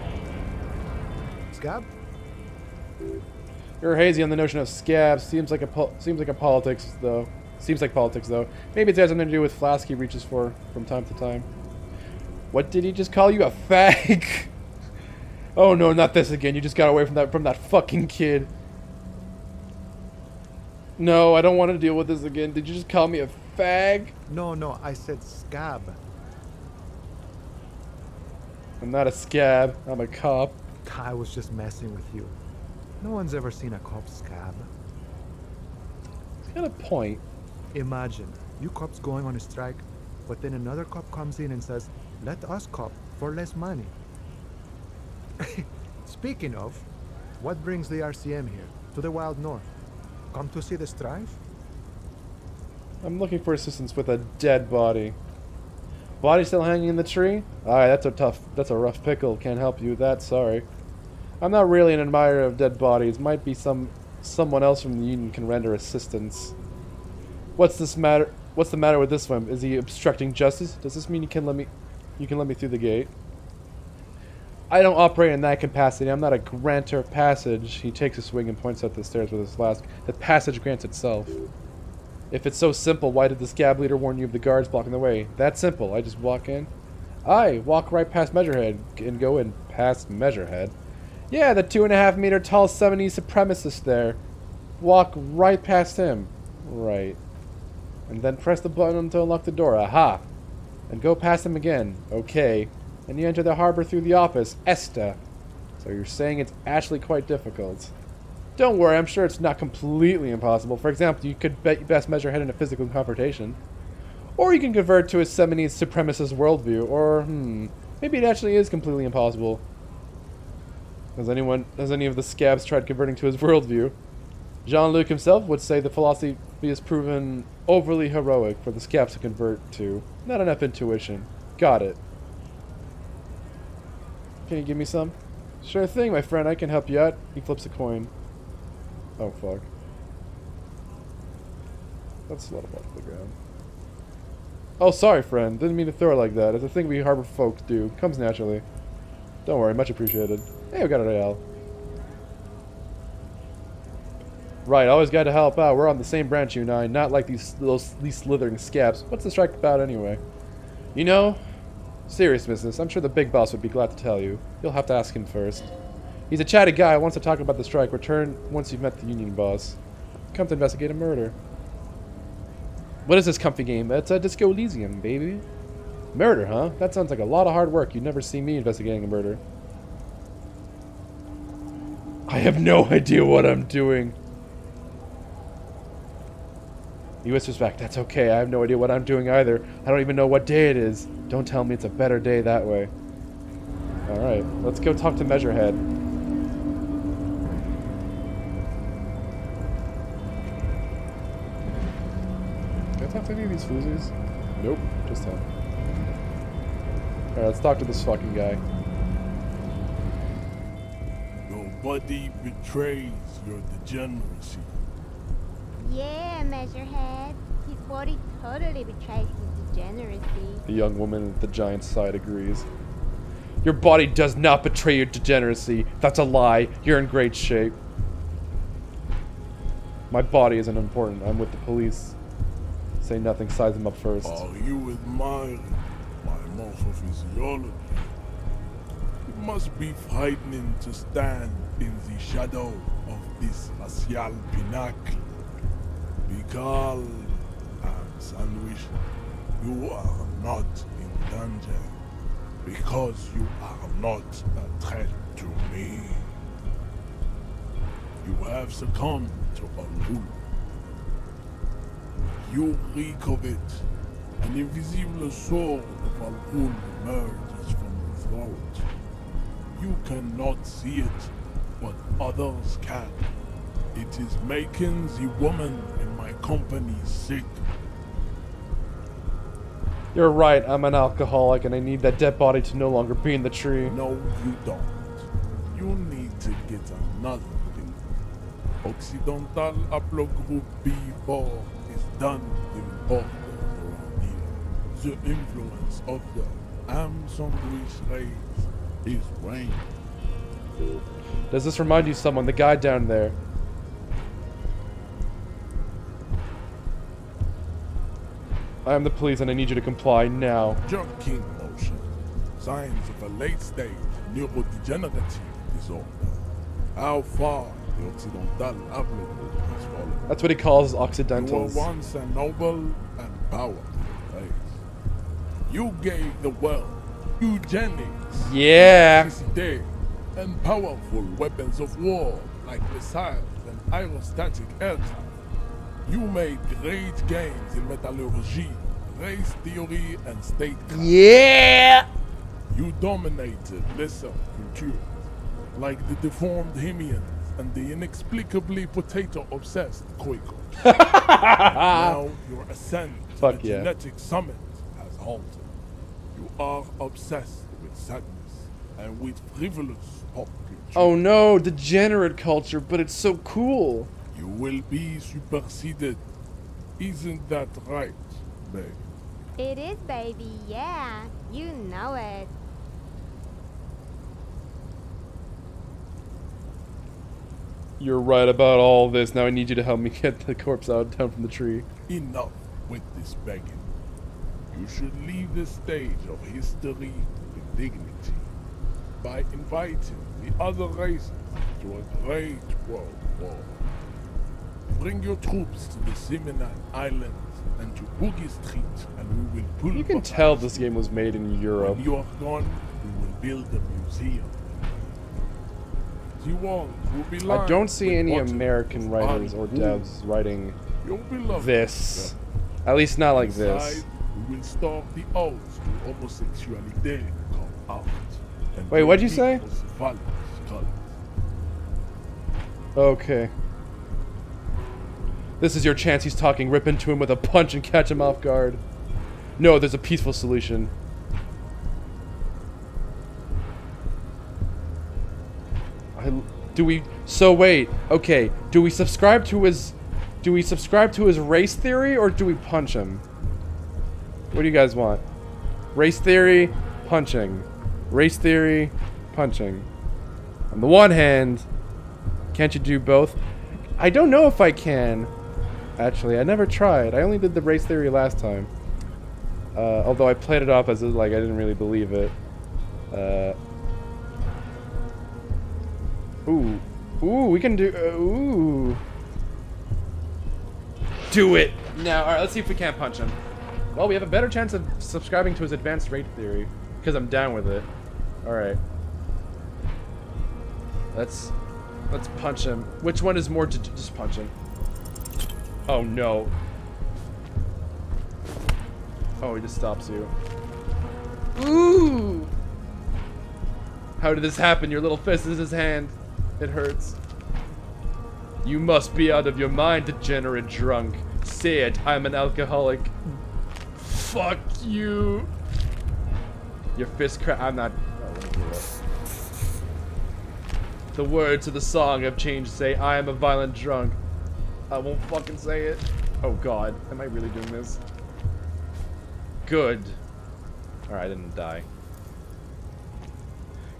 Scab? You're hazy on the notion of scabs. Seems like politics though. Maybe it has something to do with flask he reaches for from time to time. What did he just call you? A fag? Oh no, not this again. You just got away from that fucking kid. No, I don't want to deal with this again. Did you just call me a fag? No, I said scab. I'm not a scab. I'm a cop. I was just messing with you. No one's ever seen a cop scab. He's got a point. Imagine, you cops going on a strike, but then another cop comes in and says, let us cop for less money. Speaking of, what brings the RCM here, to the Wild North? Come to see the strife? I'm looking for assistance with a dead body. Body still hanging in the tree? Alright, that's a rough pickle. Can't help you with that, sorry. I'm not really an admirer of dead bodies. Might be someone else from the Union can render assistance. What's the matter with this one? Is he obstructing justice? Does this mean you can let me through the gate? I don't operate in that capacity. I'm not a grantor of passage. He takes a swing and points up the stairs with his flask. The passage grants itself. If it's so simple, why did the scab leader warn you of the guards blocking the way? That's simple. I just walk in. I walk right past Measurehead and go in past Measurehead. Yeah, the 2.5-meter tall 70s supremacist there. Walk right past him. Right. And then press the button to unlock the door. Aha! And go past him again. Okay. And you enter the harbor through the office. Esta. So you're saying it's actually quite difficult. Don't worry, I'm sure it's not completely impossible. For example, you could bet you best Measurehead in a physical confrontation. Or you can convert to a 70s supremacist worldview. Or, maybe it actually is completely impossible. Has any of the scabs tried converting to his worldview? Jean-Luc himself would say the philosophy has proven overly heroic for the scabs to convert to. Not enough intuition. Got it. Can you give me some? Sure thing, my friend. I can help you out. He flips a coin. Oh, fuck. That's a lot of off the ground. Oh, sorry, friend. Didn't mean to throw it like that. It's a thing we harbor folks do. Comes naturally. Don't worry. Much appreciated. Hey, we got a real. Right, always got to help out. We're on the same branch, you and I. Not like these slithering scabs. What's the strike about anyway? You know, serious business. I'm sure the big boss would be glad to tell you. You'll have to ask him first. He's a chatty guy. Wants to talk about the strike. Return once you've met the union boss. Come to investigate a murder. What is this comfy game? It's a Disco Elysium, baby. Murder, huh? That sounds like a lot of hard work. You'd never see me investigating a murder. I have no idea what I'm doing. He whispers back, that's okay. I have no idea what I'm doing either. I don't even know what day it is. Don't tell me it's a better day that way. Alright, let's go talk to Measurehead. Can I talk to any of these floozies? Nope, just him. Alright, let's talk to this fucking guy. Nobody betrays your degeneracy. Yeah, Measurehead. His body totally betrays his degeneracy. The young woman at the giant's side agrees. Your body does not betray your degeneracy. That's a lie. You're in great shape. My body isn't important. I'm with the police. Say nothing, size them up first. Are you admiring my morphophysiology? It must be frightening to stand in the shadow of this racial pinnacle. Be calm, Sandwich. You are not in danger because you are not a threat to me. You have succumbed to a rule. You reek of it. An invisible soul of a rule emerges from the throat. You cannot see it, but others can. It is making the woman in my company sick. You're right, I'm an alcoholic and I need that dead body to no longer be in the tree. No, you don't. You need to get another thing. Occidental haplogroup B4 is done with importers around here. The influence of the Am-Sandwich race is waning. Does this remind you of someone? The guy down there. I am the police and I need you to comply now. Jerking motion. Signs of a late-stage neurodegenerative disorder. How far the Occidental haplogroup has fallen. That's what he calls You were Occidentals. once a noble and powerful race. You gave the world eugenics, Yeah. electricity, and powerful weapons of war like missiles and aerostatic aircraft. You made great gains in metallurgy, race theory, and statecraft. Yeah. You dominated lesser cultures, like the deformed Hemians and the inexplicably potato-obsessed Quakers. Now your ascent to Fuck the yeah. genetic summit has halted. You are obsessed with sadness and with frivolous pop culture. Oh no, degenerate culture, but it's so cool. You will be superseded. Isn't that right, babe? It is, baby, yeah. You know it. You're right about all this. Now I need you to help me get the corpse out down from the tree. Enough with this begging. You should leave the stage of history with dignity by inviting the other races to a great world war. Bring your troops to the Seminole Islands and to Boogie Street, and we will pull. You can tell this game was made in Europe. When you are gone, we will build a museum. The walls will be lined I don't see with any bottles American of writers or Anne devs writing Your beloved this. At least not like Inside, this. we will stop the odes to homosexuality called art. And Wait, what'd you say? people's values called Okay. This is your chance. He's talking. Rip into him with a punch and catch him off guard. No, there's a peaceful solution. So wait. Okay. Do we subscribe to his race theory or do we punch him? What do you guys want? Race theory, punching. Race theory, punching. On the one hand, can't you do both? I don't know if I can. Actually, I never tried. I only did the race theory last time. Although I played it off as like I didn't really believe it. Ooh, we can do. Ooh. Do it. Now, alright, let's see if we can't punch him. Well, we have a better chance of subscribing to his advanced rate theory, because I'm down with it. Alright. Let's punch him. Which one is more just punch him? Oh no. Oh, he just stops you. Ooh! How did this happen? Your little fist is his hand. It hurts. You must be out of your mind, degenerate drunk. Say it, I'm an alcoholic. Fuck you. Your fist I'm not. Oh, let me do it. The words of the song have changed. Say, I am a violent drunk. I won't fucking say it. Oh god, am I really doing this? Good. Alright, I didn't die.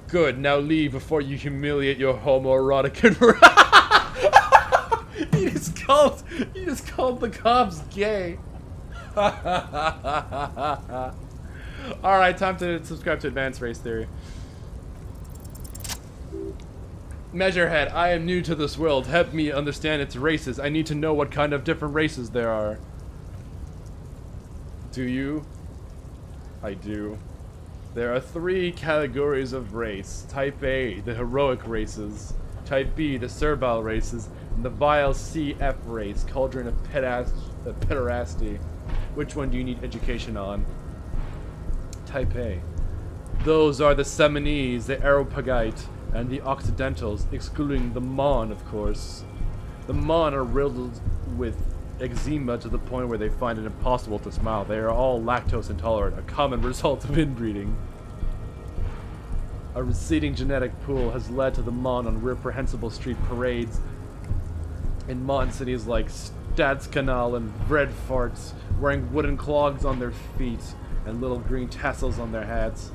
Good, now leave before you humiliate your homoerotic He just called the cops gay. Alright, time to subscribe to Advanced Race Theory. Measurehead, I am new to this world. Help me understand its races. I need to know what kind of different races there are. Do you? I do. There are 3 categories of race. Type A, the heroic races. Type B, the servile races. And the vile CF race, cauldron of pederasty. Which one do you need education on? Type A. Those are the Seminese, the Areopagite, and the Occidentals, excluding the Mon, of course. The Mon are riddled with eczema to the point where they find it impossible to smile. They are all lactose intolerant, a common result of inbreeding. A receding genetic pool has led to the Mon on reprehensible street parades in Mon cities like Stadskanal and Breadfarts, wearing wooden clogs on their feet and little green tassels on their hats.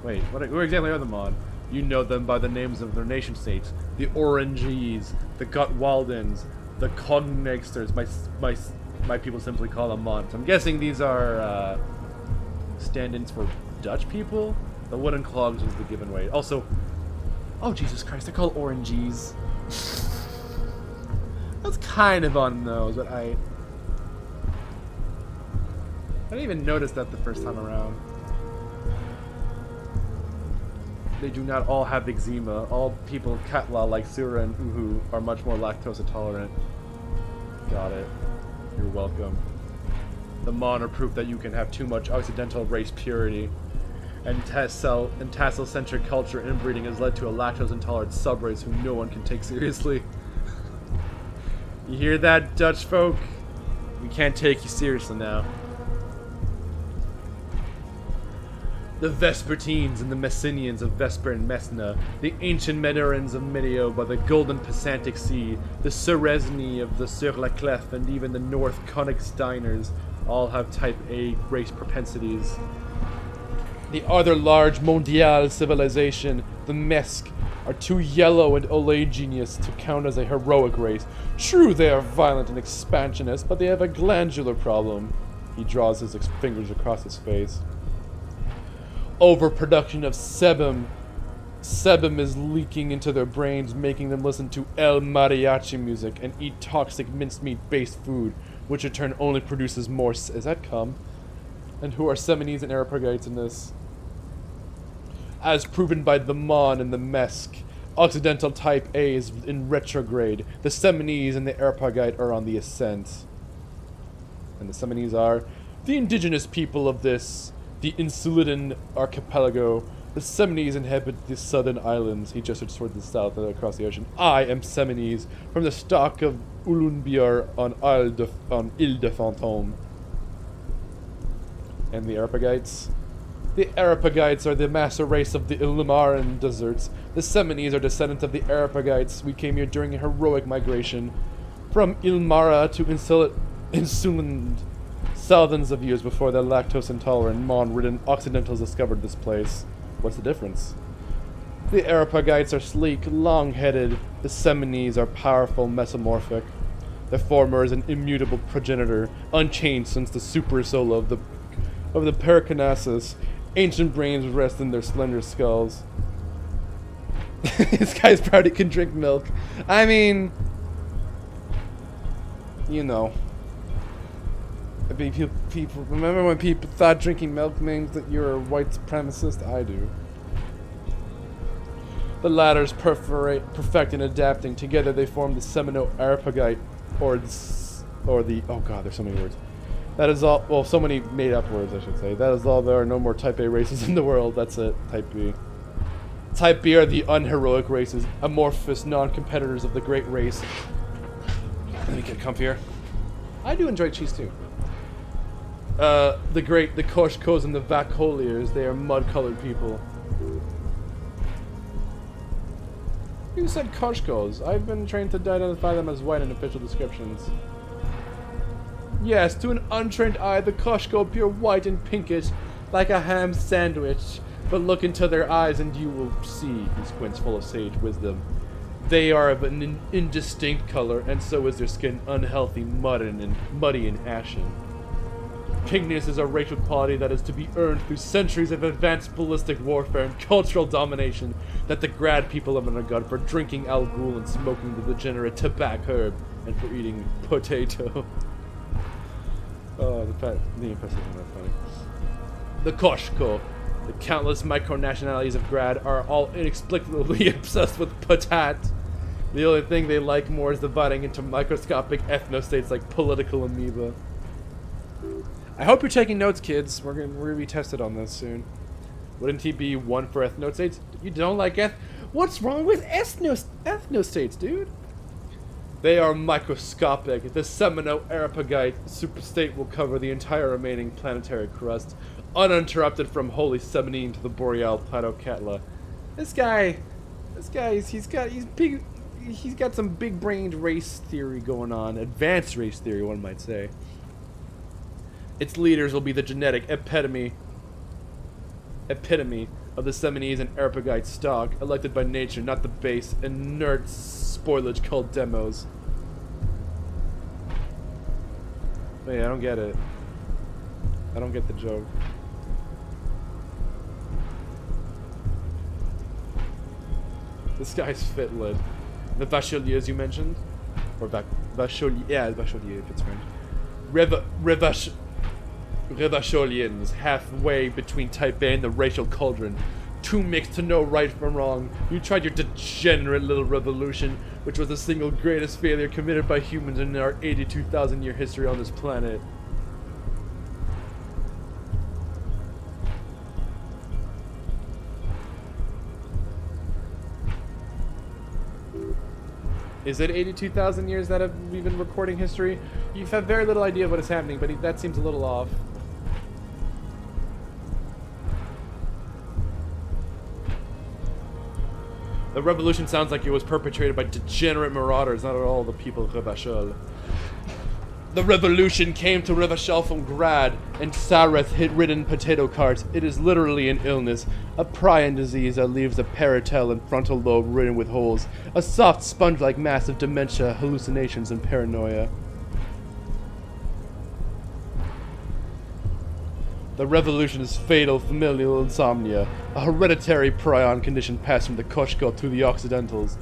Wait, who exactly are the Mon? You know them by the names of their nation states. The Orangees, the Gotwaldens, the Kognegsters. My people simply call them Mon. So I'm guessing these are stand-ins for Dutch people? The wooden clogs was the given way. Also, oh Jesus Christ, they're called Orangees. That's kind of on the nose, but I didn't even notice that the first time around. They do not all have eczema. All people of Katla, like Sura and Uhu, are much more lactose intolerant. Got it. You're welcome. The Mon are proof that you can have too much Occidental race purity. And tassel-centric culture inbreeding has led to a lactose-intolerant subrace whom no one can take seriously. You hear that, Dutch folk? We can't take you seriously now. The Vespertines and the Messinians of Vesper and Messina, the ancient Medorans of Medio by the golden Passantic Sea, the Suresni of the Sur la Clef, and even the North Königsteiners all have type A race propensities. The other large mondial civilization, the Mesk, are too yellow and oleaginous to count as a heroic race. True, they are violent and expansionist, but they have a glandular problem. He draws his fingers across his face. Overproduction of sebum. Sebum is leaking into their brains, making them listen to El Mariachi music and eat toxic mincemeat-based food, which in turn only produces more is that cum? And who are Seminese and Areopagites in this? As proven by the Mon and the Mesk, Occidental Type A is in retrograde. The Seminese and the Areopagite are on the ascent. And the Seminese are the indigenous people of the Insulidan archipelago. The Seminese inhabit the southern islands. He gestured toward the south and across the ocean. I am Seminese, from the stock of Ulunbiar on Ile de Fantôme. And the Areopagites? The Areopagites are the master race of the Ilmaran deserts. The Seminese are descendants of the Areopagites. We came here during a heroic migration from Ilmara to Insuland, thousands of years before the lactose-intolerant, Mon-ridden Occidentals discovered this place. What's the difference? The Areopagites are sleek, long-headed. The Seminese are powerful, mesomorphic. The former is an immutable progenitor, unchanged since the supersol of the Pericarnassus. Ancient brains rest in their slender skulls. This guy's proud he can drink milk. I mean, you know. People, remember when people thought drinking milk means that you're a white supremacist? I do. The latter's perfect in adapting. Together they form the Semino-Arapagite, or the oh god, there's so many words. That is all, well, so many made up words, I should say. That is all, there are no more Type A races in the world, that's it, Type B. Type B are the unheroic races, amorphous non-competitors of the great race. Let me get comfier. I do enjoy cheese too. The Koshkos and the Vakoliers, they are mud-colored people. You said Koshkos. I've been trained to identify them as white in official descriptions. Yes, to an untrained eye, the Koshko appear white and pinkish, like a ham sandwich. But look into their eyes and you will see, he squints full of sage wisdom. They are of an indistinct color, and so is their skin unhealthy, muddy and ashen. Pinkness is a racial quality that is to be earned through centuries of advanced ballistic warfare and cultural domination that the grad people have undergone for drinking Al Ghul and smoking the degenerate tobacco herb, and for eating potato. Oh, the impressive one, that's funny. The Koshko, the countless micronationalities of Grad, are all inexplicably obsessed with patat. The only thing they like more is dividing into microscopic ethnostates like political amoeba. I hope you're taking notes, kids. We're gonna be tested on this soon. Wouldn't he be one for ethnostates? You don't like What's wrong with ethnostates, dude? They are microscopic. The Semino-Arapagite superstate will cover the entire remaining planetary crust, uninterrupted from Holy Seminine to the Boreal Plateau Katla. This guy, he's got some big-brained race theory going on, advanced race theory, one might say. Its leaders will be the genetic epitome of the Seminese and Arapagite stock, elected by nature, not the base, inert spoilage called demos. Wait, I don't get it. I don't get the joke. This guy's fit-lid. The Vacheliers you mentioned? Or Vachelier, yeah, Vachelier if it's French. Revacholians, halfway between Type A and the racial cauldron. Too mixed to know right from wrong. You tried your degenerate little revolution, which was the single greatest failure committed by humans in our 82,000 year history on this planet. Is it 82,000 years that we've been recording history? You've had very little idea of what is happening, but that seems a little off. The revolution sounds like it was perpetrated by degenerate marauders, not at all the people of Revachol. The revolution came to Revachol from Grad, and Sareth-ridden potato carts. It is literally an illness, a prion disease that leaves the parietal and frontal lobe ridden with holes, a soft sponge-like mass of dementia, hallucinations, and paranoia. The revolution is fatal familial insomnia, a hereditary prion condition passed from the Koshko to the Occidentals.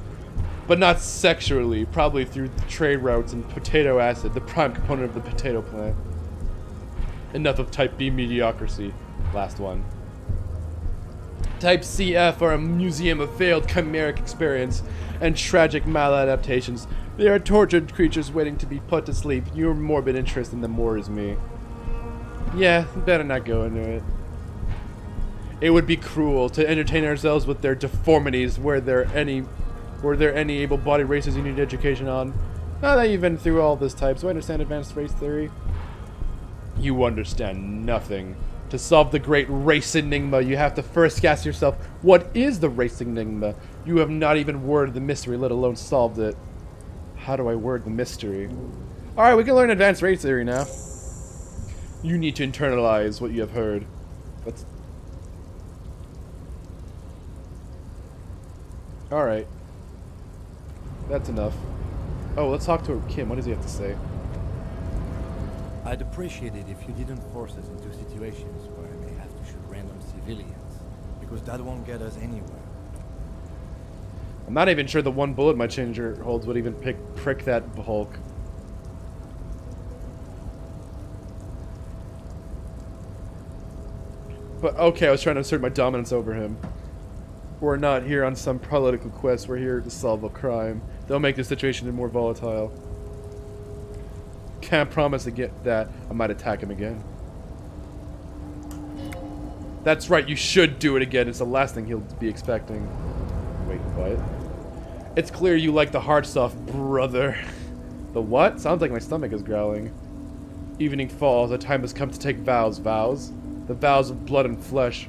But not sexually, probably through trade routes and potato acid, the prime component of the potato plant. Enough of Type B mediocrity. Last one. Type CF are a museum of failed chimeric experience and tragic maladaptations. They are tortured creatures waiting to be put to sleep. Your morbid interest in them worries me. Yeah, better not go into it. It would be cruel to entertain ourselves with their deformities were there any able-bodied races you need education on. Now that you've been through all this type, so I understand advanced race theory. You understand nothing. To solve the great race enigma, you have to first ask yourself, what is the race enigma? You have not even worded the mystery, let alone solved it. How do I word the mystery? Alright, we can learn advanced race theory now. You need to internalize what you have heard. Let's... Alright. That's enough. Oh, let's talk to Kim. What does he have to say? I'd appreciate it if you didn't force us into situations where I may have to shoot random civilians, because that won't get us anywhere. I'm not even sure the one bullet my changer holds would even prick that Hulk. But okay, I was trying to assert my dominance over him. We're not here on some political quest. We're here to solve a crime. They'll make the situation more volatile. Can't promise again that I might attack him again. That's right, you should do it again. It's the last thing he'll be expecting. Wait, what? It's clear you like the hard stuff, brother. The what? Sounds like my stomach is growling. Evening falls. The time has come to take vows. Vows? The vows of blood and flesh.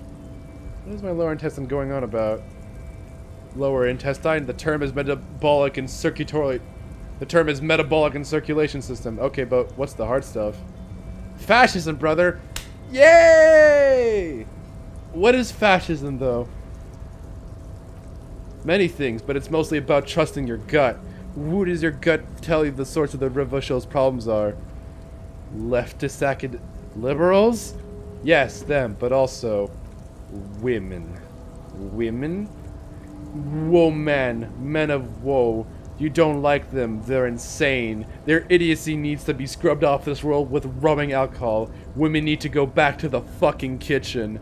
What is my lower intestine going on about? Lower intestine? The term is metabolic and circulatory. The term is metabolic and circulation system. Okay, but what's the hard stuff? Fascism, brother! Yay! What is fascism, though? Many things, but it's mostly about trusting your gut. What does your gut tell you the source of the revolution's problems are? Leftist liberals? Yes, them, but also women. Women? Woe men. Men of woe. You don't like them. They're insane. Their idiocy needs to be scrubbed off this world with rubbing alcohol. Women need to go back to the fucking kitchen.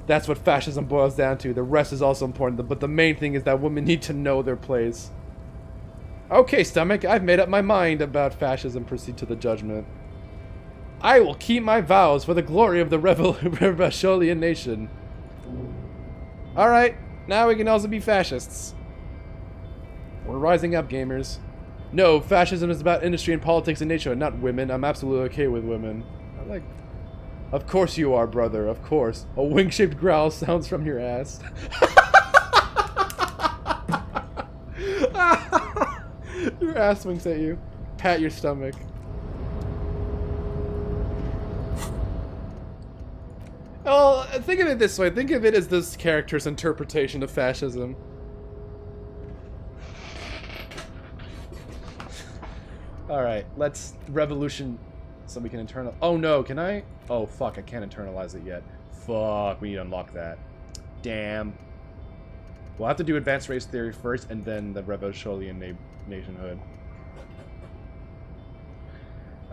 That's what fascism boils down to. The rest is also important, but the main thing is that women need to know their place. Okay, stomach, I've made up my mind about fascism. Proceed to the judgment. I will keep my vows for the glory of the Revolutionary nation. Alright, now we can also be fascists. We're rising up, gamers. No, fascism is about industry and politics in nature, not women. I'm absolutely okay with women. I like... Of course you are, brother, of course. A wing-shaped growl sounds from your ass. Your ass winks at you. Pat your stomach. Well, think of it this way. Think of it as this character's interpretation of fascism. Alright, let's revolution so we can internal. Oh no, can I? Oh fuck, I can't internalize it yet. Fuck, we need to unlock that. Damn. We'll have to do advanced race theory first and then the revolutionary nationhood.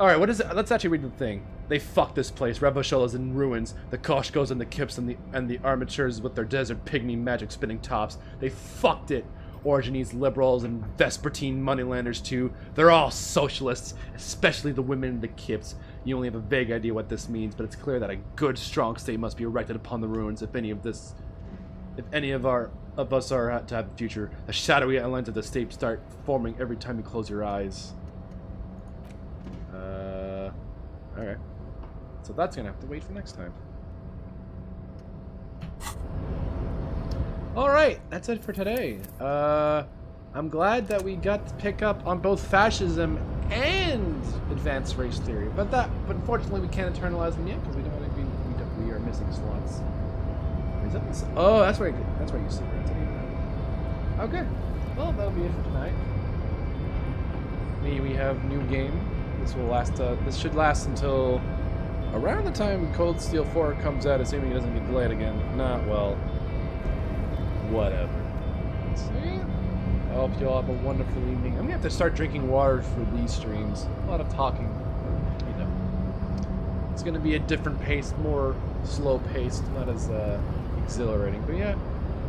Alright, what is it? Let's actually read the thing. They fucked this place. Revolution is in ruins. The Koshkos and the Kips and the armatures with their desert pygmy magic spinning tops. They fucked it. Originese liberals and Vespertine moneylanders too. They're all socialists, especially the women and the Kips. You only have a vague idea what this means, but it's clear that a good, strong state must be erected upon the ruins if any of us are to have the future. The shadowy outlines of the state start forming every time you close your eyes. Alright. So that's gonna have to wait for next time. Alright, that's it for today. I'm glad that we got to pick up on both fascism and advanced race theory, but unfortunately we can't internalize them yet because we are missing slots. Is that this? Oh, that's where you see it. Okay, well that'll be it for tonight. We have new game. This will last. This should last until around the time Cold Steel 4 comes out, assuming it doesn't get delayed again. If not, well, whatever. So yeah, I hope you all have a wonderful evening. I'm gonna have to start drinking water for these streams. A lot of talking, you know. It's gonna be a different pace, more slow paced, not as exhilarating. But yeah,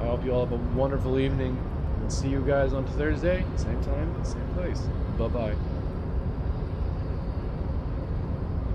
I hope you all have a wonderful evening. And see you guys on Thursday, same time, same place. Bye bye.